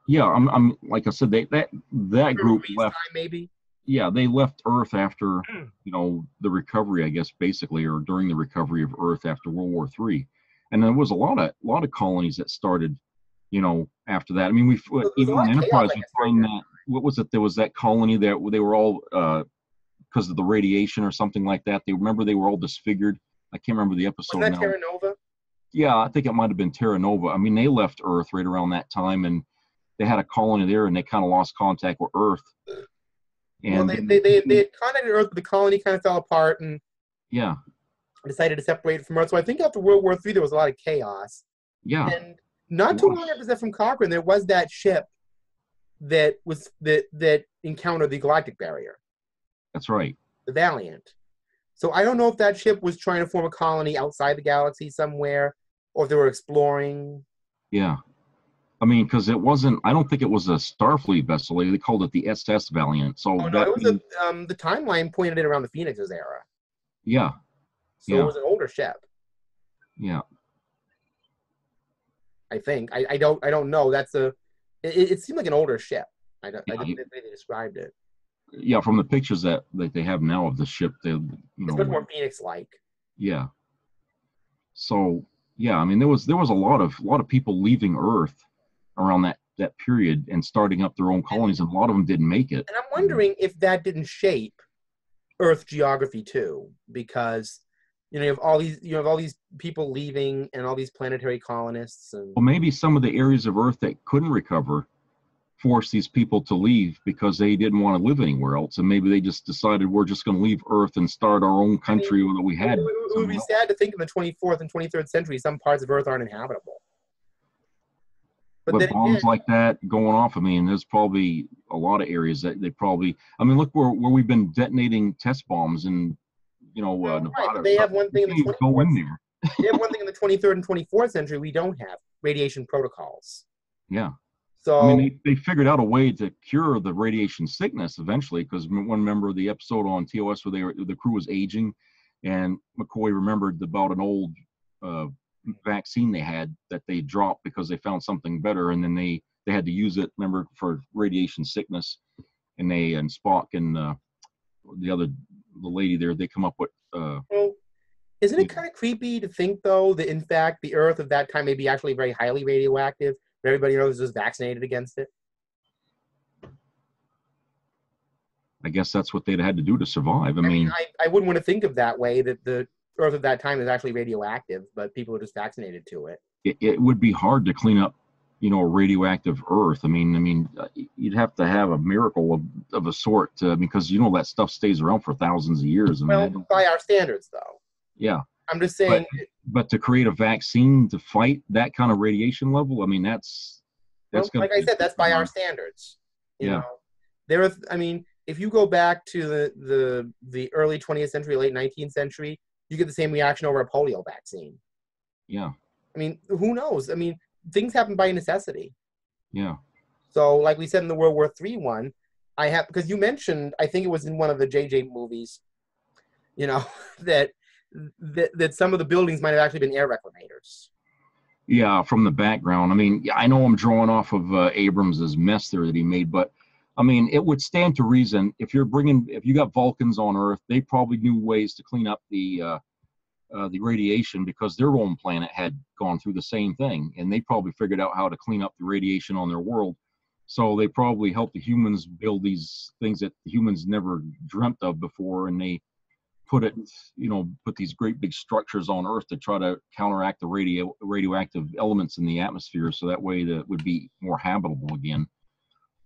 Yeah, I'm like I said, that group left. Maybe. Yeah, they left Earth after the recovery, I guess, basically, or during the recovery of Earth after World War III, and there was a lot of colonies that started, after that. I mean, even on Enterprise we find that. What was it? There was that colony that they were all because of the radiation or something like that. They were all disfigured. I can't remember the episode now. Was that Terra Nova? Yeah, I think it might have been Terra Nova. I mean, they left Earth right around that time, and they had a colony there, and they kind of lost contact with Earth. And they had contacted Earth, but the colony kind of fell apart, and decided to separate from Earth. So I think after World War III, there was a lot of chaos. Yeah. And not too long after that, from Cochrane, there was that ship that encountered the galactic barrier. That's right. The Valiant. So I don't know if that ship was trying to form a colony outside the galaxy somewhere, or if they were exploring. Yeah. I mean, because I don't think it was a Starfleet vessel. They called it the SS Valiant. So it was the timeline pointed it around the Phoenix's era. Yeah. So it was an older ship. Yeah. I think. I don't know. It seemed like an older ship. I didn't think they described it. Yeah, from the pictures that they have now of the ship, It's much more Phoenix-like. Yeah. So yeah, I mean there was a lot of people leaving Earth around that period and starting up their own colonies, and a lot of them didn't make it. And I'm wondering if that didn't shape Earth geography too, because you have all these people leaving and all these planetary colonists. And well, maybe some of the areas of Earth that couldn't recover forced these people to leave because they didn't want to live anywhere else, and maybe they just decided we're just going to leave Earth and start our own country that we had. It would be sad to think in the 24th and 23rd century some parts of Earth aren't inhabitable. But with bombs like that going off, I mean, there's probably a lot of areas that they probably. I mean, look where we've been detonating test bombs in, Nevada. Right, they have one thing in the 24th. Go in there. They have one thing in the 23rd and 24th century we don't have: radiation protocols. Yeah. So I mean, they figured out a way to cure the radiation sickness eventually, because one member of the episode on TOS where the crew was aging, and McCoy remembered about an old vaccine they had that they dropped because they found something better, and then they had to use it, remember, for radiation sickness, and Spock and the lady there, they come up with well, isn't it kind of creepy to think though that in fact the Earth of that time may be actually very highly radioactive, but everybody knows was vaccinated against it? I guess that's what they'd had to do to survive. I mean, I wouldn't want to think of that way, that the Earth of that time is actually radioactive, but people are just vaccinated to it. It would be hard to clean up, a radioactive Earth. I mean, you'd have to have a miracle of a sort because that stuff stays around for thousands of years. Well, by our standards, though. Yeah. I'm just saying. But to create a vaccine to fight that kind of radiation level, I mean, that's like I said, that's by our standards. You know, if you go back to the early 20th century, late 19th century, you get the same reaction over a polio vaccine. Yeah. I mean, who knows? I mean, things happen by necessity. Yeah. So, like we said in the World War III one, because you mentioned, I think it was in one of the JJ movies, that some of the buildings might have actually been air reclamators. Yeah, from the background. I mean, I know I'm drawing off of Abrams's mess there that he made, but I mean, it would stand to reason if you got Vulcans on Earth, they probably knew ways to clean up the radiation, because their own planet had gone through the same thing, and they probably figured out how to clean up the radiation on their world. So they probably helped the humans build these things that the humans never dreamt of before, and they put these great big structures on Earth to try to counteract the radioactive elements in the atmosphere, so that way that would be more habitable again.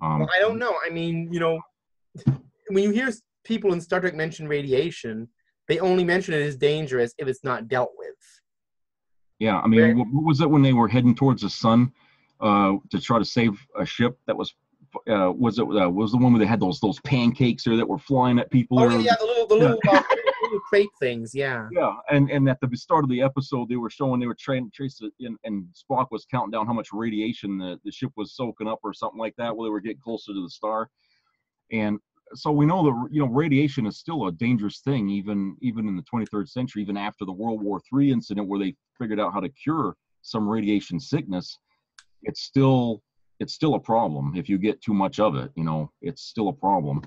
Well, I don't know. I mean, when you hear people in Star Trek mention radiation, they only mention it as dangerous if it's not dealt with. Yeah, I mean, what was it when they were heading towards the sun to try to save a ship that was the one where they had those pancakes there that were flying at people? Oh, yeah, the little crate things, yeah. Yeah, and at the start of the episode, they were trying to trace it, and Spock was counting down how much radiation the ship was soaking up or something like that while they were getting closer to the star. And so we know that radiation is still a dangerous thing, even in the 23rd century, even after the World War III incident where they figured out how to cure some radiation sickness. It's still a problem if you get too much of it. It's still a problem.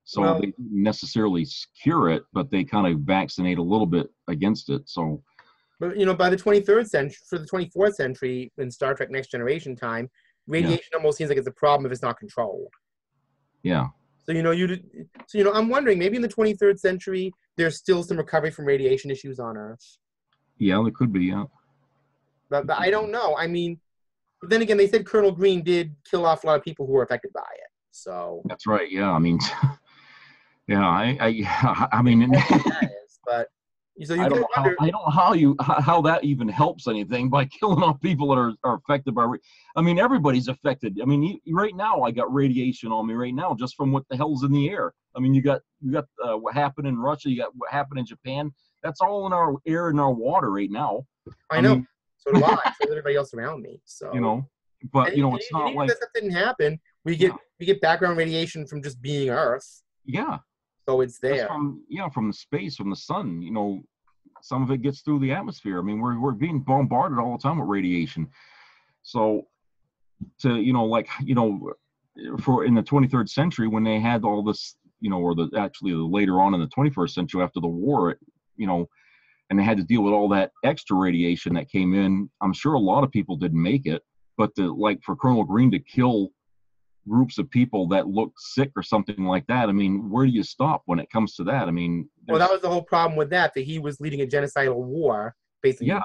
So they didn't necessarily cure it, but they kind of vaccinate a little bit against it. So, but by the 23rd century, for the 24th century in Star Trek Next Generation time, radiation almost seems like it's a problem if it's not controlled. Yeah. So I'm wondering, maybe in the 23rd century there's still some recovery from radiation issues on Earth. Yeah, there could be. Yeah. But I don't know. I mean, but then again, they said Colonel Green did kill off a lot of people who were affected by it. So that's right. Yeah, I mean. Yeah, I mean, but so I don't know how that even helps anything by killing off people that are affected by. I mean, everybody's affected. I mean, right now I got radiation on me right now just from what the hell's in the air. I mean, you got what happened in Russia, you got what happened in Japan. That's all in our air and our water right now. I know. Mean, so do I. So does everybody else around me. So but it's not like if that didn't happen. We get background radiation from just being Earth. Yeah. So it's Just there. from the space, from the sun. Some of it gets through the atmosphere. I mean, we're being bombarded all the time with radiation. So for in the 23rd century when they had all this, or actually later on in the 21st century after the war, and they had to deal with all that extra radiation that came in. I'm sure a lot of people didn't make it, but for Colonel Green to kill groups of people that looked sick or something like that, I mean, where do you stop when it comes to that? I mean, well, that was the whole problem with that he was leading a genocidal war, basically.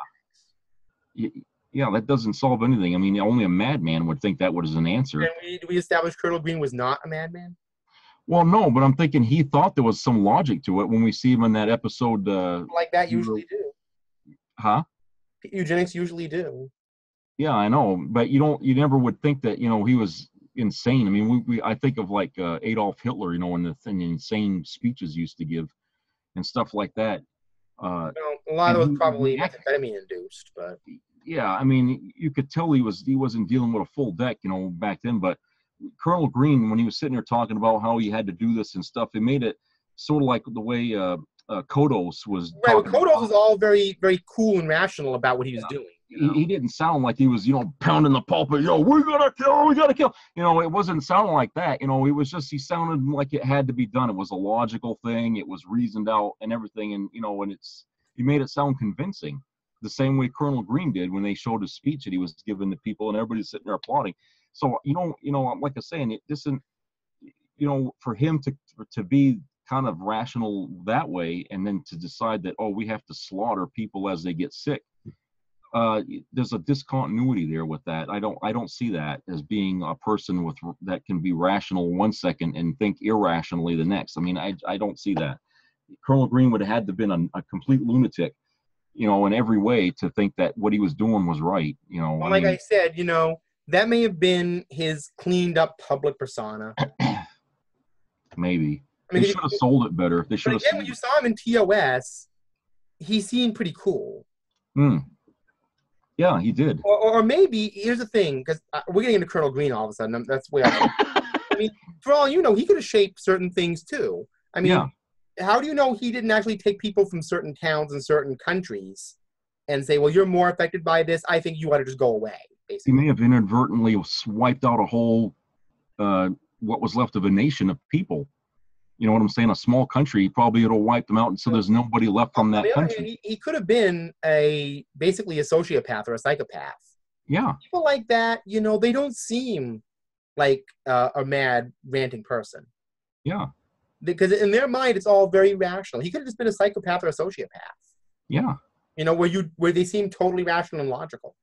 Yeah, that doesn't solve anything. I mean, only a madman would think that was an answer. And we established Colonel Green was not a madman? Well, no, but I'm thinking he thought there was some logic to it when we see him in that episode. Like that usually do. Huh? Eugenics usually do. Yeah, I know, but you never would think that he was insane. I mean, I think of like Adolf Hitler, and the insane speeches he used to give and stuff like that. A lot of those probably methamphetamine induced, but yeah, I mean, you could tell he wasn't dealing with a full deck, back then. But Colonel Green, when he was sitting there talking about how he had to do this and stuff, it made it sort of like the way Kodos was. Right, Kodos was all very, very cool and rational about what he was doing. He didn't sound like he was, pounding the pulpit, we gotta kill. It wasn't sounding like that. It was just, he sounded like it had to be done. It was a logical thing. It was reasoned out and everything. And, he made it sound convincing. The same way Colonel Green did when they showed his speech that he was giving to people and everybody's sitting there applauding. So, like I was saying, it isn't, for him to be kind of rational that way and then to decide that, we have to slaughter people as they get sick. There's a discontinuity there with that. I don't see that as being a person that can be rational one second and think irrationally the next. I mean, I don't see that. Colonel Green would have had to have been a complete lunatic, in every way to think that what he was doing was right. Well, I said, that may have been his cleaned up public persona. Maybe. They should have sold it better. They should have. Again, when you saw him in TOS, he seemed pretty cool. Yeah, he did. Or maybe, here's the thing, because we're getting into Colonel Green all of a sudden. That's way off. I mean, for all you know, he could have shaped certain things too. I mean, how do you know he didn't actually take people from certain towns and certain countries and say, well, you're more affected by this, I think you ought to just go away, basically. He may have inadvertently wiped out a whole, what was left of a nation of people. You know what I'm saying? A small country, probably it'll wipe them out, and so there's nobody left from that country. He could have been basically a sociopath or a psychopath. Yeah. People like that, they don't seem like a mad, ranting person. Yeah. Because in their mind, it's all very rational. He could have just been a psychopath or a sociopath. Yeah. Where they seem totally rational and logical.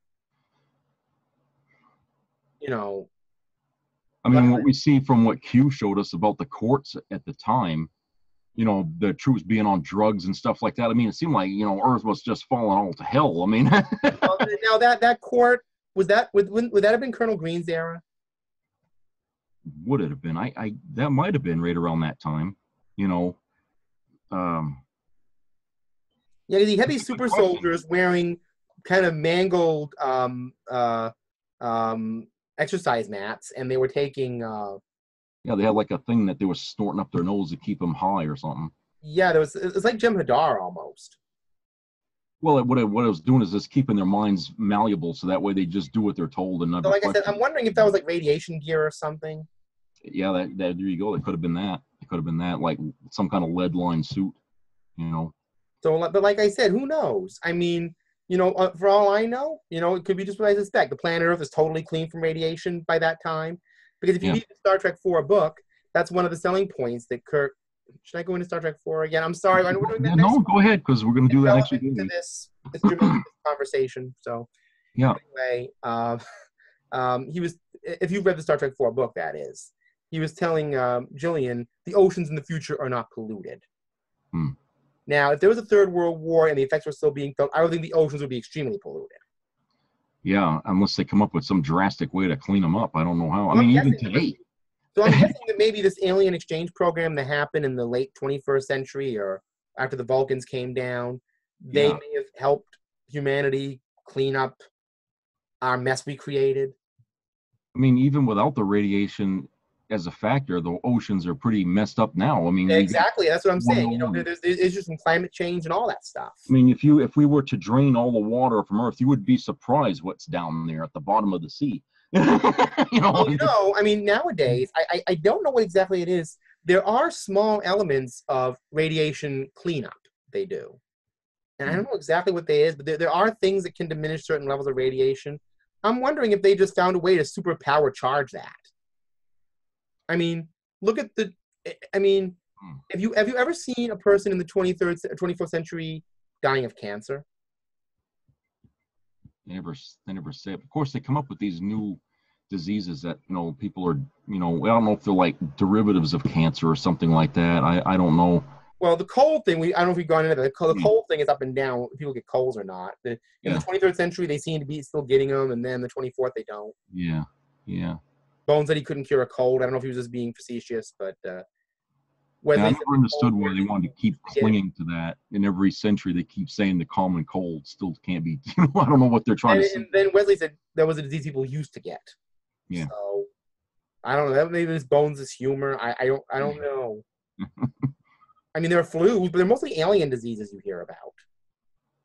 I mean, what we see from what Q showed us about the courts at the time, the troops being on drugs and stuff like that. I mean, it seemed like, Earth was just falling all to hell. I mean. Now that court, would that have been Colonel Green's era? Would it have been? That might have been right around that time, Yeah, because he had these super soldiers wearing kind of mangled exercise mats, and they were taking they had like a thing that they were snorting up their nose to keep them high or something. Yeah, it's like Jem'Hadar almost. Well, what it was doing is just keeping their minds malleable, so that way they just do what they're told and not. So like I said, I'm wondering if that was like radiation gear or something. Yeah, that there you go. It could have been that. It could have been that, like some kind of lead-lined suit, So, but like I said, who knows? I mean, for all I know, it could be just what I suspect. The planet Earth is totally clean from radiation by that time. Because if you read the Star Trek 4 book, that's one of the selling points that Kirk. Should I go into Star Trek 4 again? I'm sorry. I know we're doing that. No, go ahead, because we're going to do that next week. This conversation. So, anyway, he was. If you've read the Star Trek 4 book, that is, he was telling Jillian the oceans in the future are not polluted. Now, if there was a third world war and the effects were still being felt, I would think the oceans would be extremely polluted. Yeah, unless they come up with some drastic way to clean them up. I don't know how. I mean, even today. So I'm guessing that maybe this alien exchange program that happened in the late 21st century or after the Vulcans came down, they may have helped humanity clean up our mess we created. I mean, even without the radiation, as a factor, the oceans are pretty messed up now. I mean, Exactly. That's what I'm saying. You know, I there's issues from climate change and all that stuff. mean, if we were to drain all the water from Earth, you would be surprised what's down there at the bottom of the sea. Well, you know, I mean, nowadays, I don't know what exactly it is. There are small elements of radiation cleanup they do. And I don't know exactly what they is, but there are things that can diminish certain levels of radiation. I'm wondering if they just found a way to superpower charge that. I mean, look at the, I mean, have you ever seen a person in the 24th century dying of cancer? They never say it. Of course, they come up with these new diseases that, you know, people are, you know, I don't know if they're like derivatives of cancer or something like that. I don't know. Well, the cold thing, I don't know if we've gone into that. The cold thing is up and down. People get colds or not. In the 23rd century, they seem to be still getting them, and then the 24th, they don't. Yeah, yeah. Bones said he couldn't cure a cold. I don't know if he was just being facetious, but I never understood why they wanted to keep clinging to that. In every century, they keep saying the common cold still can't be. I don't know what they're trying to say. And then Wesley said that was a disease people used to get. Yeah. So I don't know. That maybe his Bones is humor. I don't know. I mean, there are flus, but they're mostly alien diseases you hear about.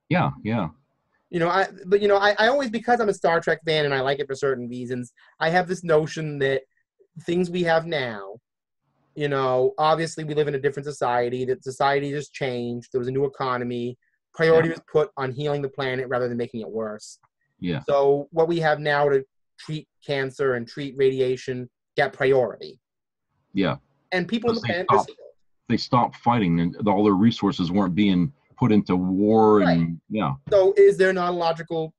Yeah, yeah. You know, I always, because I'm a Star Trek fan and I like it for certain reasons, I have this notion that things we have now, you know, obviously we live in a different society, that society has changed. There was a new economy. Priority was put on healing the planet rather than making it worse. Yeah. So what we have now to treat cancer and treat radiation got priority. Yeah. And people on the planet they stopped fighting, and all their resources weren't being put into war. And So is there not a logical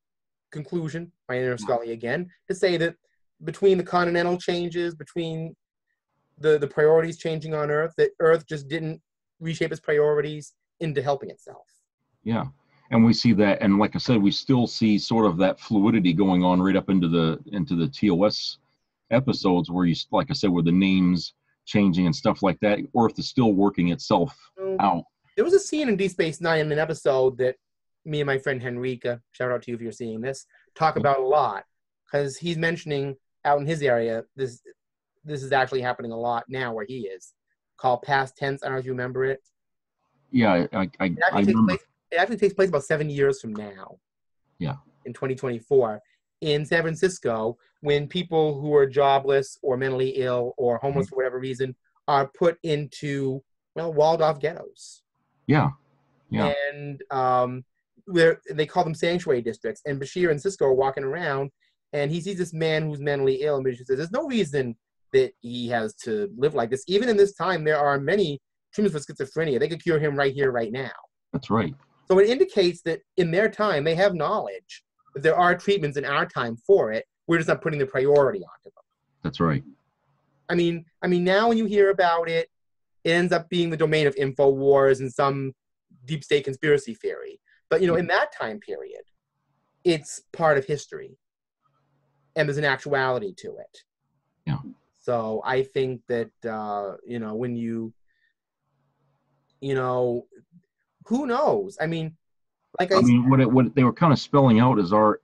conclusion, my inner Scully again, to say that between the continental changes, between the priorities changing on Earth, that Earth just didn't reshape its priorities into helping itself? Yeah. And we see that, and like I said, we still see sort of that fluidity going on right up into the TOS episodes, where you, like I said, where the names changing and stuff like that. Earth is still working itself out. There was a scene in Deep Space Nine in an episode that me and my friend Henrika, shout out to you if you're seeing this, talk about a lot, because he's mentioning out in his area, this is actually happening a lot now where he is, called Past Tense. I don't know if you remember it. Yeah, I remember. It actually takes place about 7 years from now. Yeah. In 2024, in San Francisco, when people who are jobless or mentally ill or homeless for whatever reason are put into, well, walled-off ghettos. Yeah. Yeah. And they call them sanctuary districts. And Bashir and Cisco are walking around, and he sees this man who's mentally ill, and Bashir says, there's no reason that he has to live like this. Even in this time, there are many treatments for schizophrenia. They could cure him right here, right now. That's right. So it indicates that in their time, they have knowledge that there are treatments in our time for it. We're just not putting the priority onto them. That's right. I mean, now when you hear about it, it ends up being the domain of InfoWars and some deep state conspiracy theory. But, you know, in that time period, it's part of history. And there's an actuality to it. Yeah. So I think that, you know, when you know, who knows? I mean, like I mean, what they were kind of spelling out is our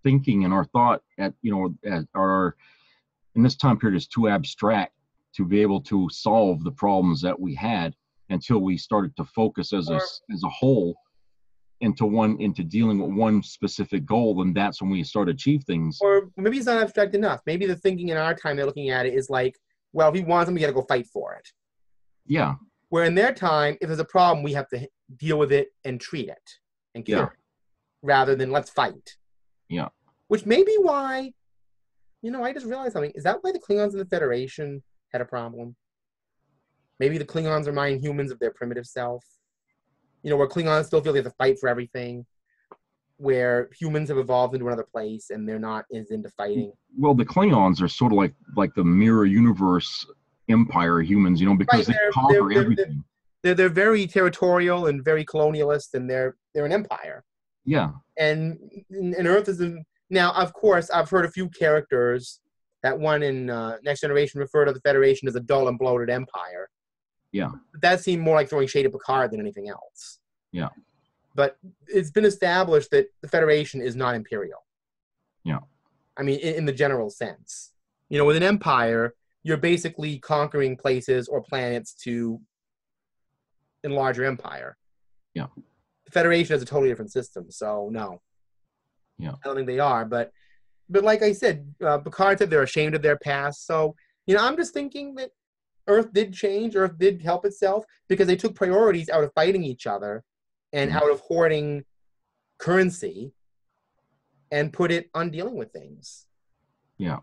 thinking and our thought at, you know, at our, in this time period, is too abstract to be able to solve the problems that we had until we started to focus as a whole into dealing with one specific goal, and that's when we start to achieve things. Or maybe it's not abstract enough. Maybe the thinking in our time, they're looking at it is like, well, if we want something, we got to go fight for it. Yeah. Where in their time, if there's a problem, we have to deal with it and treat it and cure it, rather than let's fight. Yeah. Which may be why, you know, I just realized something. Is that why the Klingons in the Federation had a problem? Maybe the Klingons are mind humans of their primitive self. You know, where Klingons still feel they have to fight for everything, where humans have evolved into another place and they're not as into fighting. Well, the Klingons are sort of like the mirror universe empire humans, you know, because they conquer everything. They're very territorial and very colonialist, and they're an empire. Yeah. And Earth is now, of course, I've heard a few characters, that one in Next Generation refer to the Federation as a dull and bloated empire. Yeah. But that seemed more like throwing shade at Picard than anything else. Yeah. But it's been established that the Federation is not imperial. Yeah. I mean, in the general sense. You know, with an empire, you're basically conquering places or planets to enlarge your empire. Yeah. The Federation has a totally different system, so no. Yeah. I don't think they are, but like I said, Picard said they're ashamed of their past. So, I'm just thinking that Earth did change, Earth did help itself, because they took priorities out of fighting each other and out of hoarding currency and put it on dealing with things. Yeah.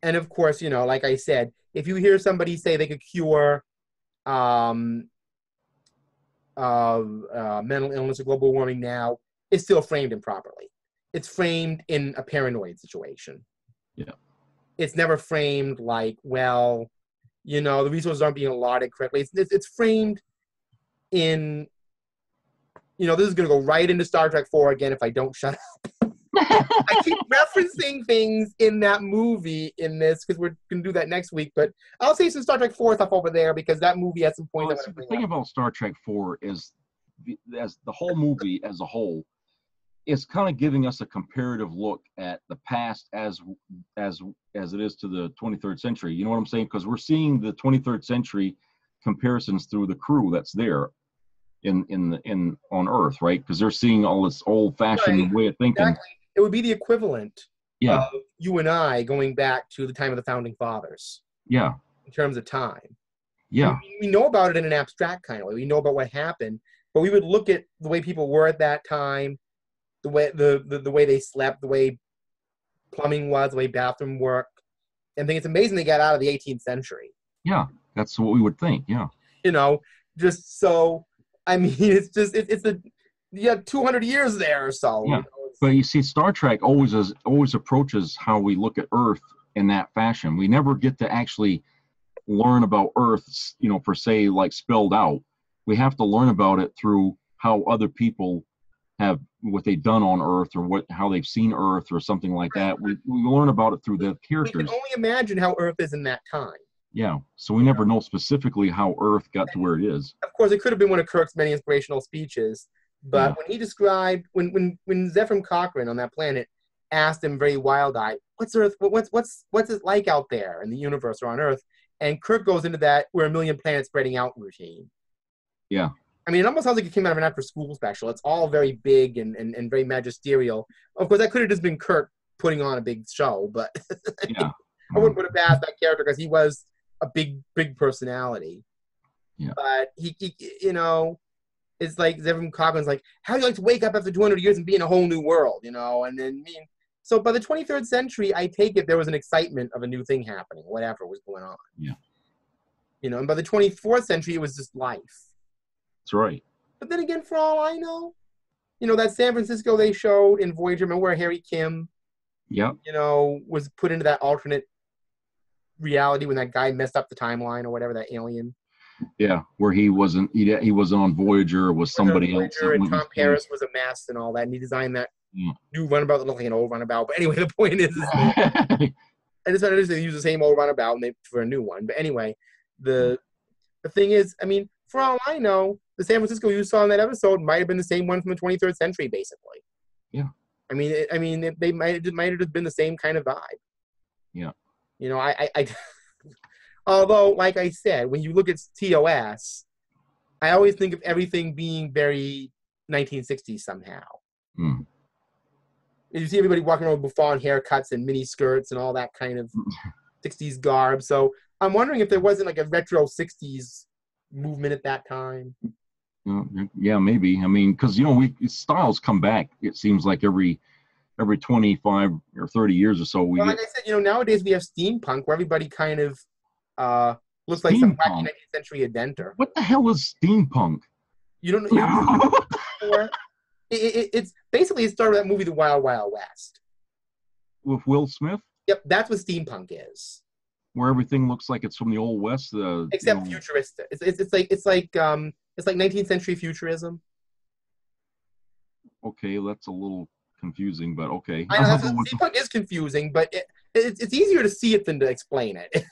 And of course, like I said, if you hear somebody say they could cure mental illness or global warming now, it's still framed improperly. It's framed in a paranoid situation. Yeah. It's never framed like, well, the resources aren't being allotted correctly. It's framed in, this is going to go right into Star Trek 4 again if I don't shut up. I keep referencing things in that movie in this because we're going to do that next week. But I'll say some Star Trek 4 stuff over there because that movie has some points. Well, the thing about Star Trek 4 is as the whole movie as a whole, it's kind of giving us a comparative look at the past as it is to the 23rd century. You know what I'm saying? Because we're seeing the 23rd century comparisons through the crew that's there on Earth, right? Because they're seeing all this old-fashioned way of thinking. Exactly. It would be the equivalent of you and I going back to the time of the Founding Fathers. Yeah. In terms of time. Yeah. We know about it in an abstract kind of way. We know about what happened, but we would look at the way people were at that time, the way the way they slept, the way plumbing was, the way bathroom worked, and think it's amazing they got out of the 18th century. Yeah, that's what we would think. Yeah. Just so it's 200 years there or so. Yeah. But you see, Star Trek always approaches how we look at Earth in that fashion. We never get to actually learn about Earth, per se, like spelled out. We have to learn about it through how other people have what they've done on Earth or how they've seen Earth or something like that. We learn about it through the characters. We can only imagine how Earth is in that time. Yeah, so we never know specifically how Earth got to where it is. Of course, it could have been one of Kirk's many inspirational speeches. But when he described, when Zefram Cochrane on that planet asked him very wild-eyed, what's Earth, what's it like out there in the universe or on Earth? And Kirk goes into that we're a million planets spreading out routine. Yeah. It almost sounds like it came out of an after-school special. It's all very big and very magisterial. Of course, that could have just been Kirk putting on a big show, but I wouldn't put it past that character because he was a big personality. Yeah. But he it's like Zefram Cochrane's like, how do you like to wake up after 200 years and be in a whole new world, And then so by the 23rd century, I take it there was an excitement of a new thing happening, whatever was going on. Yeah. And by the 24th century, it was just life. That's right. But then again, for all I know, that San Francisco they showed in Voyager, remember where Harry Kim, was put into that alternate reality when that guy messed up the timeline or whatever, that alien. Yeah, where he wasn't on Voyager, was somebody else. And Tom Paris was a mess and all that, and he designed that new runabout that looked like an old runabout. But anyway, the point is I just wanted to use the same old runabout for a new one. But anyway, the thing is, for all I know, the San Francisco you saw in that episode might have been the same one from the 23rd century, basically. Yeah. They might have just been the same kind of vibe. Yeah. I although, like I said, when you look at TOS, I always think of everything being very 1960s somehow. Mm. You see everybody walking around with bouffant haircuts and mini skirts and all that kind of 60s garb. So I'm wondering if there wasn't like a retro 60s movement at that time. Yeah, maybe. Because styles come back. It seems like every 25 or 30 years or so. Like I said, nowadays we have steampunk where everybody kind of looks like some wacky 19th century inventor. What the hell is steampunk? You don't know? It's basically it started with that movie, The Wild Wild West. With Will Smith? Yep, that's what steampunk is. Where everything looks like it's from the old West. Except futuristic. It's like 19th century futurism. Okay, that's a little confusing, but okay. I know, steampunk is confusing, but it's easier to see it than to explain it.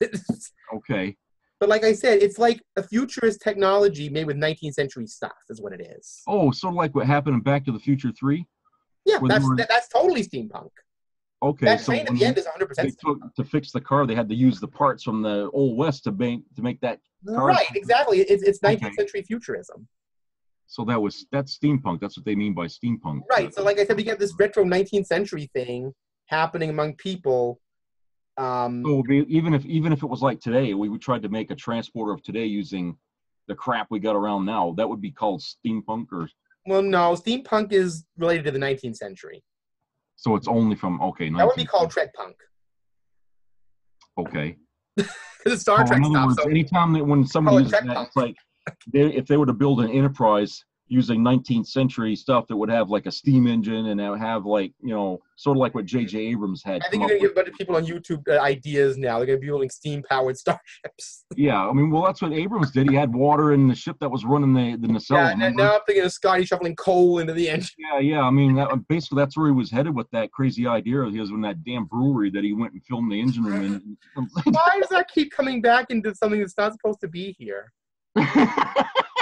Okay. But like I said, it's like a futurist technology made with 19th century stuff is what it is. Oh, sort of like what happened in Back to the Future 3? Yeah, that's totally steampunk. Okay, That so train at when the end is 100% they took to fix the car, they had to use the parts from the Old West to make that car. Right, exactly. It's 19th Okay. century futurism. So that's steampunk. That's what they mean by steampunk. Right. So like I said, we get this retro 19th century thing happening among people. So even if it was like today, we tried to make a transporter of today using the crap we got around now, that would be called steampunk, or Well, no, steampunk is related to the 19th century. so it's only from That would be called TrekPunk. Okay. Because it's Star Trek in other stuff. words, So anytime that when somebody uses that, it's like if they were to build an Enterprise using 19th century stuff that would have like a steam engine and that would have like, sort of like what J.J. Abrams had. I think you're going to give a bunch of people on YouTube ideas now. They're going to be building steam-powered starships. Yeah, I mean, well, that's what Abrams did. He had water in the ship that was running the nacelle. Yeah, now I'm thinking of Scotty shoveling coal into the engine. Yeah. I mean, basically, that's where he was headed with that crazy idea of his in that damn brewery that he went and filmed the engine room in. Why does that keep coming back into something that's not supposed to be here?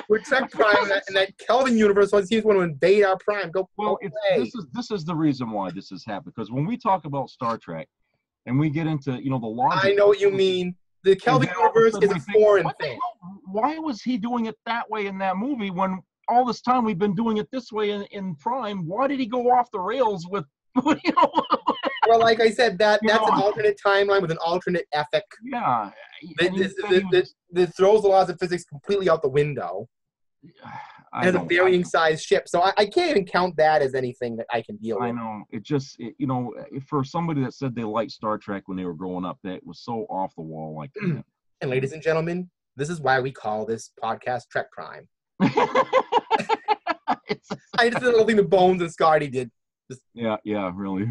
We're Trek Prime and that Kelvin universe. So it seems want to invade our Prime. Go away. This is the reason why this has happened. Because when we talk about Star Trek and we get into the logic, I know what you mean. The Kelvin universe is a foreign thing. Why was he doing it that way in that movie when all this time we've been doing it this way in Prime? Why did he go off the rails with? Well, like I said, that's an alternate timeline with an alternate ethic. Yeah. That throws the laws of physics completely out the window. And it's a varying size ship. So I can't even count that as anything that I can deal with. I know. For somebody that said they liked Star Trek when they were growing up, that was so off the wall like that. And ladies and gentlemen, this is why we call this podcast Trek Prime. I just did a little thing the Bones and Scotty did. Yeah, really.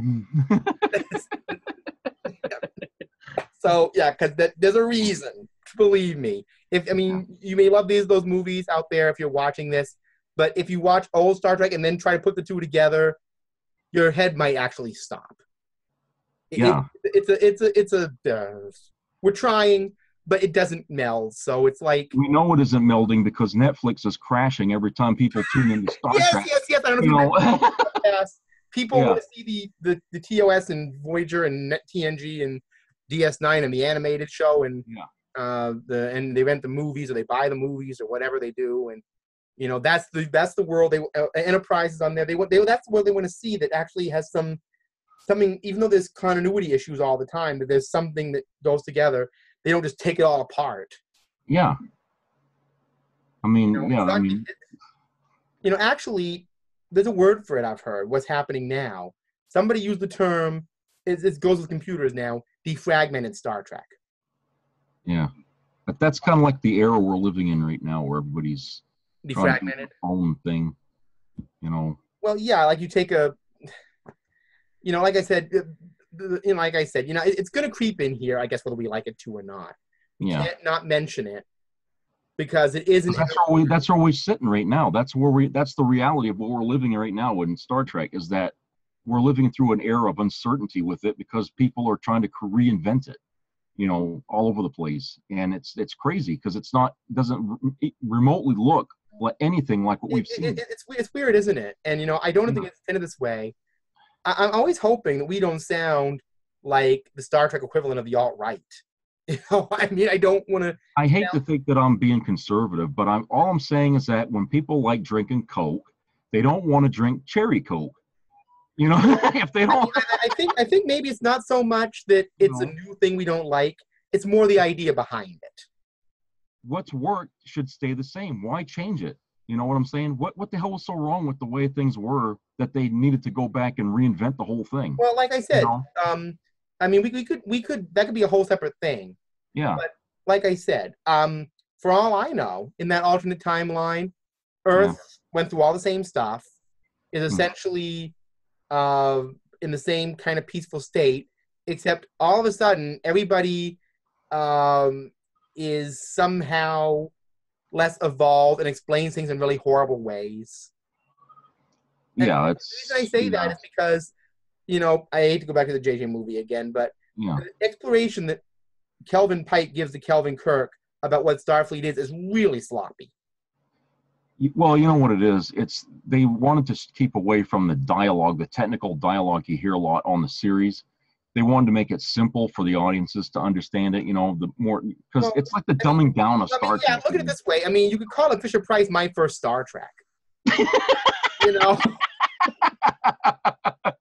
So, yeah, because there's a reason. Believe me. You may love those movies out there if you're watching this, but if you watch old Star Trek and then try to put the two together, your head might actually stop. Yeah. We're trying, but it doesn't meld. So it's like we know it isn't melding because Netflix is crashing every time people tune into Star Trek. Yes. I don't know if you know. People want to see the TOS and Voyager and TNG and DS9 and the animated show and and they rent the movies or they buy the movies or whatever they do, and that's the world they Enterprise is on there. That's the world they want to see that actually has something, even though there's continuity issues all the time, that there's something that goes together. They don't just take it all apart. Yeah. I mean, actually, there's a word for it I've heard. What's happening now? Somebody used the term. It goes with computers now. Defragmented Star Trek. Yeah, but that's kind of like the era we're living in right now, where everybody's defragmented their own thing. Well, yeah, like you take like I said, it's going to creep in here. I guess whether we like it to or not. We can't not mention it because it isn't. That's where we're sitting right now. That's the reality of what we're living in right now in Star Trek is that we're living through an era of uncertainty with it because people are trying to reinvent it, all over the place. And it's crazy because doesn't remotely look like anything like what we've seen. It's weird, isn't it? And, I don't think it's intended this way. I'm always hoping that we don't sound like the Star Trek equivalent of the alt-right. I don't want to. I hate to think that I'm being conservative, but all I'm saying is that when people like drinking Coke, they don't want to drink cherry Coke. If they don't. I think maybe it's not so much that it's a new thing we don't like. It's more the idea behind it. What's worked should stay the same. Why change it? You know what I'm saying? What the hell was so wrong with the way things were that they needed to go back and reinvent the whole thing? Well, like I said, we could that could be a whole separate thing. Yeah. But like I said, for all I know, in that alternate timeline, Earth went through all the same stuff, is essentially in the same kind of peaceful state, except all of a sudden everybody is somehow less evolved and explains things in really horrible ways. Yeah, the reason I say that is because, I hate to go back to the JJ movie again, but the exploration that Kelvin Pike gives to Kelvin Kirk about what Starfleet is really sloppy. Well, you know what it is? They wanted to keep away from the dialogue, the technical dialogue you hear a lot on the series. they wanted to make it simple for the audiences to understand it. You know, the more because Well, it's like the dumbing down of Star yeah, Trek. look at it this way. I mean, you could call it Fisher-Price my first Star Trek. You know,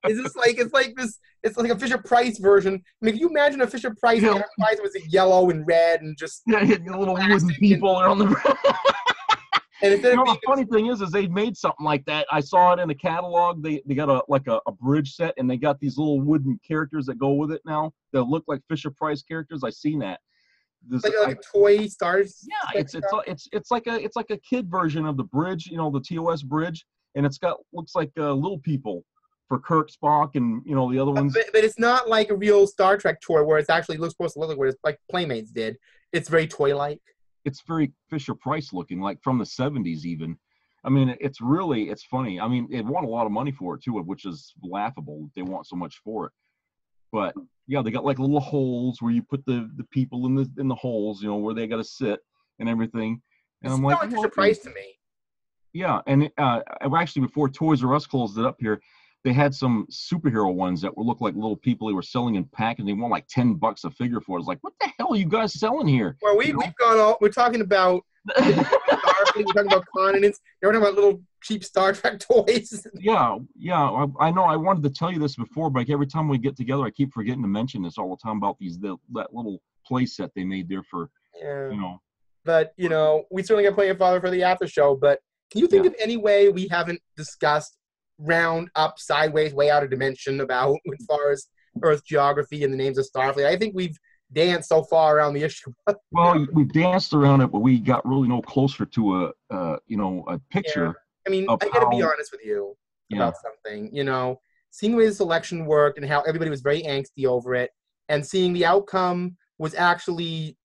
it's like a Fisher-Price version. I mean, can you imagine a Fisher-Price Enterprise was yellow and red and just hitting the little wooden people on the. And instead the funny thing is they made something like that. I saw it in a catalog. They got a bridge set, and they got these little wooden characters that go with it now that look like Fisher-Price characters. I seen that. Like a toy stars. Yeah, it's like a kid version of the bridge. You know, the TOS bridge, and it's got looks like little people for Kirk, Spock, and you know the other ones. But it's not like a real Star Trek toy where it's actually looks supposed to look like what it's like Playmates did. It's very toy-like. It's very Fisher-Price looking, like from the 70s even. I mean, it's funny. I mean, it won a lot of money for it too, which is laughable. They want so much for it. But yeah, they got like little holes where you put the people in the holes, you know, where they got to sit and everything. And I'm like, Fisher-Price to me. Yeah, and actually before Toys R Us closed it up here, they had some superhero ones that look like little people they were selling in pack, and they want like $10 a figure for it. It's like, what the hell are you guys selling here? Well, we've gone all. We're talking about. We're talking about countenance. You're talking about little cheap Star Trek toys. Yeah. I know. I wanted to tell you this before, but like every time we get together, I keep forgetting to mention this all the time about that little play set they made there for. Yeah. You know. But you know, we certainly got plenty of fodder for the after show. But can you think of any way we haven't discussed round, up, sideways, way out of dimension about as far as Earth's geography and the names of Starfleet? I think we've danced so far around the issue. Well, we danced around it, but we got really no closer to a picture. Yeah. I mean, I got to be honest with you about something. You know, seeing the way the selection worked and how everybody was very angsty over it, and seeing the outcome was actually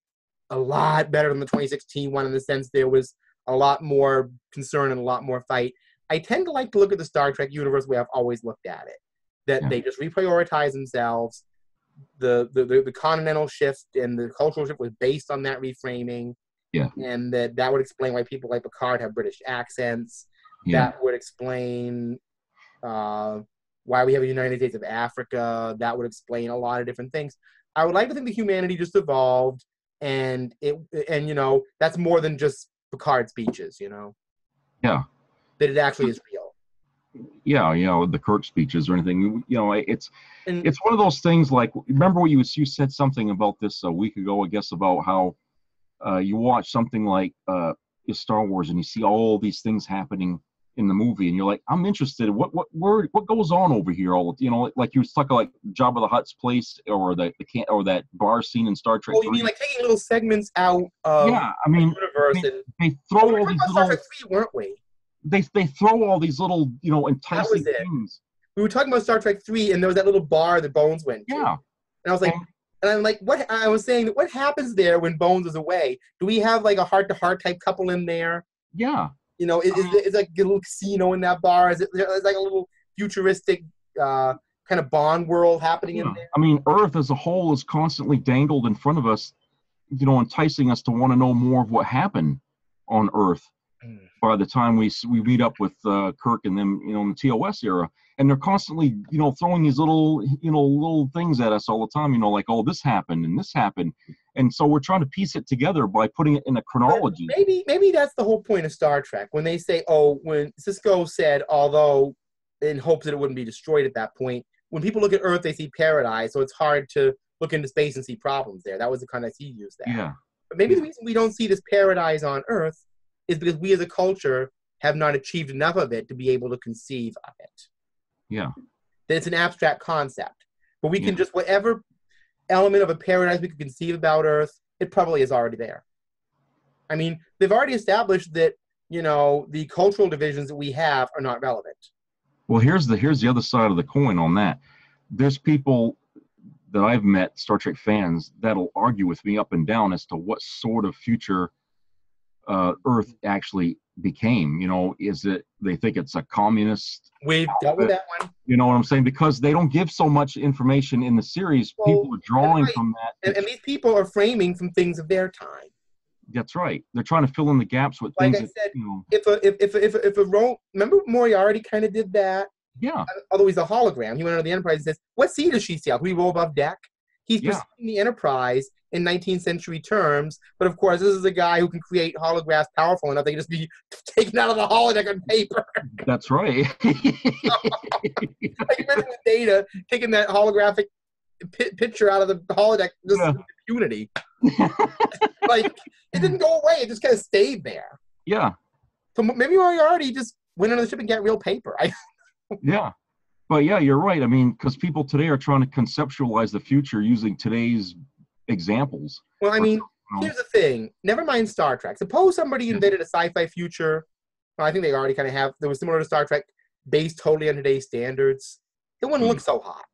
a lot better than the 2016 one in the sense there was a lot more concern and a lot more fight. I tend to like to look at the Star Trek universe the way I've always looked at it. That they just reprioritize themselves. The continental shift and the cultural shift was based on that reframing. Yeah. And that would explain why people like Picard have British accents. Yeah. That would explain why we have a United States of Africa. That would explain a lot of different things. I would like to think that humanity just evolved, and you know, that's more than just Picard speeches, you know. Yeah. That it actually is real. Yeah, you know, the Kirk speeches or anything. You know, it's one of those things. Like, remember what you said something about this a week ago, I guess, about how you watch something like Star Wars and you see all these things happening in the movie, and you're like, I'm interested. What goes on over here? All, you know, like you was talking like Jabba the Hutt's place or that bar scene in Star Trek. Well, you mean like taking little segments out of the universe? They throw all these little. Star Trek 3, weren't we? They throw all these little, you know, enticing things. We were talking about Star Trek 3, and there was that little bar that Bones went to. Yeah. And I was like, what? I was saying, what happens there when Bones is away? Do we have like a heart-to-heart type couple in there? Yeah. You know, is like a little casino in that bar? Is like a little futuristic kind of Bond world happening in there? I mean, Earth as a whole is constantly dangled in front of us, you know, enticing us to want to know more of what happened on Earth. By the time we meet up with Kirk and them, you know, in the TOS era, and they're constantly, you know, throwing these little things at us all the time, you know, like, oh, this happened and this happened, and so we're trying to piece it together by putting it in a chronology. But maybe that's the whole point of Star Trek when they say, oh, when Cisco said, although in hopes that it wouldn't be destroyed at that point, when people look at Earth, they see paradise, so it's hard to look into space and see problems there. That was the kind of he used that. Yeah. But maybe the reason we don't see this paradise on Earth is because we as a culture have not achieved enough of it to be able to conceive of it. Yeah. That it's an abstract concept. But we can just, whatever element of a paradise we can conceive about Earth, it probably is already there. I mean, they've already established that, you know, the cultural divisions that we have are not relevant. Well, here's the other side of the coin on that. There's people that I've met, Star Trek fans, that'll argue with me up and down as to what sort of future Earth actually became. You know, is it, they think it's a communist? We've dealt with that one. You know what I'm saying? Because they don't give so much information in the series. Well, people are drawing from that. And these people are framing from things of their time. That's right. They're trying to fill in the gaps with like things. Like I said, you know, if a role, remember Moriarty kind of did that. Yeah. Although he's a hologram, he went under the Enterprise and says, "What sea does she sail? Can we roll above deck?" He's Yeah. pursuing the Enterprise in 19th century terms, but of course, this is a guy who can create holographs powerful enough they can just be taken out of the holodeck on paper. That's right. Like, imagine the Data taking that holographic picture out of the holodeck just with impunity. Like, it didn't go away; it just kind of stayed there. Yeah. So maybe Moriarty just went on the ship and got real paper. Yeah. But yeah, you're right. I mean, because people today are trying to conceptualize the future using today's examples. Well, I mean, here's the thing. Never mind Star Trek. Suppose somebody invented a sci-fi future. Well, I think they already kind of have. That was similar to Star Trek, based totally on today's standards. It wouldn't look so hot.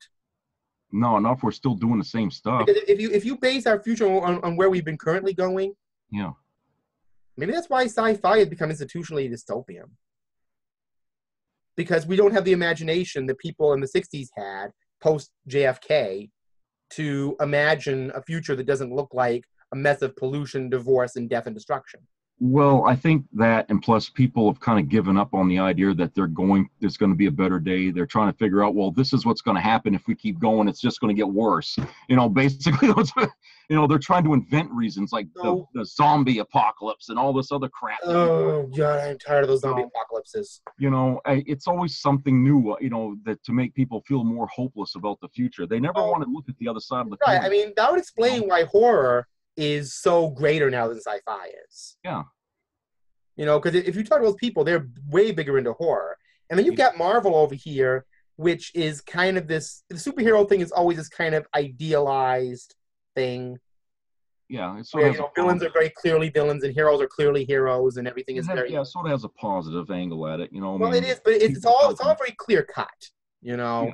No, not if we're still doing the same stuff. Because if you base our future on where we've been currently going, yeah, maybe that's why sci-fi has become institutionally dystopian. Because we don't have the imagination that people in the 60s had, post-JFK, to imagine a future that doesn't look like a mess of pollution, divorce, and death and destruction. Well, I think that, and plus people have kind of given up on the idea that there's going to be a better day. They're trying to figure out, well, this is what's going to happen if we keep going. It's just going to get worse. Basically, they're trying to invent reasons like the zombie apocalypse and all this other crap. Oh, God, I'm tired of those zombie apocalypses. It's always something new, that to make people feel more hopeless about the future. They never want to look at the other side of the coin. Right. I mean, that would explain why horror is so greater now than sci-fi is. Yeah. Because if you talk to those people, they're way bigger into horror. And then you've got Marvel over here, which is kind of this, the superhero thing is always this kind of idealized thing. Yeah. Where, villains are very clearly villains and heroes are clearly heroes and everything is very... Yeah, it sort of has a positive angle at it, Well, it is, but it's all very clear cut, Yeah.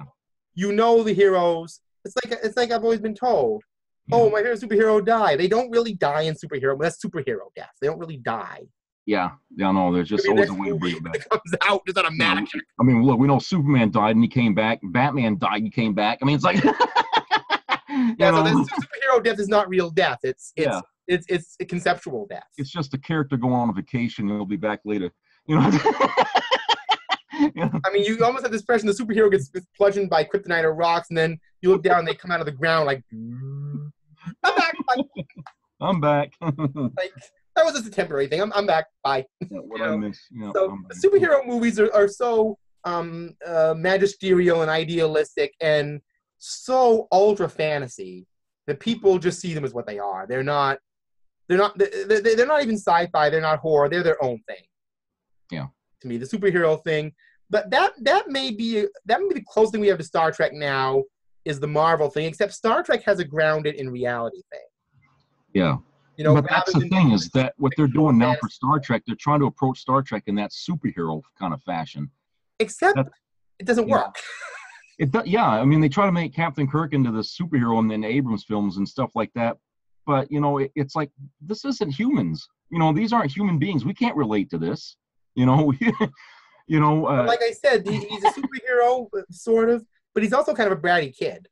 You know the heroes. It's like I've always been told. Yeah. Oh, my favorite superhero died. They don't really die in superhero, but that's superhero death. They don't really die. Yeah, no, there's just always a way to bring it back. It comes out just on a magic. I mean, look, we know Superman died and he came back. Batman died and he came back. I mean, it's like, so superhero death is not real death. It's a conceptual death. It's just a character going on a vacation and he'll be back later. I mean, you almost have this impression the superhero gets bludgeoned by kryptonite or rocks, and then you look down and they come out of the ground like, I'm back. Bye. I'm back. Like, that was just a temporary thing. I'm back. Bye. Yeah, what I miss. So the superhero movies are so magisterial and idealistic and so ultra fantasy that people just see them as what they are. They're not even sci-fi. They're not horror. They're their own thing. Yeah. To me, the superhero thing, but that may be the closest thing we have to Star Trek now is the Marvel thing. Except Star Trek has a grounded in reality thing. Yeah. But that's the thing is that what they're doing now for Star Trek, they're trying to approach Star Trek in that superhero kind of fashion. Except it doesn't work. I mean, they try to make Captain Kirk into the superhero in the Abrams films and stuff like that. But, it's like, this isn't humans. These aren't human beings. We can't relate to this. Like I said, he's a superhero, sort of, but he's also kind of a bratty kid.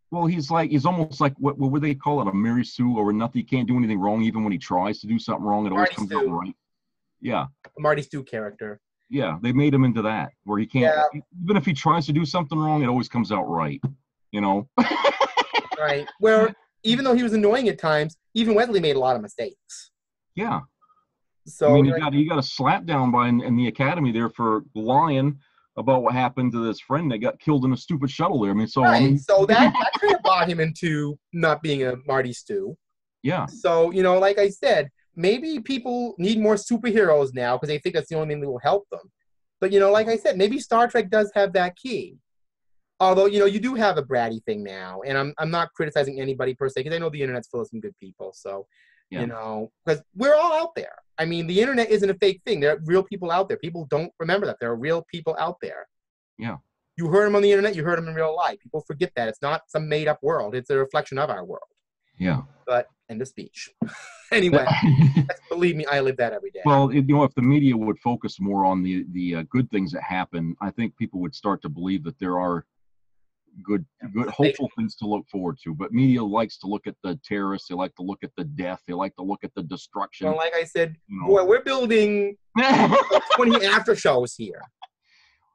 Well, he's almost like what would they call it, a Mary Sue, or nothing. He can't do anything wrong, even when he tries to do something wrong, it always comes out right. Yeah, a Marty Stu character. Yeah, they made him into that, where he can't, even if he tries to do something wrong, it always comes out right. Right. Where even though he was annoying at times, even Wesley made a lot of mistakes. Yeah. So I mean, he got a slap down by in the academy there for lying about what happened to this friend that got killed in a stupid shuttle there. I mean, so so that kind of brought him into not being a Marty Stew. Yeah. So like I said, maybe people need more superheroes now because they think that's the only thing that will help them. But like I said, maybe Star Trek does have that key. Although you do have a bratty thing now, and I'm not criticizing anybody per se because I know the internet's full of some good people. So. Because we're all out there. I mean, the internet isn't a fake thing. There are real people out there. People don't remember that. There are real people out there. Yeah. You heard them on the internet. You heard them in real life. People forget that. It's not some made-up world. It's a reflection of our world. Yeah. But end of speech. Anyway, believe me, I live that every day. Well, if the media would focus more on the good things that happen, I think people would start to believe that there are good hopeful things to look forward to. But media likes to look at the terrorists, they like to look at the death, they like to look at the destruction. Well, like I said, boy, we're building 20 after shows here.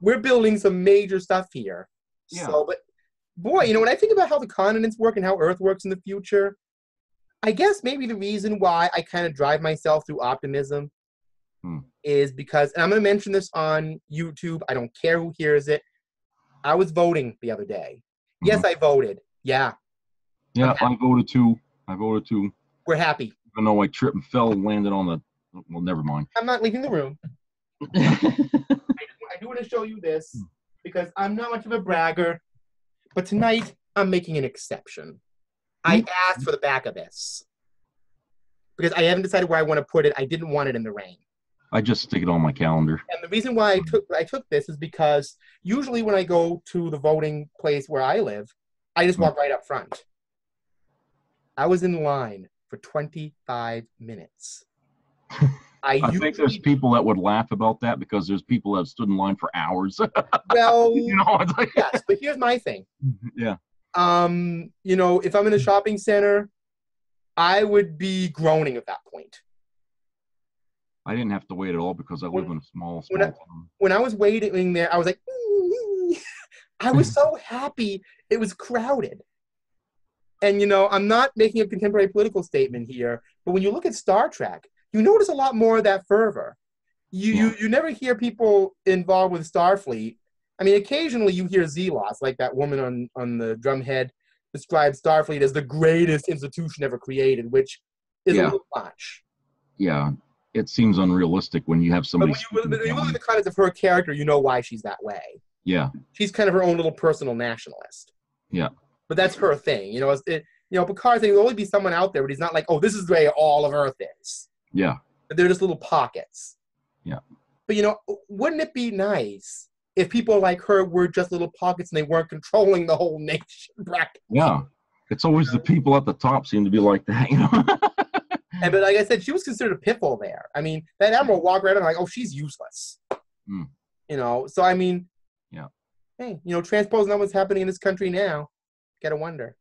we're building some major stuff here. Yeah. So, but boy, you know, when I think about how the continents work and how Earth works in the future, I guess maybe the reason why I kind of drive myself through optimism is because, and I'm going to mention this on YouTube, I don't care who hears it, I was voting the other day. Yes, I voted. Yeah. Yeah, I voted too. We're happy. Even though I tripped and fell and landed on the, well, never mind. I'm not leaving the room. I do want to show you this because I'm not much of a bragger, but tonight I'm making an exception. I asked for the back of this because I haven't decided where I want to put it. I didn't want it in the rain. I just stick it on my calendar. And the reason why I took this is because usually when I go to the voting place where I live, I just walk right up front. I was in line for 25 minutes. I think there's people that would laugh about that because there's people that have stood in line for hours. Well, you know, it's like... yes, but here's my thing. Yeah. You know, if I'm in a shopping center, I would be groaning at that point. I didn't have to wait at all because I live in a small town. When I was waiting there, I was like, I was so happy it was crowded. And, you know, I'm not making a contemporary political statement here, but when you look at Star Trek, you notice a lot more of that fervor. You never hear people involved with Starfleet. I mean, occasionally you hear Zealots, like that woman on the drumhead describes Starfleet as the greatest institution ever created, which is a little much. Yeah, it seems unrealistic when you have somebody... But when you look at the comments of her character, you know why she's that way. Yeah. She's kind of her own little personal nationalist. Yeah. But that's her thing. You know, Picard thing, there'll always be someone out there, but he's not like, oh, this is the way all of Earth is. Yeah. They're just little pockets. Yeah. But, you know, wouldn't it be nice if people like her were just little pockets and they weren't controlling the whole nation? Yeah. It's always the people at the top seem to be like that, you know? But like I said, she was considered a piffle there. I mean, that admiral walked right on like, oh, she's useless. You know, so I mean, yeah. Hey, you know, transposing on what's happening in this country now. Gotta wonder.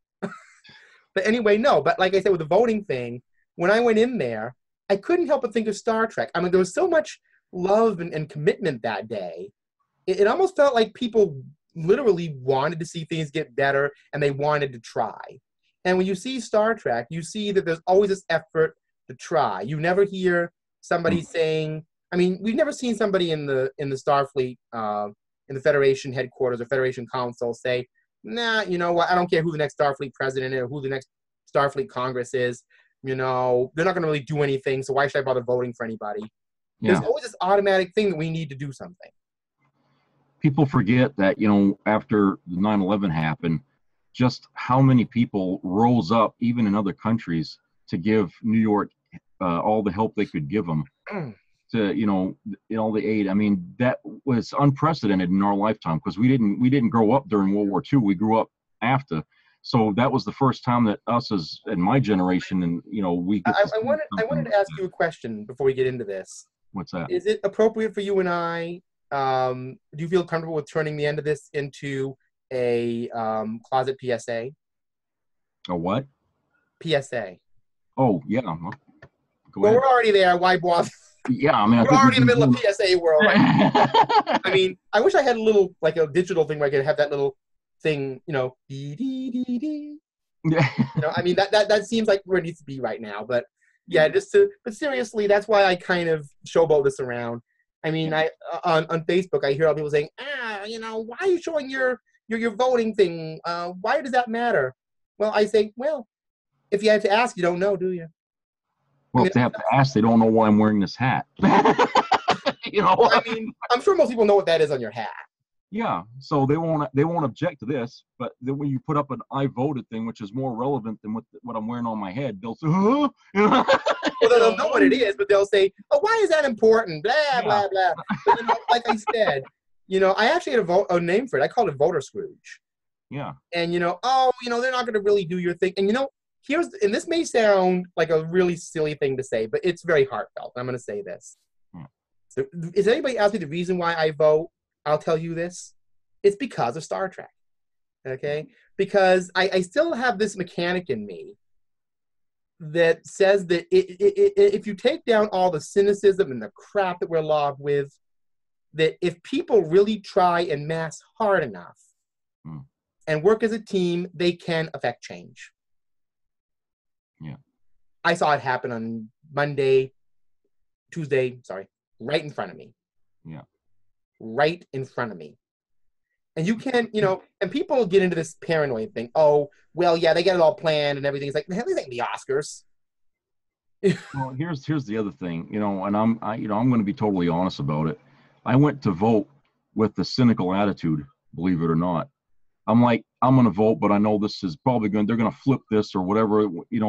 But anyway, no, but like I said, with the voting thing, when I went in there, I couldn't help but think of Star Trek. I mean, there was so much love and commitment that day. It almost felt like people literally wanted to see things get better and they wanted to try. And when you see Star Trek, you see that there's always this effort to try. You never hear somebody saying, I mean, we've never seen somebody in the Starfleet, in the Federation headquarters or Federation Council say, nah, you know what, I don't care who the next Starfleet president is or who the next Starfleet Congress is. You know, they're not going to really do anything, so why should I bother voting for anybody? Yeah. There's always this automatic thing that we need to do something. People forget that, you know, after 9/11 happened, just how many people rose up, even in other countries, to give New York all the help they could give them, to, you know, all the aid. I mean, that was unprecedented in our lifetime because we didn't grow up during World War II. We grew up after. So that was the first time that us, as in my generation, and you know, we. I wanted to ask you a question before we get into this. What's that? Is it appropriate for you and I? Do you feel comfortable with turning the end of this into a closet PSA? A what? PSA. Oh yeah. Go ahead. We're already there. Why bother? Yeah, I mean, we're already in the middle of PSA world. Right? I mean, I wish I had a little, like a digital thing where I could have that little thing, you know, dee dee dee dee. Yeah. You know, I mean, that seems like where it needs to be right now. But yeah, but seriously, that's why I kind of showboat this around. I mean, on Facebook, I hear all people saying, you know, why are you showing your voting thing? Why does that matter? Well, I say, well, if you have to ask, you don't know, do you? Well, if they have to ask, they don't know why I'm wearing this hat. You know, I mean, I'm sure most people know what that is on your hat. Yeah, so they won't object to this, but then when you put up an "I voted" thing, which is more relevant than what I'm wearing on my head, they'll say, huh? Well, they'll know what it is, but they'll say, "Oh, why is that important?" Blah blah blah. But, you know, like I said, you know, I actually had a name for it. I called it Voter Scrooge. Yeah. And you know, they're not going to really do your thing, and you know. And this may sound like a really silly thing to say, but it's very heartfelt. I'm going to say this. So, if anybody asks me the reason why I vote, I'll tell you this. It's because of Star Trek. Okay? Because I still have this mechanic in me that says that if you take down all the cynicism and the crap that we're lobbed with, that if people really try and mass hard enough and work as a team, they can affect change. Yeah. I saw it happen on Tuesday, right in front of me. Yeah. Right in front of me. And you can, and people get into this paranoid thing. Oh, well, yeah, they get it all planned and everything. It's like, hell, this ain't the Oscars. Well, here's the other thing, and I'm going to be totally honest about it. I went to vote with the cynical attitude, believe it or not. I'm like, I'm going to vote, but I know this is probably they're going to flip this or whatever,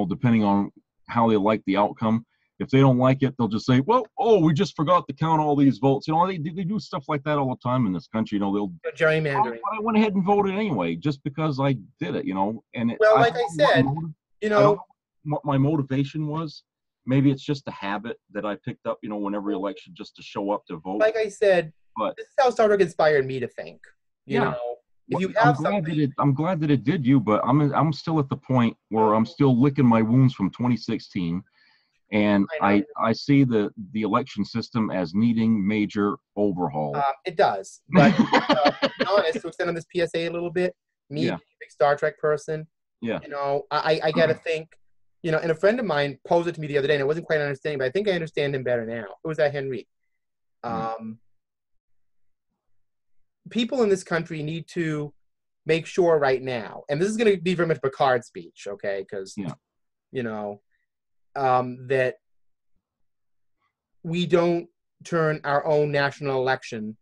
depending on how they like the outcome. If they don't like it, they'll just say, well, we just forgot to count all these votes. They do stuff like that all the time in this country. They'll gerrymandering. I went ahead and voted anyway, just because I did it, and well, like I said, I don't know what my motivation was. Maybe it's just a habit that I picked up, when every election, just to show up to vote. Like I said, but this is how Star Trek inspired me to think. If you have I'm glad that it did you, but I'm still at the point where I'm still licking my wounds from 2016, and I see the election system as needing major overhaul. It does, but to be honest, to extend on this PSA a little bit, me being a big Star Trek person, I got to think. And a friend of mine posed it to me the other day, and I wasn't quite understanding, but I think I understand him better now. It was that Henry. People in this country need to make sure right now, and this is going to be very much Picard's speech, okay? Because, that we don't turn our own national election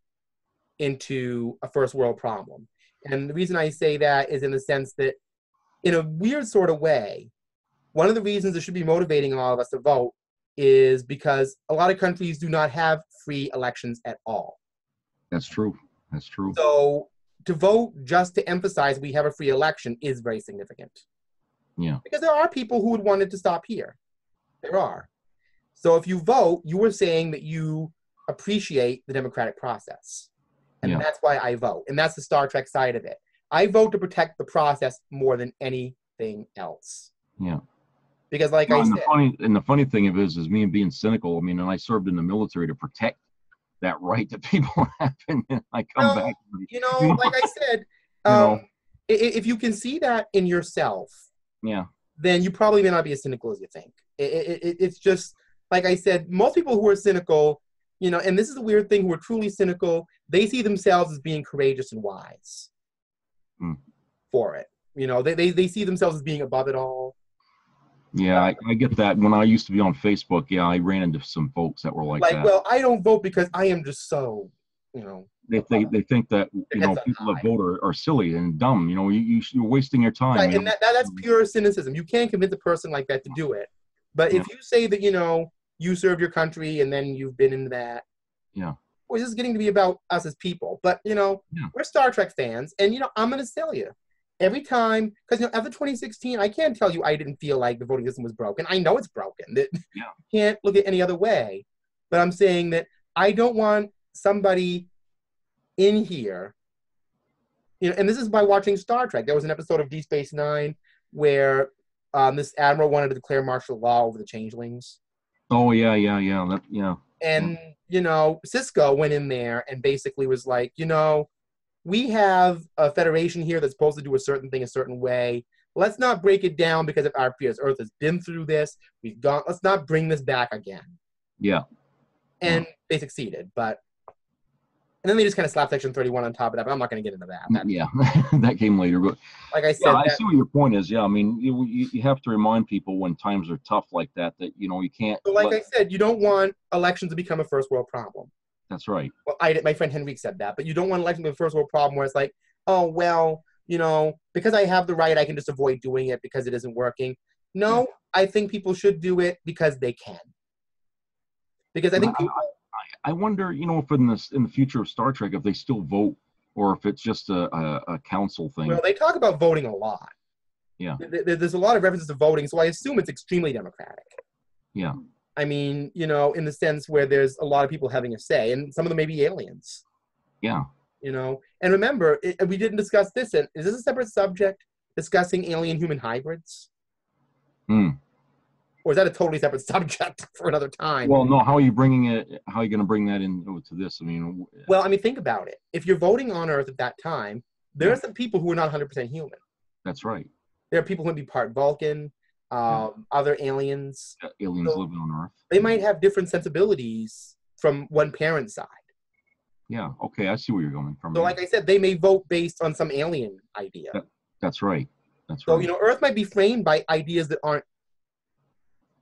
into a first world problem. And the reason I say that is in the sense that, in a weird sort of way, one of the reasons it should be motivating all of us to vote is because a lot of countries do not have free elections at all. That's true. That's true. So to vote just to emphasize we have a free election is very significant. Yeah. Because there are people who would want it to stop here. There are. So if you vote, you are saying that you appreciate the democratic process. And that's why I vote. And that's the Star Trek side of it. I vote to protect the process more than anything else. Yeah. Because I said... the funny thing of it is me being cynical, and I served in the military to protect that right that people have, and then I come back. Like I said, if you can see that in yourself, then you probably may not be as cynical as you think. It's just, like I said, most people who are cynical, and this is a weird thing, who are truly cynical, they see themselves as being courageous and wise for it. They see themselves as being above it all. Yeah, I get that. When I used to be on Facebook, I ran into some folks that were like that. Well, I don't vote because I am just so, They think that people that vote are silly and dumb. You're wasting your time. Right, and that's pure cynicism. You can't convince a person like that to do it. But if you say that you serve your country and then you've been in that, this is getting to be about us as people. But we're Star Trek fans, and I'm going to tell you. Every time, because after 2016, I can't tell you I didn't feel like the voting system was broken. I know it's broken. That you can't look at any other way. But I'm saying that I don't want somebody in here, and this is by watching Star Trek. There was an episode of Deep Space Nine where this admiral wanted to declare martial law over the changelings. Oh, yeah. And, Cisco went in there and basically was like, we have a federation here that's supposed to do a certain thing a certain way. Let's not break it down because of our fears. Earth has been through this. Let's not bring this back again. Yeah. And they succeeded, and then they just kind of slapped Section 31 on top of that, but I'm not going to get into that. That came later. But like I said, I see what your point is. Yeah, you have to remind people when times are tough like that you can't. So I said, you don't want elections to become a first world problem. That's right. Well, my friend Henry said that, but you don't want elections to be a first world problem where it's like, oh, well, because I have the right, I can just avoid doing it because it isn't working. No, I think people should do it because they can. Because I think people... I wonder, if in the future of Star Trek, if they still vote or if it's just a council thing. Well, they talk about voting a lot. Yeah. There's a lot of references to voting, so I assume it's extremely democratic. Yeah. In the sense where there's a lot of people having a say, and some of them may be aliens. Yeah. And remember, we didn't discuss this. Is this a separate subject, discussing alien-human hybrids? Or Or is that a totally separate subject for another time? Well, no. How are you bringing it? How are you going to bring that into this? I mean, Well, I mean, think about it. If you're voting on Earth at that time, there are some people who are not 100% human. that's right. There are people who would be part Vulcan, other aliens. Aliens living on Earth. They might have different sensibilities from one parent's side. Yeah. Okay. I see where you're going from. So, like I said, they may vote based on some alien idea. That's right. That's So, right. Earth might be framed by ideas that aren't.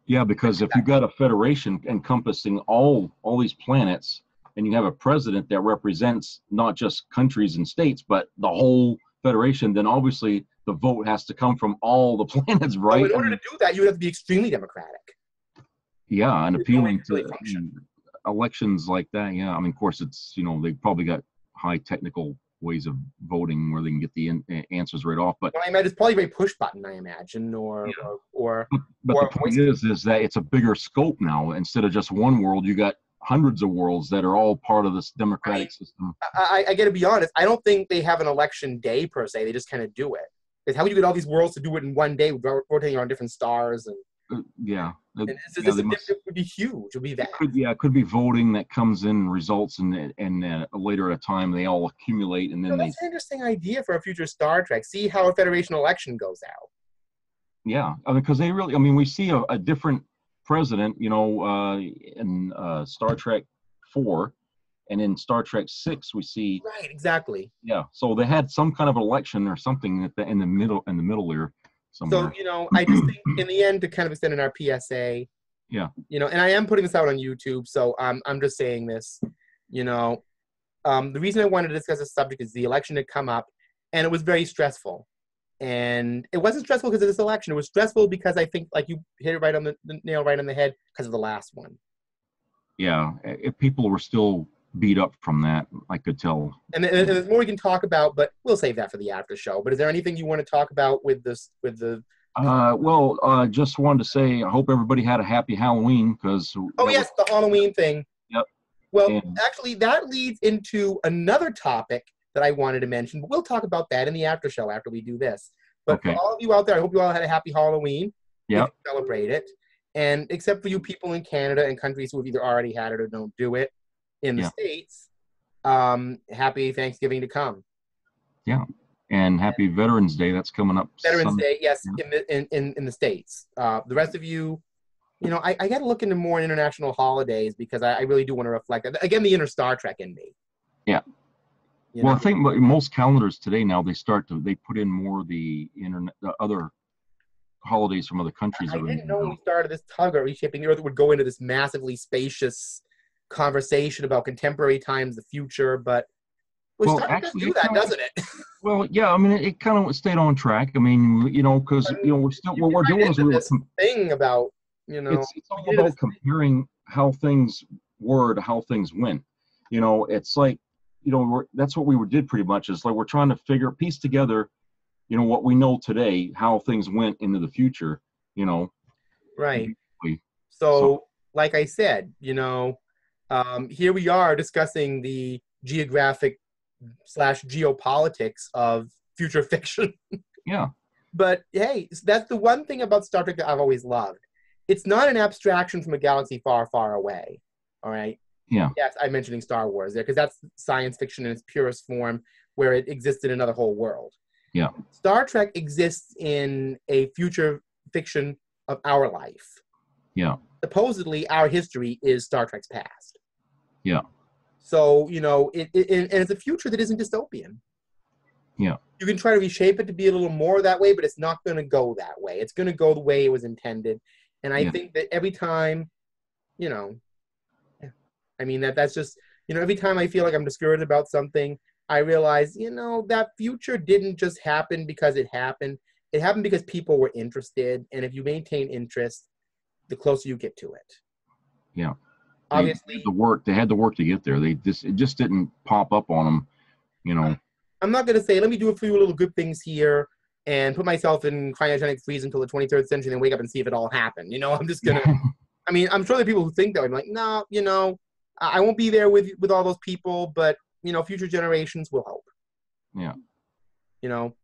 Yeah, because if you've got a federation encompassing all these planets, and you have a president that represents not just countries and states, but the whole federation, then obviously the vote has to come from all the planets, right? So in order to do that, you would have to be extremely democratic. Yeah, and appealing to elections like that. Yeah, I mean, of course, it's they probably got high technical ways of voting where they can get the answers right off. But well, I imagine it's probably very push button, I imagine, but the point is that it's a bigger scope now. Instead of just one world, you got hundreds of worlds that are all part of this democratic system. I got to be honest. I don't think they have an election day per se. They just kind of do it. Because how would you get all these worlds to do it in one day, rotating around different stars? And it would be huge. It would be vast. It could be voting that comes in results, and later at a time they all accumulate, and then that's an interesting idea for a future Star Trek. See how a Federation election goes out. Yeah, I mean, because we see a different president, in Star Trek 4, and in Star Trek 6 we see. Right, exactly. Yeah, so they had some kind of election or something in the middle there. Somewhere. So, I just think in the end, to kind of extend in our PSA, and I am putting this out on YouTube, so I'm just saying this, the reason I wanted to discuss this subject is the election had come up, and it was very stressful. And it wasn't stressful because of this election. It was stressful because I think, like you hit it right on the nail right on the head, because of the last one. Yeah, if people were still beat up from that, I could tell. And there's more we can talk about, but we'll save that for the after show. But is there anything you want to talk about with this? Just wanted to say I hope everybody had a happy Halloween, because. Oh yes, the Halloween thing. Yep. Well, actually, that leads into another topic that I wanted to mention, but we'll talk about that in the after show after we do this. But for all of you out there, I hope you all had a happy Halloween. Yeah. Celebrate it. And except for you people in Canada and countries who have either already had it or don't do it, in the States, happy Thanksgiving to come. Yeah. And happy Veterans Day. That's coming up. Veterans Day, yes, in the States. The rest of you, I got to look into more international holidays, because I really do want to reflect. Again, the inner Star Trek in me. Yeah. I think most calendars today now, they put in more the other holidays from other countries. I didn't know when we started this tug or reshaping the Earth, it would go into this massively spacious conversation about contemporary times, the future, but Star Trek do that, doesn't it? Well, yeah, I mean, it kind of stayed on track. I mean, because we're still what we're doing is this thing about it's all about comparing how things were to how things went. It's like that's what we did pretty much. Is like we're trying to piece together, what we know today, how things went into the future. Right. So, like I said, here we are discussing the geographic / geopolitics of future fiction. Yeah. But hey, that's the one thing about Star Trek that I've always loved. It's not an abstraction from a galaxy far, far away. All right. Yeah. Yes, I'm mentioning Star Wars there because that's science fiction in its purest form, where it exists in another whole world. Yeah. Star Trek exists in a future fiction of our life. Yeah. Supposedly, our history is Star Trek's past. Yeah. So, and it's a future that isn't dystopian. Yeah. You can try to reshape it to be a little more that way, but it's not going to go that way. It's going to go the way it was intended. And I think that every time, I mean, that's just, every time I feel like I'm discouraged about something, I realize, that future didn't just happen because it happened. It happened because people were interested. And if you maintain interest, the closer you get to it. Yeah. Obviously, they had to work to get there. It just didn't pop up on them, I'm not going to say, let me do a few little good things here and put myself in cryogenic freeze until the 23rd century and then wake up and see if it all happened. I'm just going to, I mean, I'm sure there are people who think that way. I'm like, no, I won't be there with all those people, but, future generations will hope. Yeah.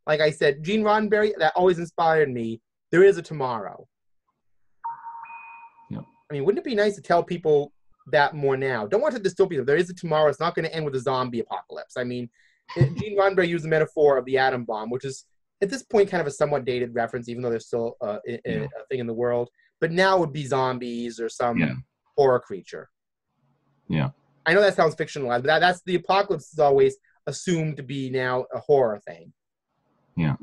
Like I said, Gene Roddenberry, that always inspired me. There is a tomorrow. I mean, wouldn't it be nice to tell people that more now? Don't want to dystopia. There is a tomorrow. It's not going to end with a zombie apocalypse. I mean, Gene Roddenberry used the metaphor of the atom bomb, which is at this point kind of a somewhat dated reference, even though there's still a thing in the world. But now it would be zombies or some horror creature. Yeah. I know that sounds fictionalized, but that's the apocalypse is always assumed to be now a horror thing. Yeah.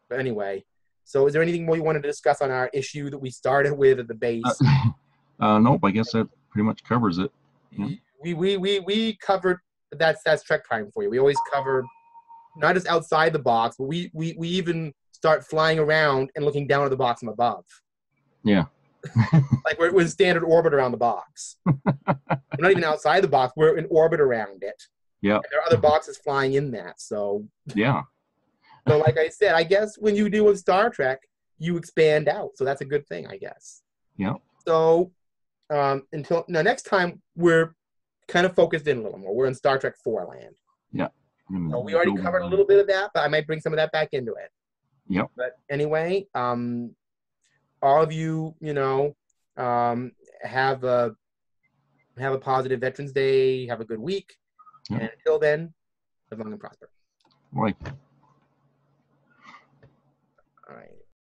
But anyway, so is there anything more you wanted to discuss on our issue that we started with at the base? Nope. I guess that pretty much covers it. Yeah. We covered that's Trek Prime for you. We always cover not just outside the box, but we even start flying around and looking down at the box from above. Yeah. Like we're in standard orbit around the box. We're not even outside the box. We're in orbit around it. Yeah. And there are other boxes flying in that. So yeah. So like I said, I guess when you do with Star Trek, you expand out. So that's a good thing, I guess. Yeah. So until now, next time we're kind of focused in a little more. We're in Star Trek 4 land. Yeah. So we already covered a little bit of that, but I might bring some of that back into it. Yep. But anyway, all of you, have a positive Veterans Day. Have a good week. Yep. And until then, live long and prosper. Right. All right.